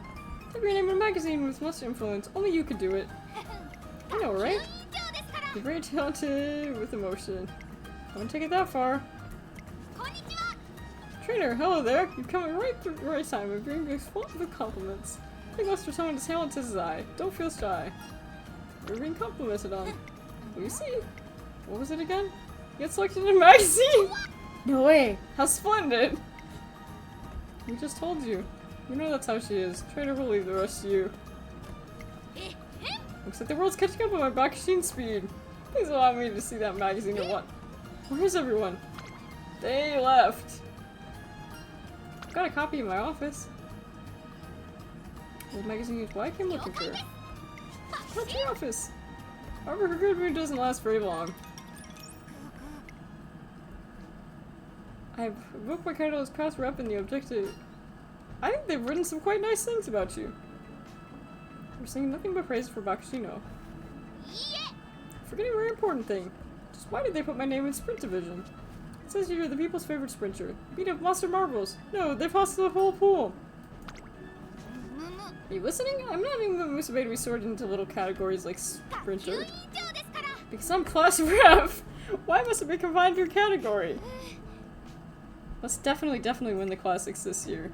Have your name in a magazine with much influence. Only you could do it. I know, right? You're very talented with emotion. I won't take it that far. Trainer, hello there. You've come right at the right time and bring us full of compliments. I think most for someone as talented as I. Don't feel shy. You're being complimented on. Let me see. What was it again? Get selected in a magazine? No way. How splendid. We just told you. You know that's how she is. Trainer will leave the rest to you. Looks like the world's catching up on my Bakushin speed. Please allow me to see that magazine or what? Where's everyone? They left. I've got a copy in my office. The magazine is why I came looking for her. Not the office. However, her good mood doesn't last very long. I've booked my title as class rep in the objective. I think they've written some quite nice things about you. We're saying nothing but praise for Bakushino. Forgetting a very important thing. Just why did they put my name in Sprint Division? It says you're the people's favorite sprinter. Beat up Monster Marbles. No, they've lost the whole pool. Are you listening? I'm not Uma Musume to be sorted into little categories like sprinter. Because I'm class rep. Why must it be confined to a category? Let's definitely win the classics this year.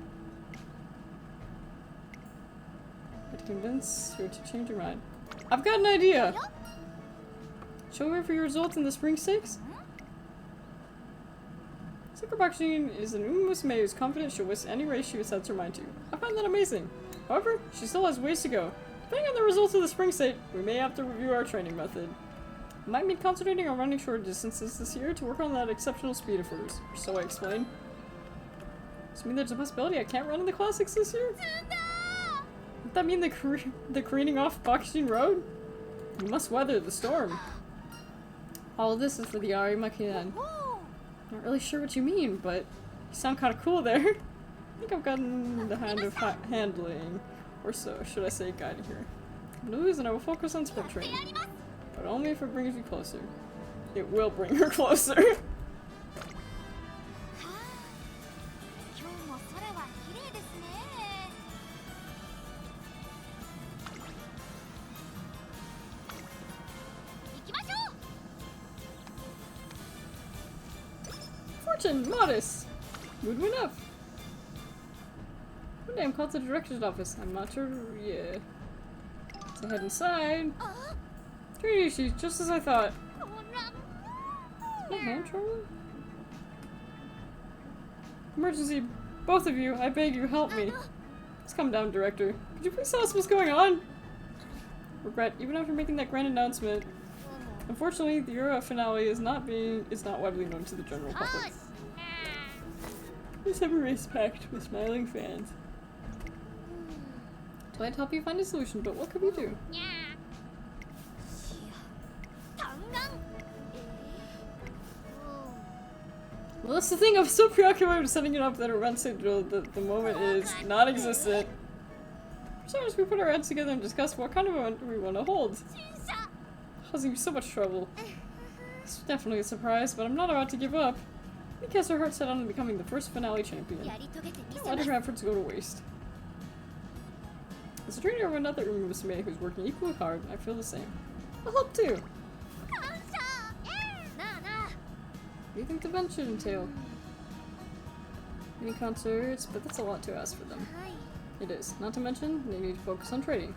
But to convince her to change her mind. I've got an idea! Show her for your results in the spring stakes? Super Bakushin is an Uma Musume who's confident she'll win any race she sets her mind to. I find that amazing. However, she still has ways to go. Depending on the results of the spring state, we may have to review our training method. It might mean concentrating on running short distances this year to work on that exceptional speed of hers. So I explain. Does it mean there's a possibility I can't run in the classics this year? Does that mean the careening off Bakushin Road? You must weather the storm. All of this is for the Ari Makian. Not really sure what you mean, but you sound kind of cool there. I think I've gotten the hand of handling, or so, should I say guiding her. I'm gonna lose and I will focus on sprint training. But only if it brings you closer. It will bring her closer. Fortune! Modest! Mood went up. One day I'm called to the director's office. I'm not sure. Yeah. So head inside. Training issues, just as I thought. Is my hand trouble? Emergency. Both of you, I beg you, help me. Please come down, director. Could you please tell us what's going on? Regret, even after making that grand announcement. Unfortunately, the Euro finale is not widely known to the general public. Please have a race packed with smiling fans. I'd help you find a solution, but what could we do? Well, that's the thing, I'm so preoccupied with setting it up that our run schedule that the moment is non-existent. Sometimes we put our heads together and discuss what kind of event we want to hold. Causing me so much trouble. It's definitely a surprise, but I'm not about to give up. We cast our hearts set on becoming the first finale champion. Don't let her efforts go to waste. As a trainer of another Uma Musume who's working equally hard, I feel the same. I'll help too! What do you think the event should entail? Many concerts, but that's a lot to ask for them. It is. Not to mention, they need to focus on trading.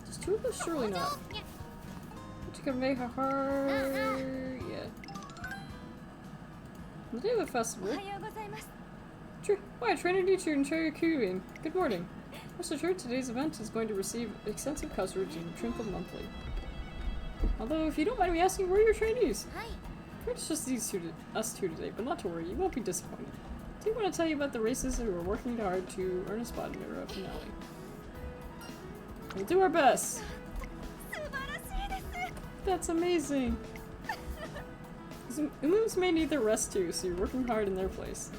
Just two of us? Surely not. To convey how hard... Yeah. The day of the festival. Why, trainer teacher and Cherry Kyuin. Good morning. Rest assured, today's event is going to receive extensive coverage in the Triumphal Monthly. Although, if you don't mind me asking, where are your trainees? It's just us two today, but not to worry, you won't be disappointed. I do want to tell you about the races who are working hard to earn a spot in the Euro finale. We'll do our best! That's amazing! Umums may need their rest too, so you're working hard in their place.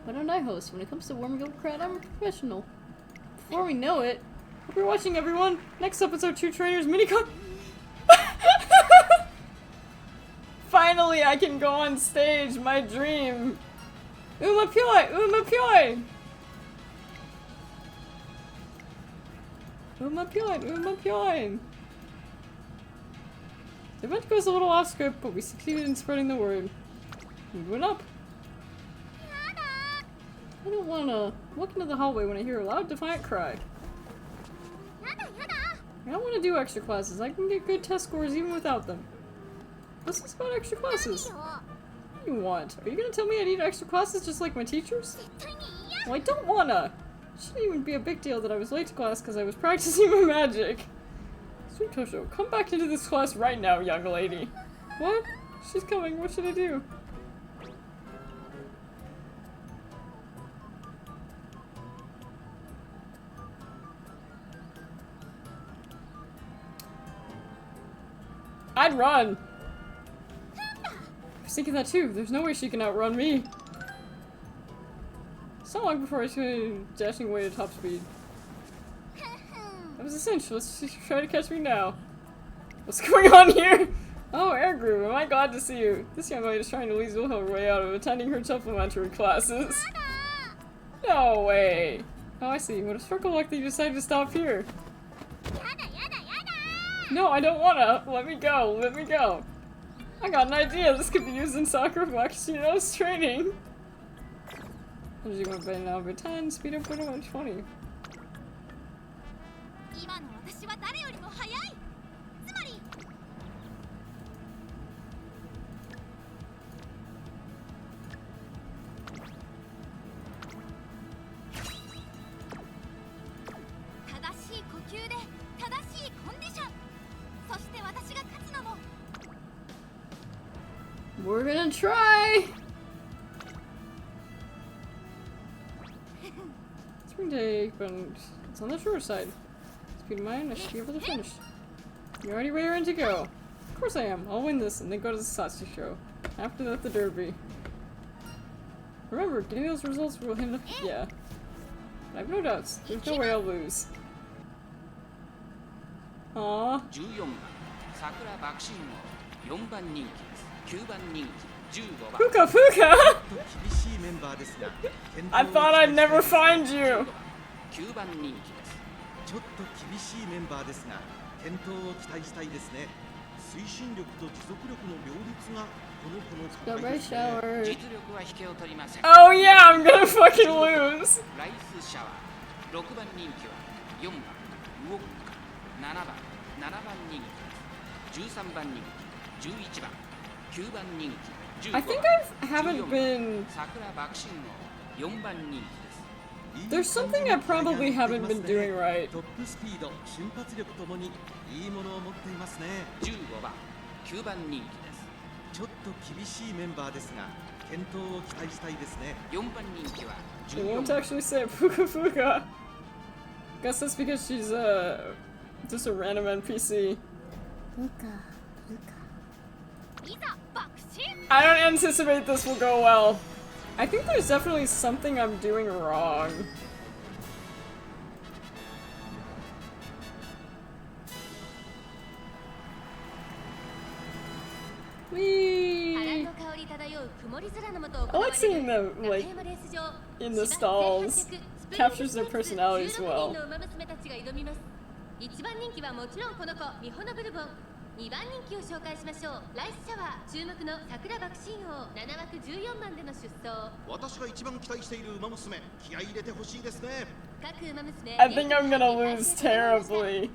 Why don't I host? When it comes to warming up a crowd, I'm a professional. Before we know it, hope you're watching, everyone! Next up is our two trainers mini-con- Finally, I can go on stage, my dream! Uma Pyoi! Uma Pyoi! Uma Pyoi! Uma Pyoi! The event goes a little off script, but we succeeded in spreading the word. We went up. I don't wanna look into the hallway when I hear a loud, defiant cry. I don't want to do extra classes. I can get good test scores even without them. What's this about extra classes? What do you want? Are you gonna tell me I need extra classes just like my teachers? Well, I don't wanna. It shouldn't even be a big deal that I was late to class because I was practicing my magic. Sweet Tosho, come back into this class right now, young lady. What? She's coming. What should I do? I'd run! I was thinking that too. There's no way she can outrun me. So long before I started dashing away at top speed. That was a cinch. Let's just try to catch me now. What's going on here? Oh, Air Groove, am I glad to see you. This young lady is trying to weasel her way out of attending her supplementary classes. No way. Oh, I see. What a stroke of luck that you decided to stop here. No, I don't wanna. Let me go. Let me go. I got an idea. This could be used in Sakura Bakushino's training. Energy went by now by 10, speed up by 20. We're gonna try! Spring day, but it's on the short side. Speed of mine, I should be able to finish. You're already raring to go. Of course I am. I'll win this and then go to the Satsu show. After that, the derby. Remember, getting those results will hit. Yeah. I have no doubts. There's no way I'll lose. Aww. Fuka Fuka! I thought I'd never find you! ちょっと厳しいメンバーですが、健闘を期待したいですね。推進力と持続力の両立がこの子の課題ですね。実力は引けを取りません。Oh yeah, I'm gonna fucking lose! ライスシャワー、6番人気は4番、ウォッカ、7番、7番人気、13番人気、11番、9番人気、I think I haven't been... 桜爆心王、4番人気です。There's something I probably haven't been doing right. トップスピード、瞬発力ともにいいものを持っていますね。15番、9番人気です。ちょっと厳しいメンバーですが、健闘を期待したいですね。4番人気は She won't actually say Fuka Fuka. Guess that's because she's just a random NPC. I don't anticipate this will go well. I think there's definitely something I'm doing wrong. Whee! I like seeing them, like, in the stalls. Captures their personalities well. 1番人気はもちろんこの子、ミホノブルボン。2番人気を紹介しましょう。ライスシャワー、注目の桜爆心王、7枠14番での出走。私が一番期待している馬娘、気合い入れてほしいですね。各馬娘、I think I'm gonna lose terribly.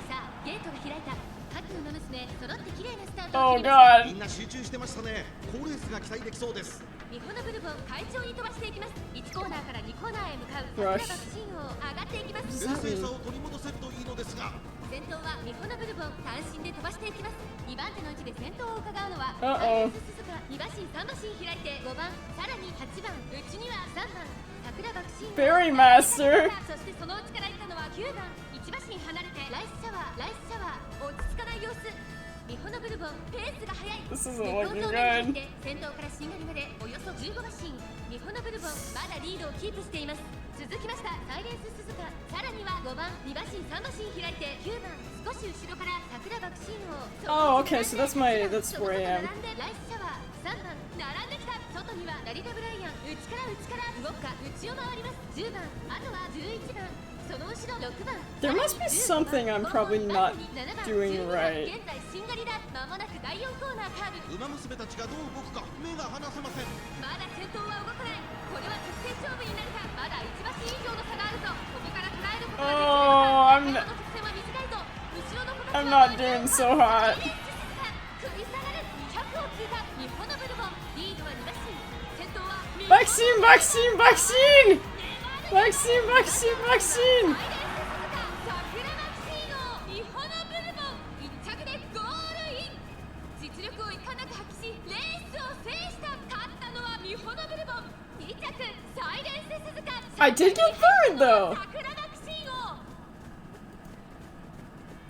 さあ、ゲートが開いた。各馬娘、揃って綺麗なスタート Oh を切りました。god. みんな集中してましたね。好レースが期待できそうです。ミホノブルボン、快調に飛ばしていきます。1コーナーから2コーナーへ向かう桜爆心王、上がっていきます。冷静さを取り戻せるといいのですが。先頭はミホノブルボン、単身で飛ばしていきます。2番手の位置で先頭を伺うのは鈴鹿、2馬身3馬身開いて5番、さらに8番、内には3番、桜爆心王。 Berry Master. そしてその内から行ったのは9番、1馬身離れてライスシャワー、ライスシャワー、落ち着かない様子。ミホノブルボン、ペースが速い。 This isn't looking good. 先頭からしんがりまでおよそ15馬身。ミホノブルボン、まだリードをキープしています。続きました、サイレンス鈴鹿。さらには5番、2馬身3馬身開いて9番、少し後ろから桜爆心王。 Oh, okay, so that's where I am. 並んでライスシャワー、3番、並んできた。外にはダリダ・ブライアン、内から動くか、内を回ります。10番、あとは11番。There must be something I'm probably not doing right. 馬娘たちがどう動くか目が離せません。まだ先頭は動かない。これは直線勝負になるか。まだ1馬身以上の差があるぞ。ここから捉えることができるか。 Oh, この直線は短いぞ。後ろの子たち I'm は not doing so hot. 繰り下がる。200を通過。日本のブルボン。リードは2馬身。先頭は Bakushin, Bakushin, Bakushin! Bakushin, Bakushin, Bakushin! 実力をいかなく発揮しレースを制した勝ったのはミホノブルボン2着サイレンス鈴鹿 I did get third though! 桜爆心王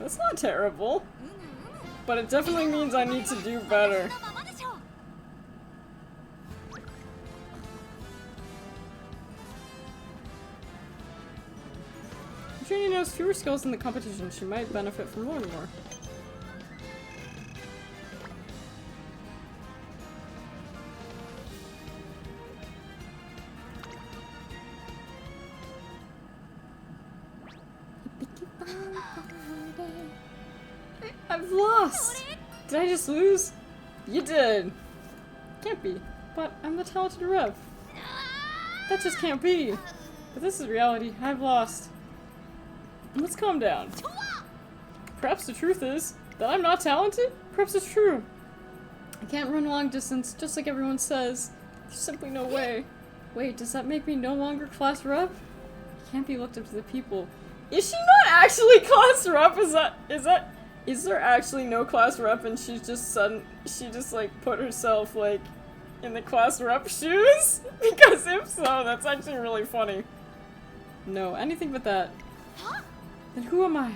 That's not terrible. But it definitely means I need to do better. If Trini knows fewer skills in the competition, she might benefit from learning more. I've lost! Did I just lose? You did! Can't be. But I'm the talented Rev. That just can't be. But this is reality. I've lost. Let's calm down. Perhaps the truth is that I'm not talented? Perhaps it's true. I can't run long distance, just like everyone says. There's simply no way. Wait, does that make me no longer class rep? I can't be looked up to the people. Is she not actually class rep? Is there actually no class rep and she just like put herself like in the class rep shoes? Because if so, that's actually really funny. No, anything but that. Then who am I?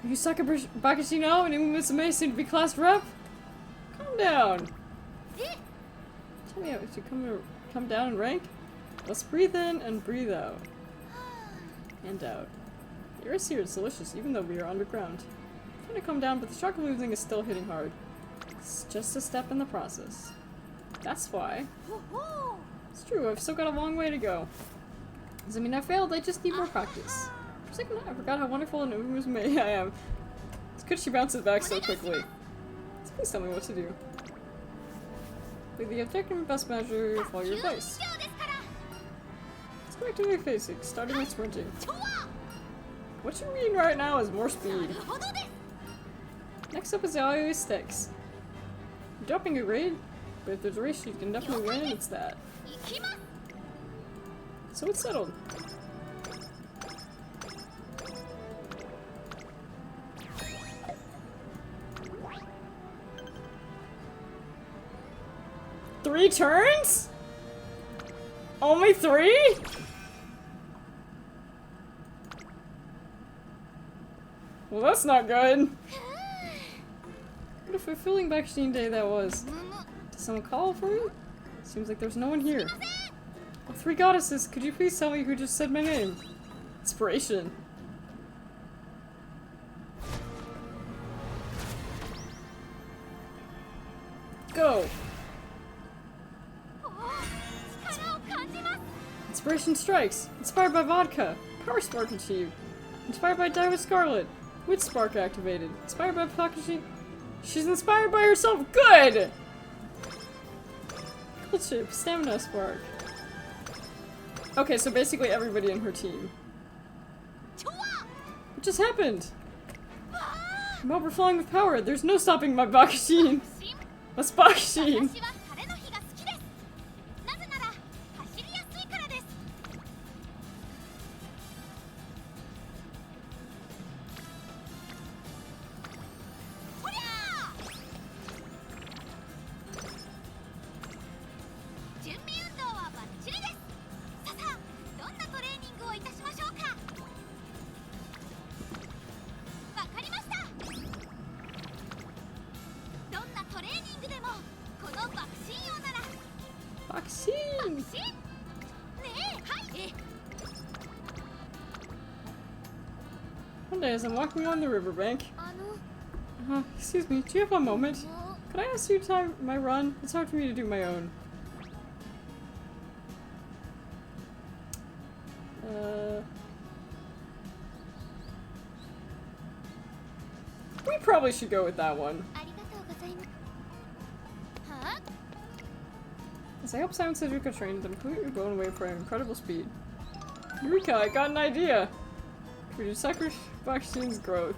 Are you Saka Bakushin now and Uma Musume soon to be class rep? Calm down. Tell me how to come down in rank? Let's breathe in and breathe out. And out. The air here is delicious, even though we are underground. I'm trying to come down, but the shock of losing is still hitting hard. It's just a step in the process. That's why. It's true, I've still got a long way to go. Doesn't mean I failed, I just need more practice. For a second, I forgot how wonderful and Uma Musume I am. It's good she bounces back so quickly. So please tell me what to do. With the objective and best measure, follow your advice. Let's go back to your basics, starting with sprinting. What you're reading right now is more speed. Next up is the Ayoi Sticks. You're dropping a grade, but if there's a race you can definitely win, it's that. So it's settled. Three turns? Only 3? Well, that's not good. What a fulfilling Bakushin day that was. Did someone call for me? Seems like there's no one here. Oh, 3 goddesses, could you please tell me who just said my name? Inspiration. Go! Inspiration strikes! Inspired by vodka! Power spark achieved! Inspired by Diamond Scarlet! Wit spark activated! Inspired by Bakushin! She's inspired by herself! Good! Cool chip! Stamina spark! Okay, so basically everybody in her team. What just happened? I'm overflowing with power! There's no stopping my Bakushin! What's Bakushin? Bakushin! One day as I'm walking along the riverbank. Excuse me, do you have a moment? Could I ask you to time my run? It's hard for me to do my own. probably should go with that one. ありがとうございますはあ As I help Simon Suzuka train them completely blown away for an incredible speed. Eureka, I got an idea! To reduce Bakushin's growth.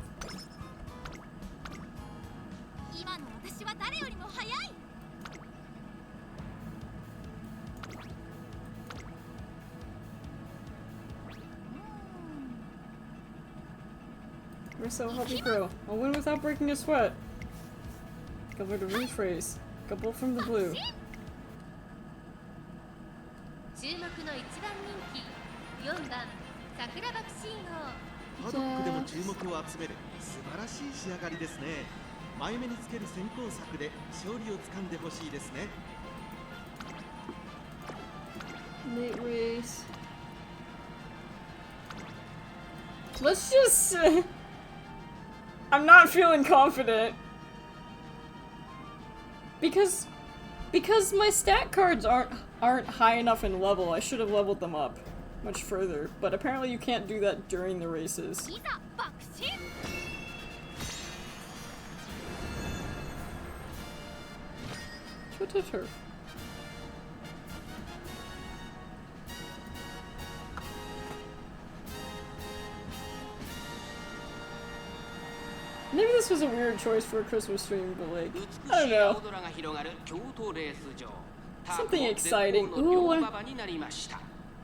今の私は誰よりも速い Marissa will help you grow. I'll win without breaking a sweat. Cover the rephrase. Couple from the blue. 注目の一番人気4番桜爆心王パドックでも注目を集める素晴らしい仕上がりですね。前目につける先行策で勝利をつかんでほしいですね。 Late race. Let's just. I'm not feeling confident. Because my stat cards aren't high enough in level. I should have leveled them up much further. But apparently you can't do that during the races. いざ爆心 Twitter turf. Maybe this was a weird choice for a Christmas stream, but like, I don't know. Something exciting. Ooh,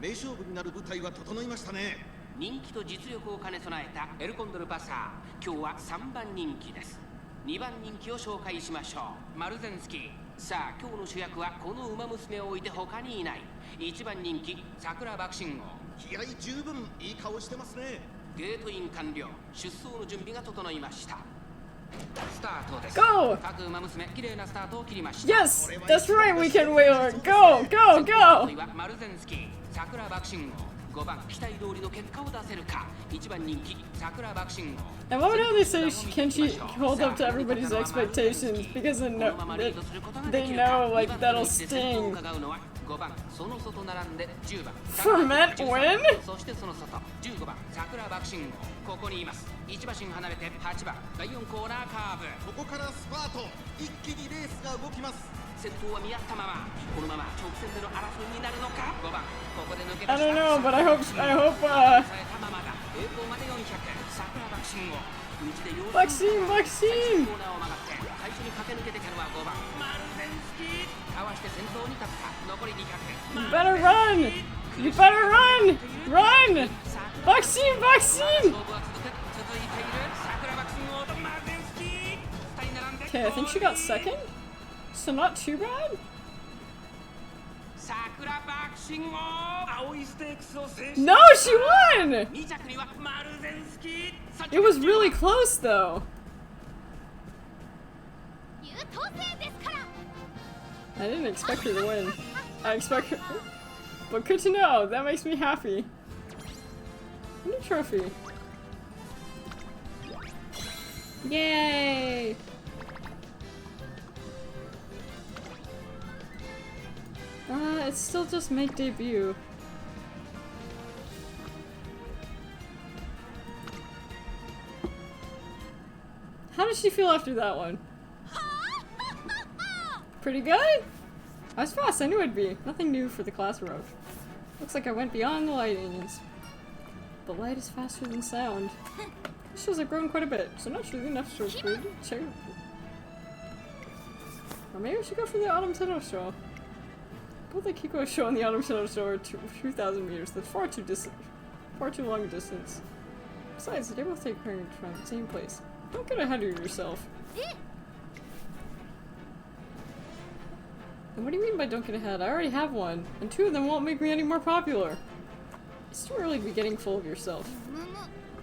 名勝負になる舞台は整いましたね。人気と実力を兼ね備えたエルコンドルパサー、今日は3番人気です。2番人気を紹介しましょう。マルゼンスキー。さあ今日の主役はこの馬娘を置いて他にいない1番人気桜爆心王。気合十分いい顔してますね。ゲートイン完了。出走の準備が整いました。スタートです。 Go! 各馬娘綺麗なスタートを切りました。 Yes! That's right, we can wheel it! Go! Go! Go! マルゼンスキー、桜爆心王。5番期待通りの結果を出せるか。1番人気桜爆心王。 I love how they say can she hold up to everybody's expectations because they know like that'll sting. 5番その外並んで10番 Ferment win? そしてその外15番桜爆心王。ここにいます。1馬身離れて8番第4コーナーカーブ。ここからスパート。一気にレースが動きます。先頭は見合ったままこのまま直線での争いになるのか。5番ここで抜け出した。 I don't know, but I hope 抑えたままだ。栄光まで400桜爆心王。Bakushin! コーナーを曲がって最初に駆け抜けてきたのは5番マルゼンスキー。かわして先頭に立った残り200。 You better run! You better run! Run! Bakushin! Bakushin! 勝負は続いている桜爆心王とマルゼンスキー。2人並んで Okay, I think she got second? So not too bad? 桜爆心王。青いステークスを制し No, she won! 2着にはマルゼンスキー。 It was really close though. 優等生ですから I didn't expect her to win. I expect her. But good to know. That makes me happy. New trophy. Yay! It's still just make debut. How does she feel after that one? Pretty good? I was fast, I knew it'd be. Nothing new for the class road. Looks like I went beyond the lightnings. But light is faster than sound. This shows I've grown quite a bit, so not sure the enough shows good. Check. Or maybe I should go for the Autumn Tenno show. Both the Kiko show and the Autumn Tenno show are 2,000 meters. That's far too long a distance. Besides, they both take parents from the same place. Don't get ahead of yourself. And what do you mean by don't get ahead? I already have one, and 2 of them won't make me any more popular. It's too early to be getting full of yourself.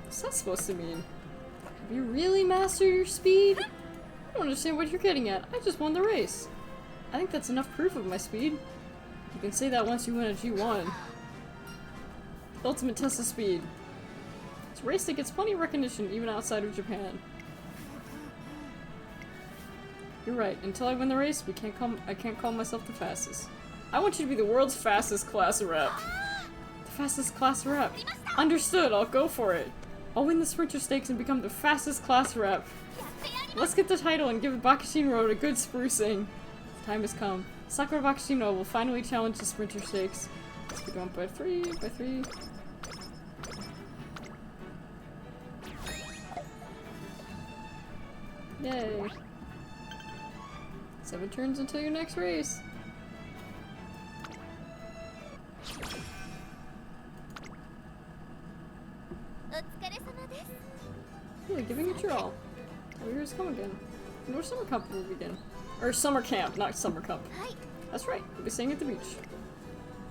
What's that supposed to mean? Have you really mastered your speed? I don't understand what you're getting at. I just won the race. I think that's enough proof of my speed. You can say that once you win a G1. The ultimate test of speed. It's a race that gets plenty of recognition even outside of Japan. You're right. Until I win the race, I can't call myself the fastest. I want you to be the world's fastest class rep. The fastest class rep. Understood. I'll go for it. I'll win the Sprinter Stakes and become the fastest class rep. Let's get the title and give Bakushin Road a good sprucing. The time has come. Sakura Bakushino will finally challenge the Sprinter Stakes. Let's be going by 3, by 3. Yay. 7 turns until your next race. Really giving it your all. Oh, here's come again. No summer camp will begin. Or summer camp, not summer camp. That's right, we'll be staying at the beach.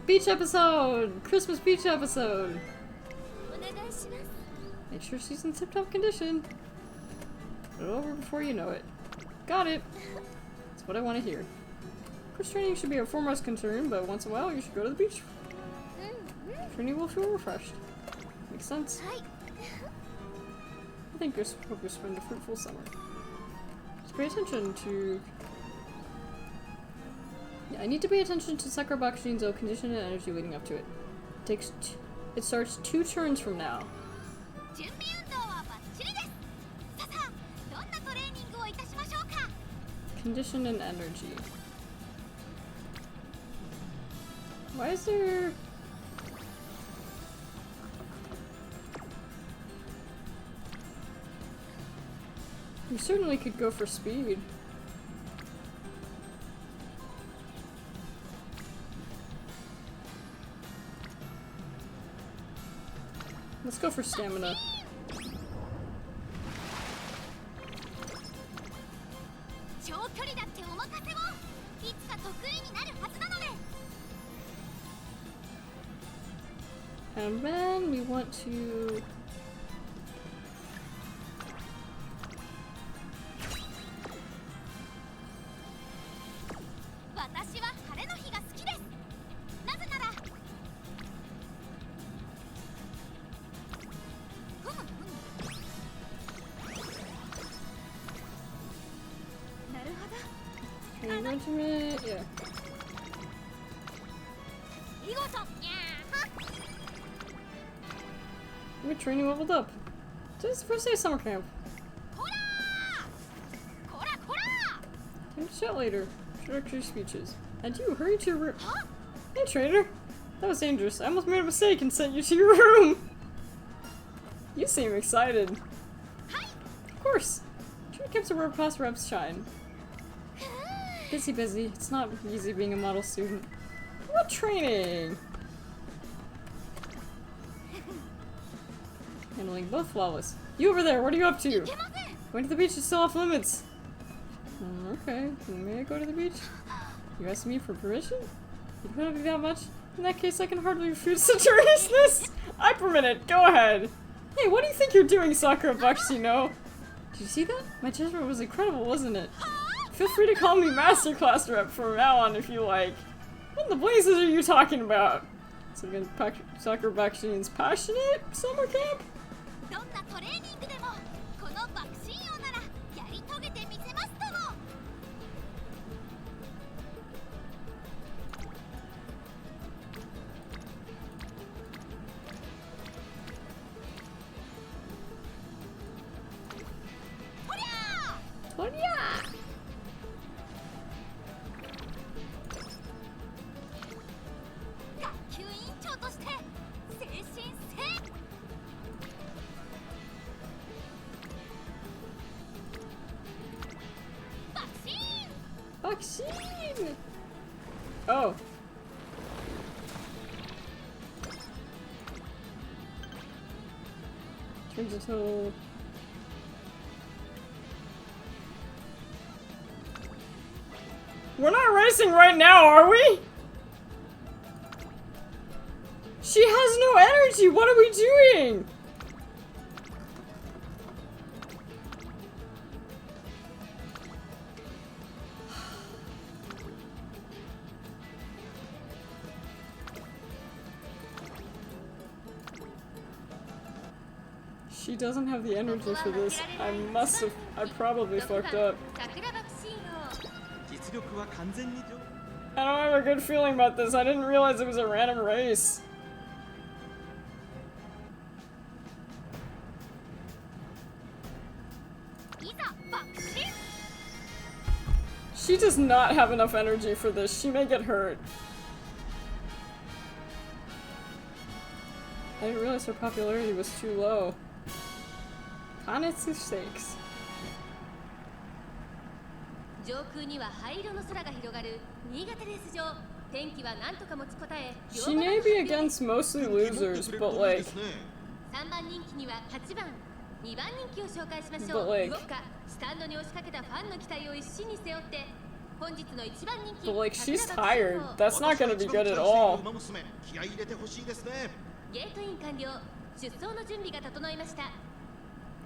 Beach episode! Christmas beach episode! Make sure she's in tip-top condition. Put it over before you know it. Got it! That's what I want to hear. Course training should be our foremost concern, but once in a while you should go to the beach. Training will feel refreshed. Makes sense. I think you'll hope you spend a fruitful summer. Just pay attention to... Yeah, I need to pay attention to Sakura Bakushin's condition and energy leading up to it. It starts 2 turns from now. Condition and energy. Why is there... You certainly could go for speed. Let's go for stamina. And then we want to... Regiment, yeah. We're training leveled up. Today's the first day of summer camp. Time to chat later. Introductory speeches. And you, hurry to your room. Hey, trainer. That was dangerous. I almost made a mistake and sent you to your room. You seem excited. Of course. Training camps are where past reps shine. Busy. It's not easy being a model student. What training? Handling both flawless. You over there, what are you up to? Going to the beach is still off limits. Okay, may I go to the beach? You asked me for permission? You don't have that much? In that case, I can hardly refuse such earnestness. I permit it, go ahead. Hey, what do you think you're doing, Sakura Bakushino? Did you see that? My judgment was incredible, wasn't it? Feel free to call me Masterclass Rep from now on if you like. What in the blazes are you talking about? So again, Sakura Bakushin's passionate summer camp? Bakushin! Oh. Turns into... We're not racing right now, are we? She has no energy! What are we doing? She doesn't have the energy for this. I probably fucked up. I don't have a good feeling about this. I didn't realize it was a random race. She does not have enough energy for this. She may get hurt. I didn't realize her popularity was too low. Kanetsu stakes. 上空には灰色の空が広がる新潟レース場。天気は何とか持ちこたえ。 She may be against mostly losers, but like, 3番人気には8番、2番人気を紹介しましょ but う。 like, 動くか、スタンドに押しかけたファンの期待を一身に背負って、本日の1番人気。 but like, she's tired. That's not gonna be good at all. 気合い入れてほしいですね。ゲートイン完了。出走の準備が整いました。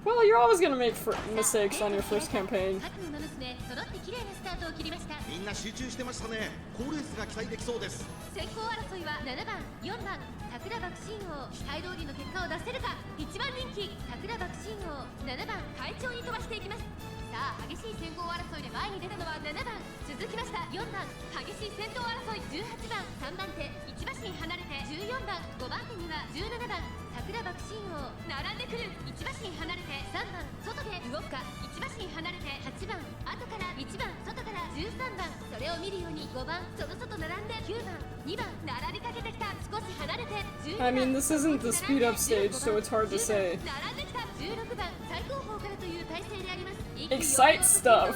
Well, you're always gonna make mistakes on your first campaign. 各馬娘揃って綺麗なスタートを切りました。みんな集中してましたね。好レースが期待できそうです。先行争いは7番、4番、桜爆心王。期待通りの結果を出せるか。1番人気、桜爆心王。7番、快調に飛ばしていきます。さあ、激しい先行争いで前に出たのは7番。続きました4番、激しい先頭争い18番、3番手、1馬身離れて14番、5番手には17番、桜爆心王。並んでくる、1馬身離れて3番、外で動くか。1馬身離れて8番、後から1番、外から13番。それを見るように5番、その外並んで9番、2番、並びかけてきた。少し離れて12番。 I mean, this isn't the speed up stage, so it's hard to say. 並んできた16番、最後方からという体勢であります。 Excite stuff.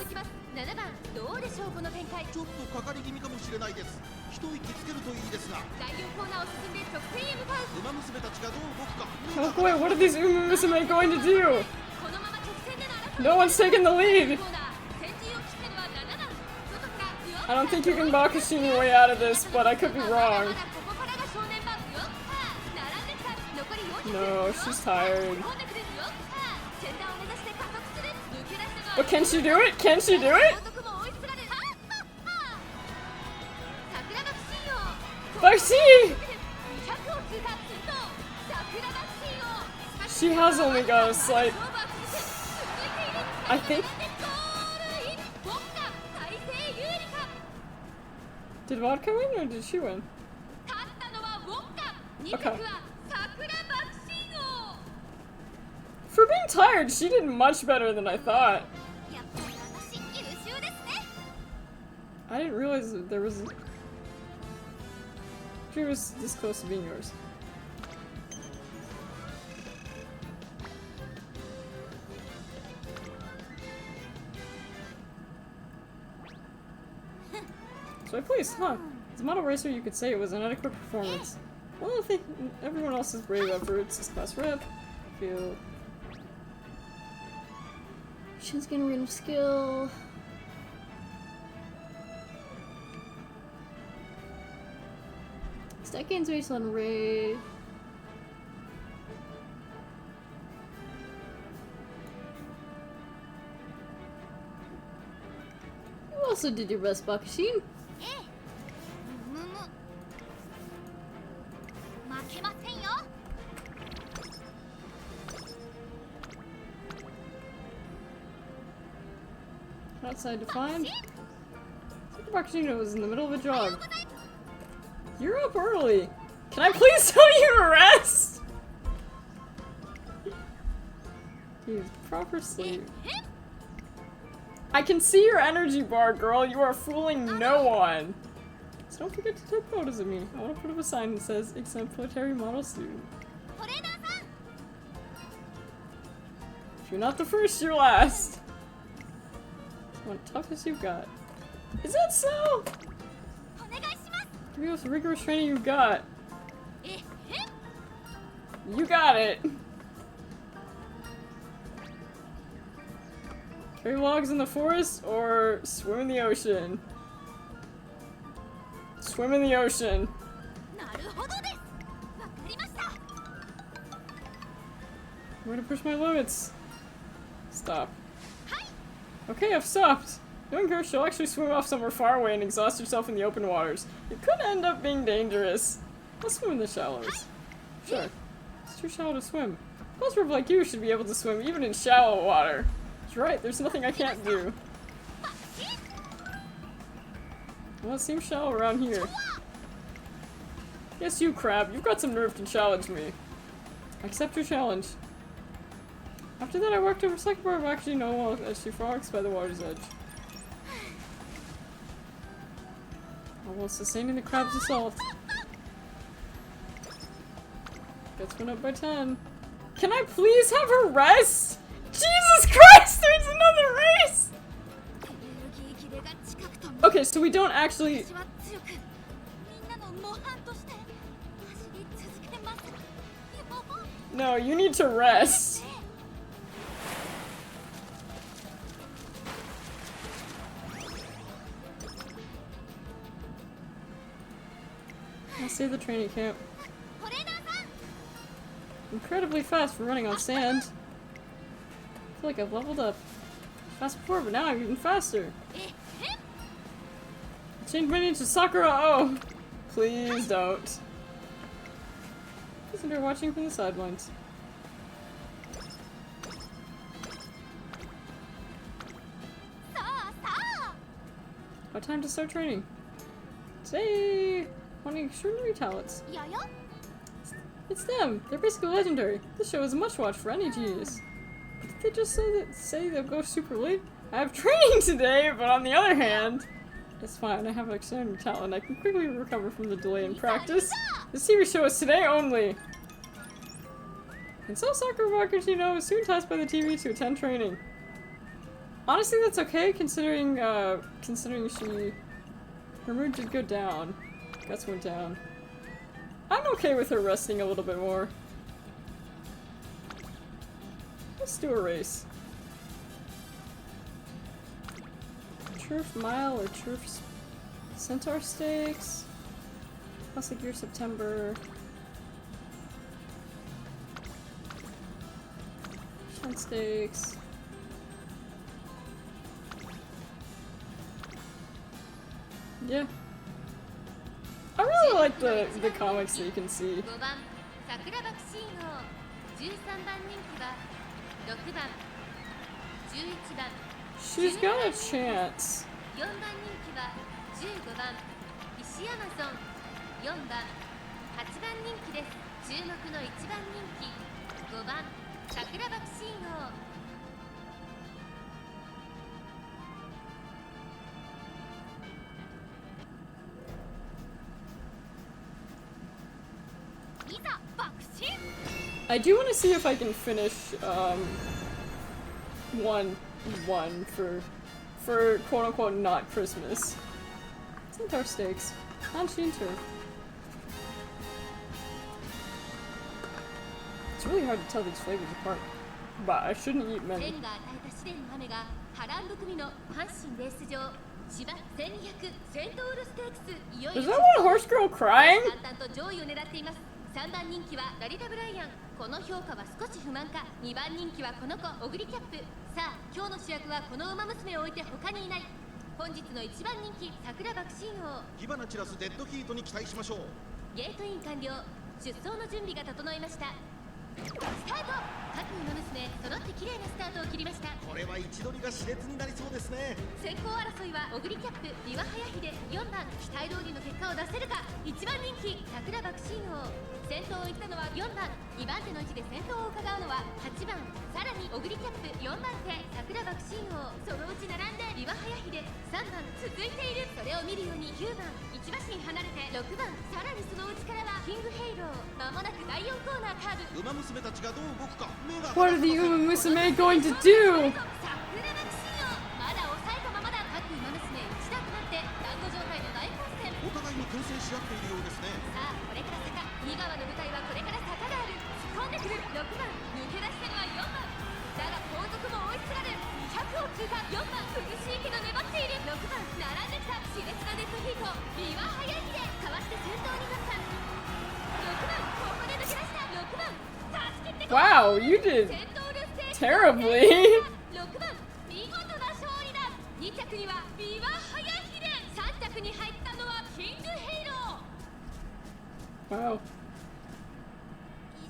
7番、どうでしょうこの展開。ちょっとかかり気味かもしれないです。一息つけるといいですが。第4コーナーを進んで直線へ向かう。馬娘たちがどう動くか。 Oh boy, what are these Uma Musume going to do? このまま直線での争い。 No one's taking the lead. コーナー、先陣を切ったのは7番。外から I don't think you can Bakushin your way out of this, but I could be ま wrong. だここからが正念場。よっか並んできた。残り400。 No, she's tired. 飛んでくる。よっか先端を目指して加速する。抜け出したのは But can she do it? Can she do it? 後続も追いつられる。桜爆心王。 Bakushi! 200を通過。先頭桜爆心王。 She has only got a slight. 勝負は続く。続いている。 I think. ゴールイン。ボッカ大勢有利か。 Did Vodka win or did she win? 勝ったのはウォッカ。2着は桜爆心王。 For being tired, she did much better than I thought. やっぱり私優秀ですね。 I didn't realize that there was. She was this close to being yours. So I placed, huh? As a model racer, you could say it was an adequate performance. Well, I think everyone else's brave efforts. This class rep. Feel. She's gonna random skill. Stack gains based on raid. You also did your best, Bakushin. ええ。むむ。負けませんよ。 Outside to find. Bakushin was in the middle of a jog. You're up early. Can I please tell you to rest? Dude, proper sleep. I can see your energy bar, girl. You are fooling no one. So don't forget to take photos of me. I want to put up a sign that says exemplary model student. トレーナーさん。 If you're not the first, you're last. It's one toughest you've got. Is that so? お願いします。 Give me the most rigorous training you've got. ええ。 You got it. Carry logs in the forest or swim in the ocean? Swim in the ocean. なるほどです。わかりました。 I'm going to push my limits. Stop. はい。 Okay, I've stopped. Knowing her, she'll actually swim off somewhere far away and exhaust herself in the open waters. It could end up being dangerous. I'll swim in the shallows. Sure. It's too shallow to swim. Most people like you should be able to swim even in shallow water. That's right, there's nothing I can't do. Well, it seems shallow around here. Yes, you, Crab. You've got some nerve to challenge me. I accept your challenge. After that, I walked over second bar of actually no one as she frogs by the water's edge. while sustaining the crab's assault. Gets one up by 10. Can I please have her rest? Jesus Christ, there's another race! Okay, so we don't actually... No, you need to rest. I'll save the training camp. Incredibly fast for running on sand. I feel like I've leveled up. Fast before, but now I'm even faster. Change my name to Sakura. Oh, please don't. Listen to her watching from the sidelines. What time to start training? Today, wanting extraordinary talents. It's them. They're basically legendary. This show is a must watch for any genius. But did they just say they'll go super late? I have training today, but on the other hand, it's fine. I have an extraordinary talent. I can quickly recover from the delay in practice. This TV show is today only. And so Sakura Bakushin was soon tasked by the TV to attend training. Honestly, that's okay, considering her mood did go down. Guts went down. I'm okay with her resting a little bit more. Let's do a race. Turf Mile or Turf Centaur Stakes? Classic Year September. Shunt Stakes. Yeah. I really like the comics that you can see. She's got a chance. 4番人気は15番石山村4番8番人気です。注目の1番人気5番桜爆信号 I do want to see if I can finish one for quote unquote not Christmas. Centaur Stakes. Hanshin Turf. It's really hard to tell these flavors apart, but I shouldn't eat many. Is that one horse girl crying? 3番人気はラリタ・ブライアンこの評価は少し不満か2番人気はこの子オグリキャップさあ今日の主役はこの馬娘を置いて他にいない本日の1番人気桜爆心王火花散らすデッドヒートに期待しましょうゲートイン完了出走の準備が整いましたスタート各馬娘揃って綺麗なスタートを切りましたこれは位置取りが熾烈になりそうですね先行争いはオグリキャップリワハヤヒデ4番期待通りの結果を出せるか1番人気桜爆心王先頭を行ったのは4番2番手の位置で先頭を伺うのは8番さらにオグリキャップ4番手桜爆心王そのうち並んでリワハヤヒデ3番続いているそれを見るように9番1馬身離れて6番さらにそのうちからはキングヘイローまもなく第4コーナーカーブ What are the Uma Musume going to do? ！Wow, you did terribly. 6番見事な勝利だ2着にはビワハヤヒデ3着に入ったのはキングヘイロー Wow. い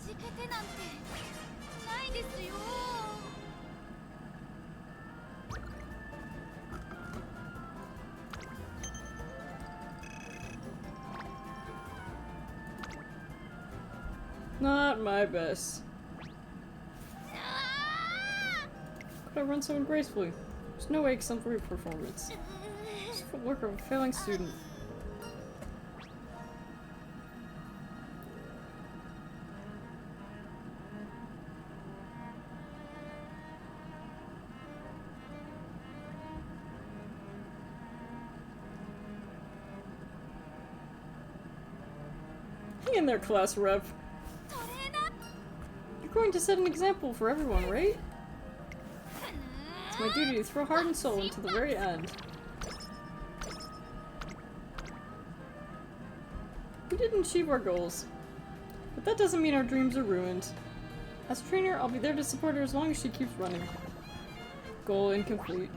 じけてなんてないですよ Not my best. Could I run someone gracefully? There's no way exemplary performance. It's the work of a failing student. Hang in there, class rep. You're going to set an example for everyone, right? It's my duty to throw heart and soul into the very end. We didn't achieve our goals, but that doesn't mean our dreams are ruined. As a trainer, I'll be there to support her as long as she keeps running. Goal incomplete.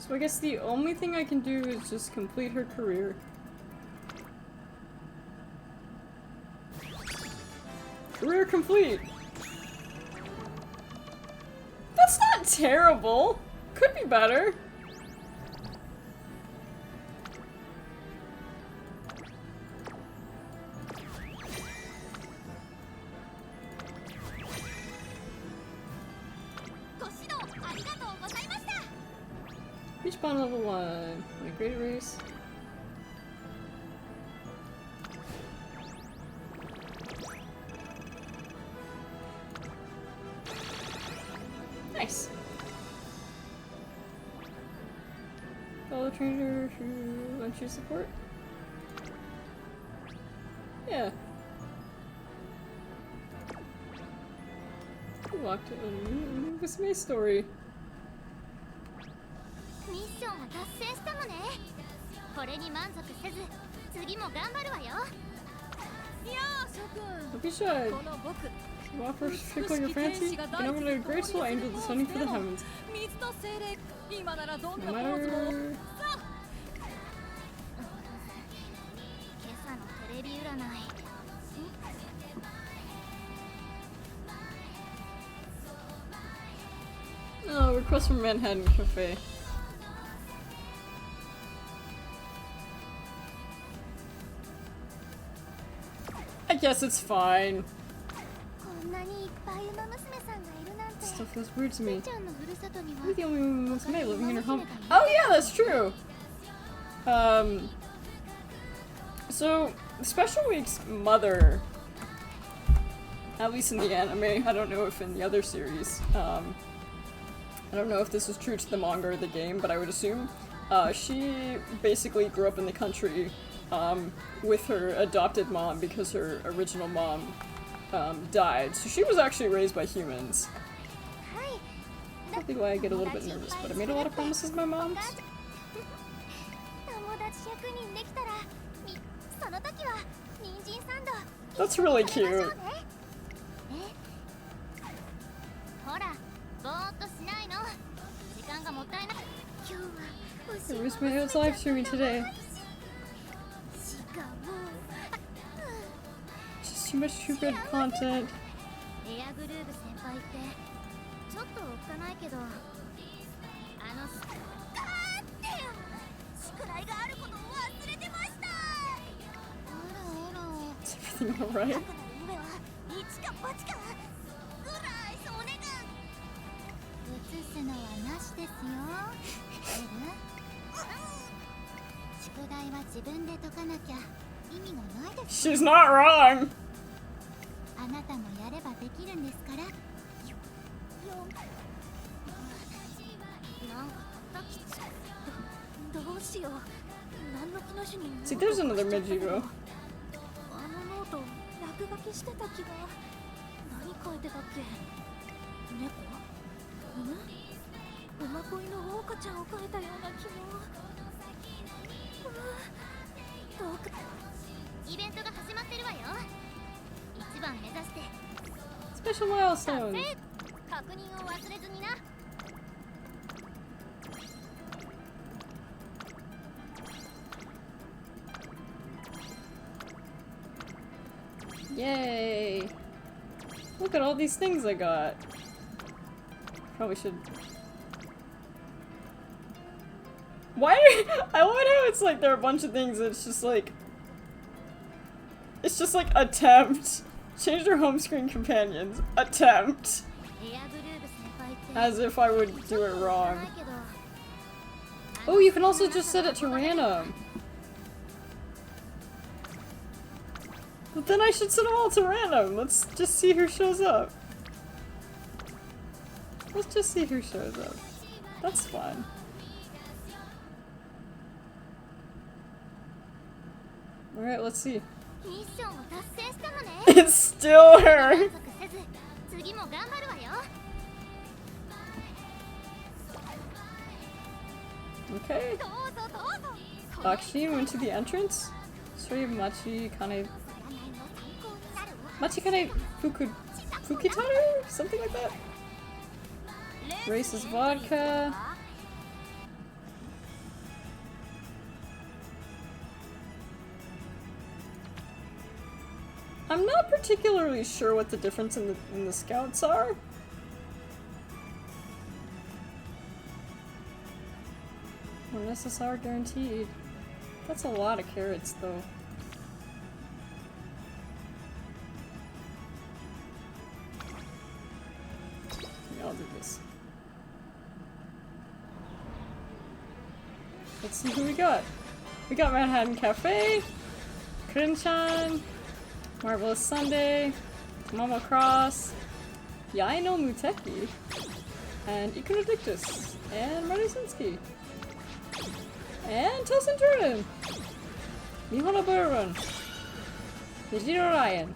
So I guess the only thing I can do is just complete her career. Career complete! That's not terrible! Could be better. Reach bond level 1. My great race. Nice. Follow trainer who wants your support. Yeah. We walked Uma Musume story. ミッションを達成したのね。これに満足せず、次も頑張るわよ。いやあ、諸君。 Don't be shy. この僕。 You want first trickle your fancy? You know, a graceful angel descending for the heavens. 水の精霊。今ならどん No なポーズも。 matter. 今朝のテレビ占い。 Oh, request from Manhattan Cafe. I guess it's fine. こんなにいっぱい馬娘さんがいるなんて。 Stuff feels weird to me. ちゃんのふるさとには。 You're the only Uma Musume living in her home. Oh yeah, that's true! So, Special Week's mother, at least in the anime, I don't know if in the other series, I don't know if this is true to the manga or the game, but I would assume, she basically grew up in the country, with her adopted mom because her original mom, died. So she was actually raised by humans. Probably why I get a little bit nervous, but I made a lot of promises to my mom. That's really cute. It was my old live streaming today. Just too much too good content. エアグルーブ先輩ってちょっとおっかないけど宿題があることを忘れてましたあらあら Is everything alright? 夢は一か八かぐらいそうお願い映すのはなしですよエル宿題は自分で解かなきゃ意味がないです She's not wrong! あなたもやればできるんですからなんか叩きつどうしよう何の気なしに See, there's another Mejigo. あのノート落書きしてた気が何書いてたっけ猫犬馬恋の桜花ちゃんを描いたような気もどうかイベントが始まってるわよ一番目指して Special milestone! 確認を忘れずにな Yay! Look at all these things I got. Probably should. Why? I love how it's like there are a bunch of things. It's just like attempt. Change their home screen companions. Attempt. As if I would do it wrong. Oh, you can also just set it to random. But then I should set them all to random. Let's just see who shows up. Let's just see who shows up. That's fun. Alright, let's see. ミッションを達成したのね It's still her! 満足せず次も頑張るわよ Okay. どうぞどうぞ Bakushin went to the entrance. Sorry, Machikane. Machikane Fukitaru? Something like that? Racist vodka. I'm not particularly sure what the difference in the scouts are. One SSR guaranteed. That's a lot of carrots, though. Yeah, I'll do this. Let's see who we got. We got Manhattan Cafe, Krinchan, Marvelous Sunday, Mama Cross, Yaino Muteki, and Iconodictus, and Marisinski, and Tosin Jordan, Mihono Burun, Nijiro Ryan.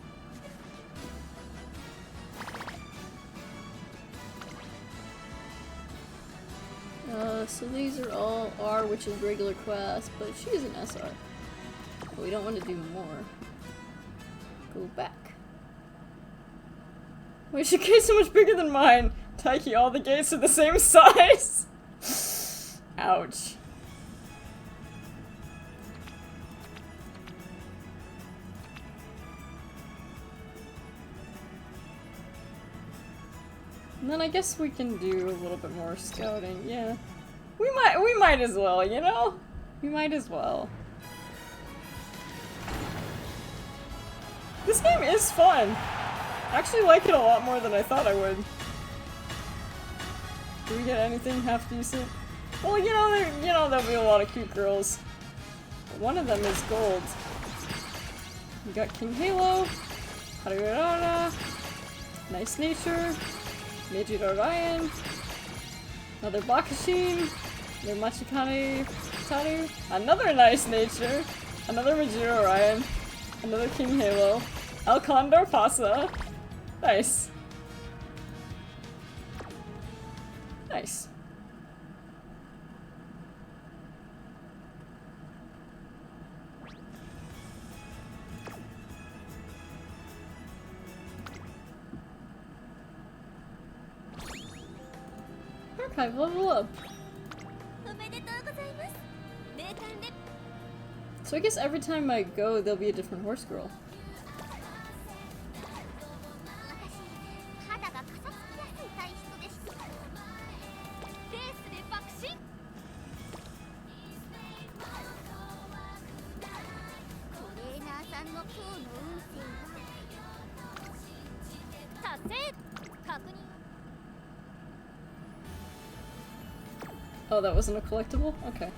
So these are all R, which is regular class, but she's an SR. But we don't want to do more. Go back. Wait, your gate's so much bigger than mine! Taiki, all the gates are the same size! Ouch. And then I guess we can do a little bit more scouting, yeah. We might as well, you know? We might as well. This game is fun. I actually like it a lot more than I thought I would. Do we get anything half decent? Well, you know there'll be a lot of cute girls. But one of them is gold. We got King Halo, Haruara, Nice Nature, Meijiro Ryan, another Bakushin, another Machikane Taru, another Nice Nature, another Meijiro Ryan, another King Halo, El Condor Pasa. Nice. Nice. Archive level up. おめでとうございます名鑑で So I guess every time I go, there'll be a different horse girl. 私肌がかさつきやすい体質でしたレースで爆心トレーナーさんの今日の運勢は達成確認 Oh, that wasn't a collectible? Okay.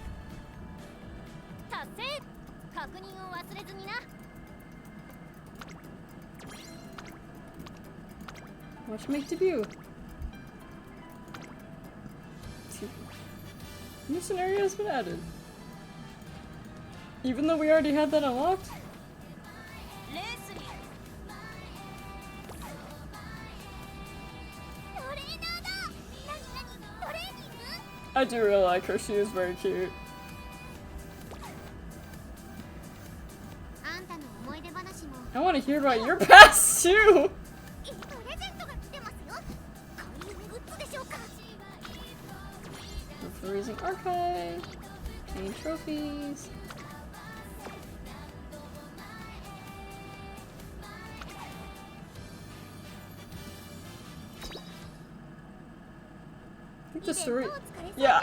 達成確認を忘れずにな Watch make debut. New scenario has been added. Even though we already had that unlocked? レースにトレーナーだ何トレーニング I do really like her, she is very cute. あんたの思い出話も I want to hear about your past too! いいプレゼントが来てますよ開運グッズでしょうか Freezing Archive. Any trophies. I think the story. Yeah,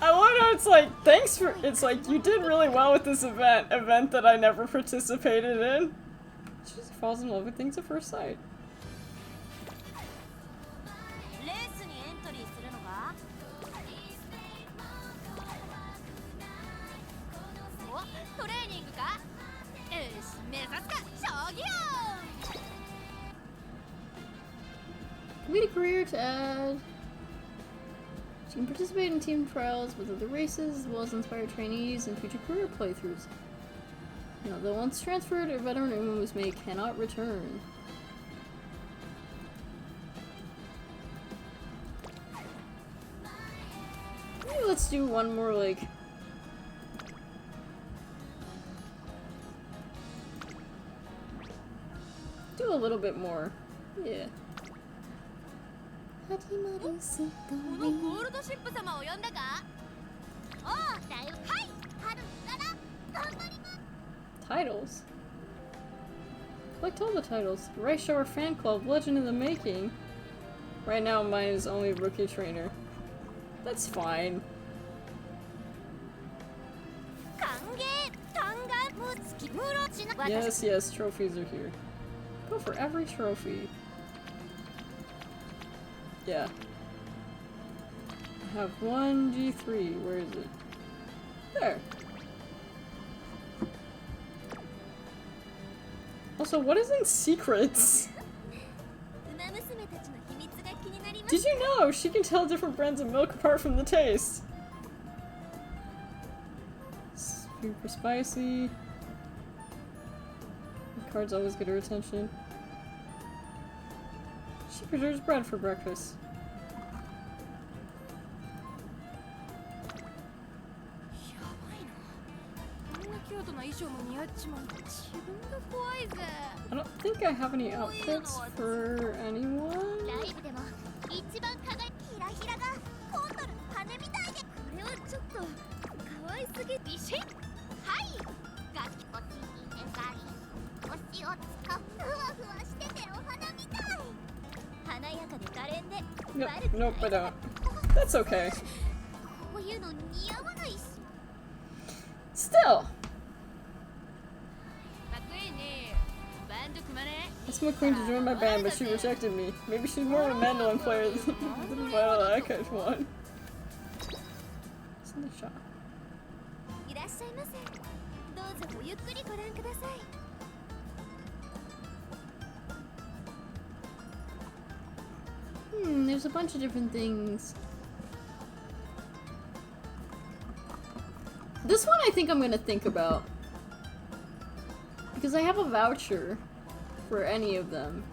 I love how it's like, thanks for. It's like, you did really well with this event that I never participated in. She just falls in love with things at first sight. レースにエントリーするのかおトレーニングかし目指すか将棋よ Complete a career to add. She can participate in team trials with other races, as well as inspire trainees and future career playthroughs. Now, though once transferred, a veteran Uma Musume cannot return. Maybe let's do one more, like... Do a little bit more. Yeah. 始まるストこーリのゴーールドシップ様を呼んだかおうだよはい春から頑張ります Titles? Collect all the titles. Rice Shower Fan Club, Legend in the Making. Right now mine is only Rookie Trainer. That's fine. 歓迎単眼無月室地な Yes, yes, trophies are here. Go for every trophy. Yeah. I have one G3. Where is it? There. Also, what is in secrets? ウマ娘たちの秘密が気になります Did you know she can tell different brands of milk apart from the taste? Super spicy. The cards always get her attention. She preserves bread for breakfast. やばいなこんなキュートな衣装も似合っちまう自分が怖いぜ I don't think I have any outfits for anyone. ライブでも一番輝きひらひらがコンドル羽みたいでこれはちょっと可愛すぎビシッはいガキポチに変化り星を使うふわふわしててお花みたい華やかで可憐で Nope, nope, I don't. That's okay. こういうの似合わないし Still, かっこいいねバンド組まね asked my queen to join my band, but she rejected me. Maybe she's more of a mandolin player than a violin one. It's in the shop. いらっしゃいませどうぞごゆっくりご覧ください There's a bunch of different things. This one I think I'm gonna think about. Because I have a voucher for any of them.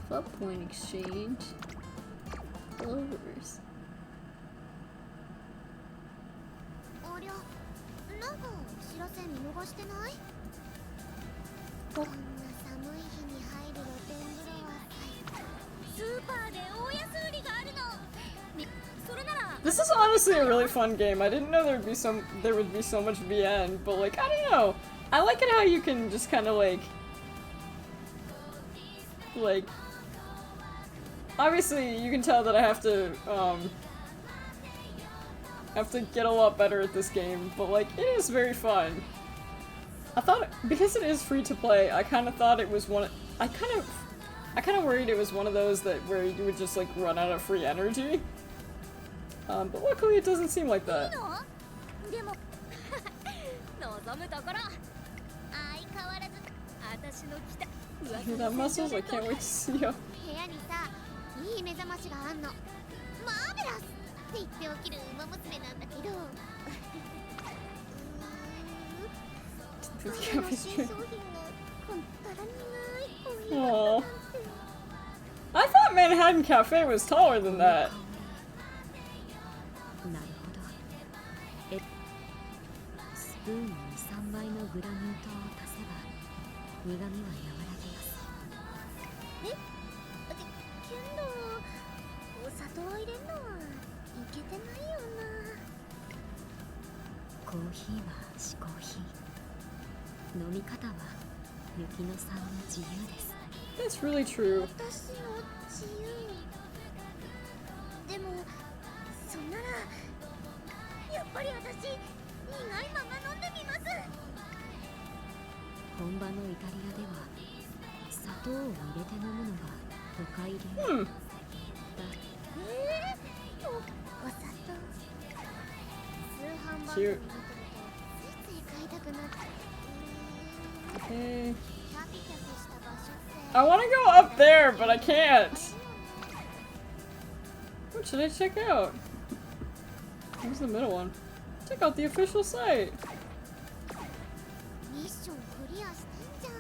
Club point exchange. Clovers. ありゃなんか知らせ見逃してないおこんな寒い日に入る露天風呂はスーパーで大安売りがあるのそれなら This is honestly a really fun game. I didn't know there would be so much VN, but like I don't know. I like it how you can just kind of like obviously you can tell that I have to get a lot better at this game, but like it is very fun. I thought because it is free to play, I kind of thought it was I kind of worried it was one of those where you would just like run out of free energy. But luckily it doesn't seem like that. でも望むところ相変わらず私の来た Hear that muscles? I can't wait to see you. 部屋にさいい目覚ましがあんのマーベラスって言って起きる馬娘なんだけど彼の新商品がほんたらにないお部屋だなんて I thought Manhattan Cafe was taller than that. なるほどスプーンに3倍のグラニュー糖を足せば苦味は和らぎますけどお砂糖入れんのはいけてないよなコーヒーは嗜好品飲み方は雪乃さんの自由です That's really true. 私の自由でもそんならやっぱり私苦いまま飲んでみます本場のイタリアでは砂糖を入れて飲むのがおかえり。 Hmm. お砂糖通販番 Cute. 組見てるとついつい買いたくなって Okay. キャピキャピした場所って I want to go up there, but I can't. What should I check out? Where's the middle one? Check out the official site. ミッションクリアしてんじゃん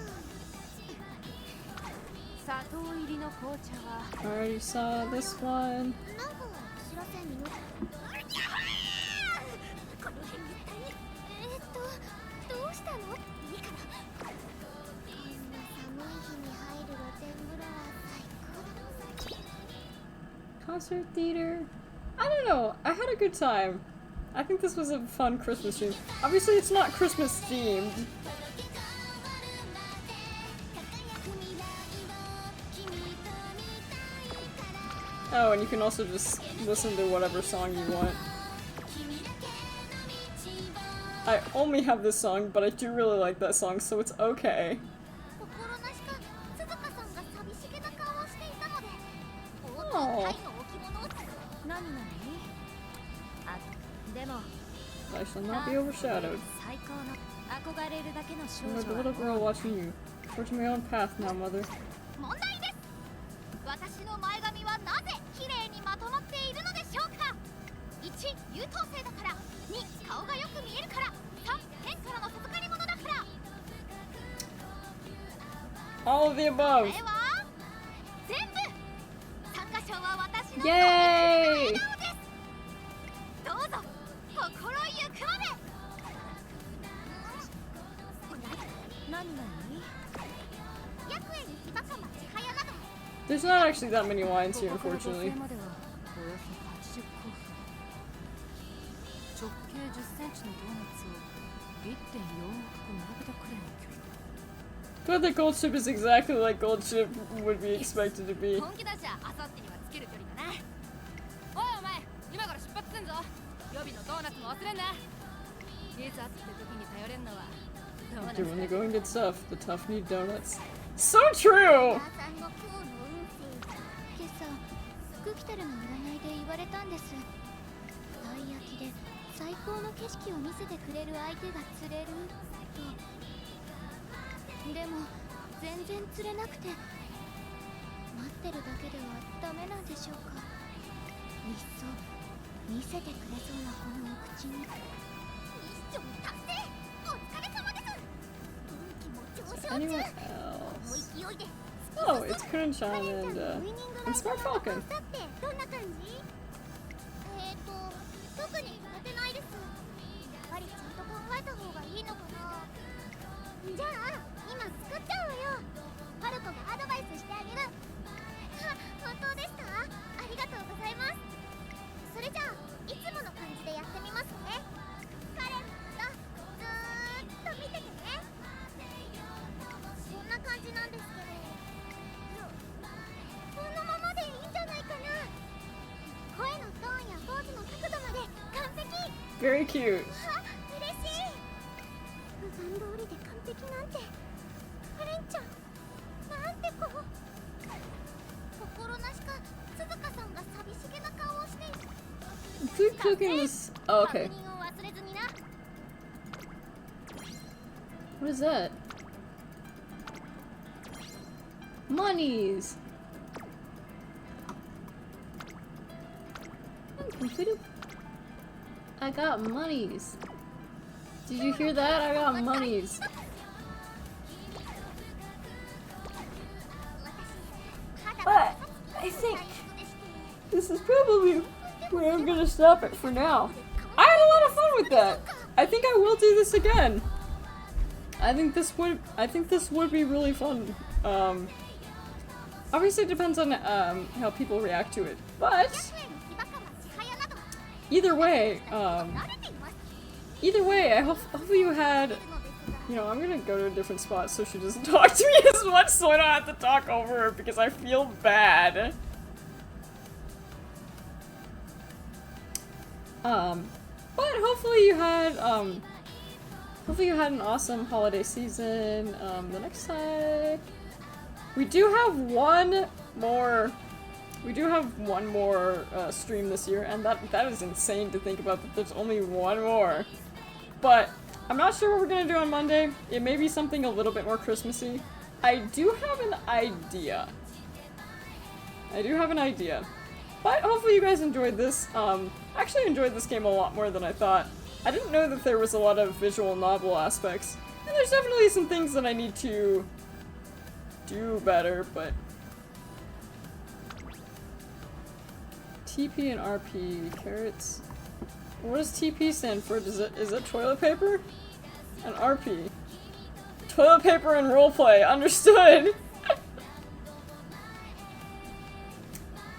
砂糖入りの紅茶は I already saw this one. なんか知らせ見のこの辺にどうしたのいいからこんな寒い日に入る露天風呂は最高だ Concert theater. I don't know. I had a good time. I think this was a fun Christmas theme. Obviously, it's not Christmas themed. Oh, and you can also just listen to whatever song you want. I only have this song, but I do really like that song, so it's okay. 心なしか鈴鹿さんが寂しげな顔をしていたので大き Oh. いタイの置物を何あ、でも I shall not be overshadowed. 最高の憧れるだけの少 I'm like a 女 little girl watching you. Forging my own path now, mother. 問題です私の前髪はなぜ綺麗にまとまっているのでしょうか1優等生だから2顔がよく見えるから3天からの授かり物だから All of the こ above. れは全部参加賞は私の Yay! 笑顔ですどうぞ心ゆくまで何白衣に火ばかまちはやなど There's not actually that many lines here, unfortunately. まではおよそ80個直径10センチのドーナツを 1.4 億個並べたくらいの距離 But the gold ship is exactly like gold ship would be expected to be. 本気出しゃあさってにはつける距離だなおいお前今から出発すんぞ予備のドーナツも忘れんないざって時に頼れんのはドーナツ Dude, when だ the going gets tough, the tough need donuts. So true! 母さんの今日の運勢今朝福来たるの占いで言われたんですたい焼きで最高の景色を見せてくれる相手が釣れるとでも全然釣れなくて待ってるだけではダメなんでしょうかいっそ見せてくれそうなこのお口にミッション達成お疲れ様です運気も上昇中 Anyone もう else? 勢いで Oh, it's Kuren-chan and Smart Falcon. だってどんな感じ特に決めてないですやっぱりちゃんと考えた方がいいのかなじゃあ今作っちゃうわよパルコがアドバイスしてあげる本当ですかありがとうございますそれじゃあいつもの感じでやってみますねカレンとずーっと見ててねこんな感じなんですけどこのままでいいんじゃないかな声のトーンやポーズの角度まで完璧 Very cute. あ嬉しい普段通りで完璧なんてカレンちゃんなんてこう心なしか鈴鹿さんが寂しげな顔をしている Keep cooking this. Oh, 確 okay. 認を忘れずにな What is that? Monies! Completed. I got monies. Did you hear that? I got monies. But I think this is probably where I'm gonna stop it for now. I had a lot of fun with that. I think I will do this again. I think this would be really fun. Obviously it depends on how people react to it. But either way, I hope you had, you know, I'm gonna go to a different spot so she doesn't talk to me as much so I don't have to talk over her because I feel bad. But hopefully you had an awesome holiday season. The next time we do have one more. We do have one more stream this year, and that is insane to think about that there's only one more. But I'm not sure what we're gonna do on Monday. It may be something a little bit more Christmassy. I do have an idea. But hopefully you guys enjoyed this. I actually enjoyed this game a lot more than I thought. I didn't know that there was a lot of visual novel aspects. And there's definitely some things that I need to do better, but... TP and RP, carrots. What does TP stand for? Is it toilet paper? And RP. Toilet paper and roleplay, understood!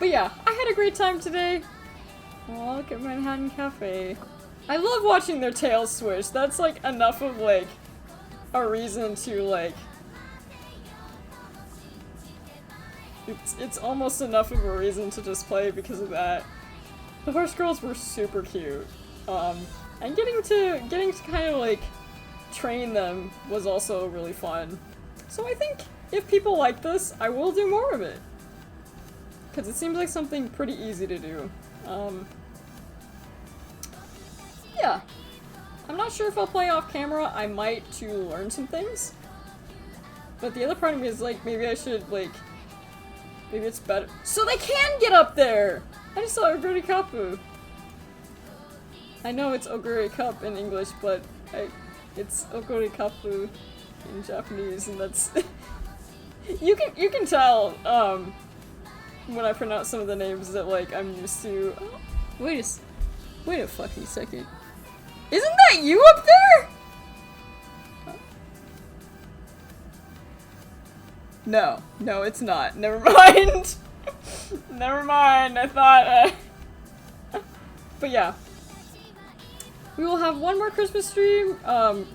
But yeah, I had a great time today. Oh, look at Manhattan Cafe. I love watching their tails switch. That's like enough of like a reason to like... It's almost enough of a reason to just play because of that. The horse girls were super cute. And getting to kind of like train them was also really fun. So I think if people like this, I will do more of it. Because it seems like something pretty easy to do. Yeah. I'm not sure if I'll play off camera. I might to learn some things. But the other part of me is like, maybe I should like... Maybe it's better. So they can get up there! I just saw Oguri Kapu. I know it's Oguri Cup in English, but it's Oguri Kapu in Japanese, and that's... you can tell, when I pronounce some of the names that, like, I'm used to... Oh, wait a fucking second. Isn't that you up there?! No, it's not. Never mind. Never mind. I thought, But yeah. We will have one more Christmas stream,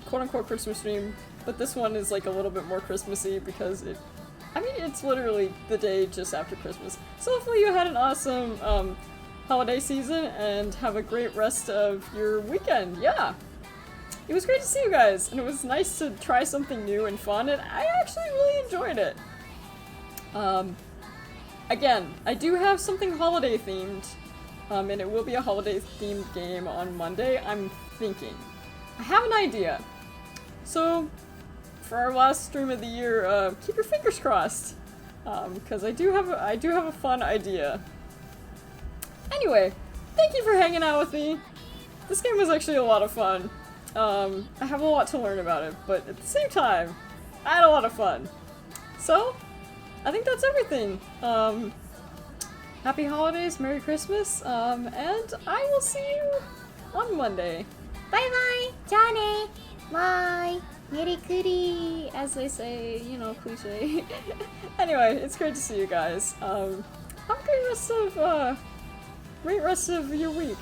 quote-unquote Christmas stream, but this one is like a little bit more Christmassy because it's literally the day just after Christmas. So hopefully you had an awesome, holiday season and have a great rest of your weekend. Yeah. It was great to see you guys, and it was nice to try something new and fun, and I actually really enjoyed it. Again, I do have something holiday themed, and it will be a holiday themed game on Monday, I'm thinking. I have an idea. So, for our last stream of the year, keep your fingers crossed, because I do have a fun idea. Anyway, thank you for hanging out with me. This game was actually a lot of fun. I have a lot to learn about it, but at the same time, I had a lot of fun. So, I think that's everything. Happy holidays, Merry Christmas, and I will see you on Monday. Bye bye! Johnny! Bye! Merry as they say, you know, cliche. Anyway, it's great to see you guys. Have a great rest of your week.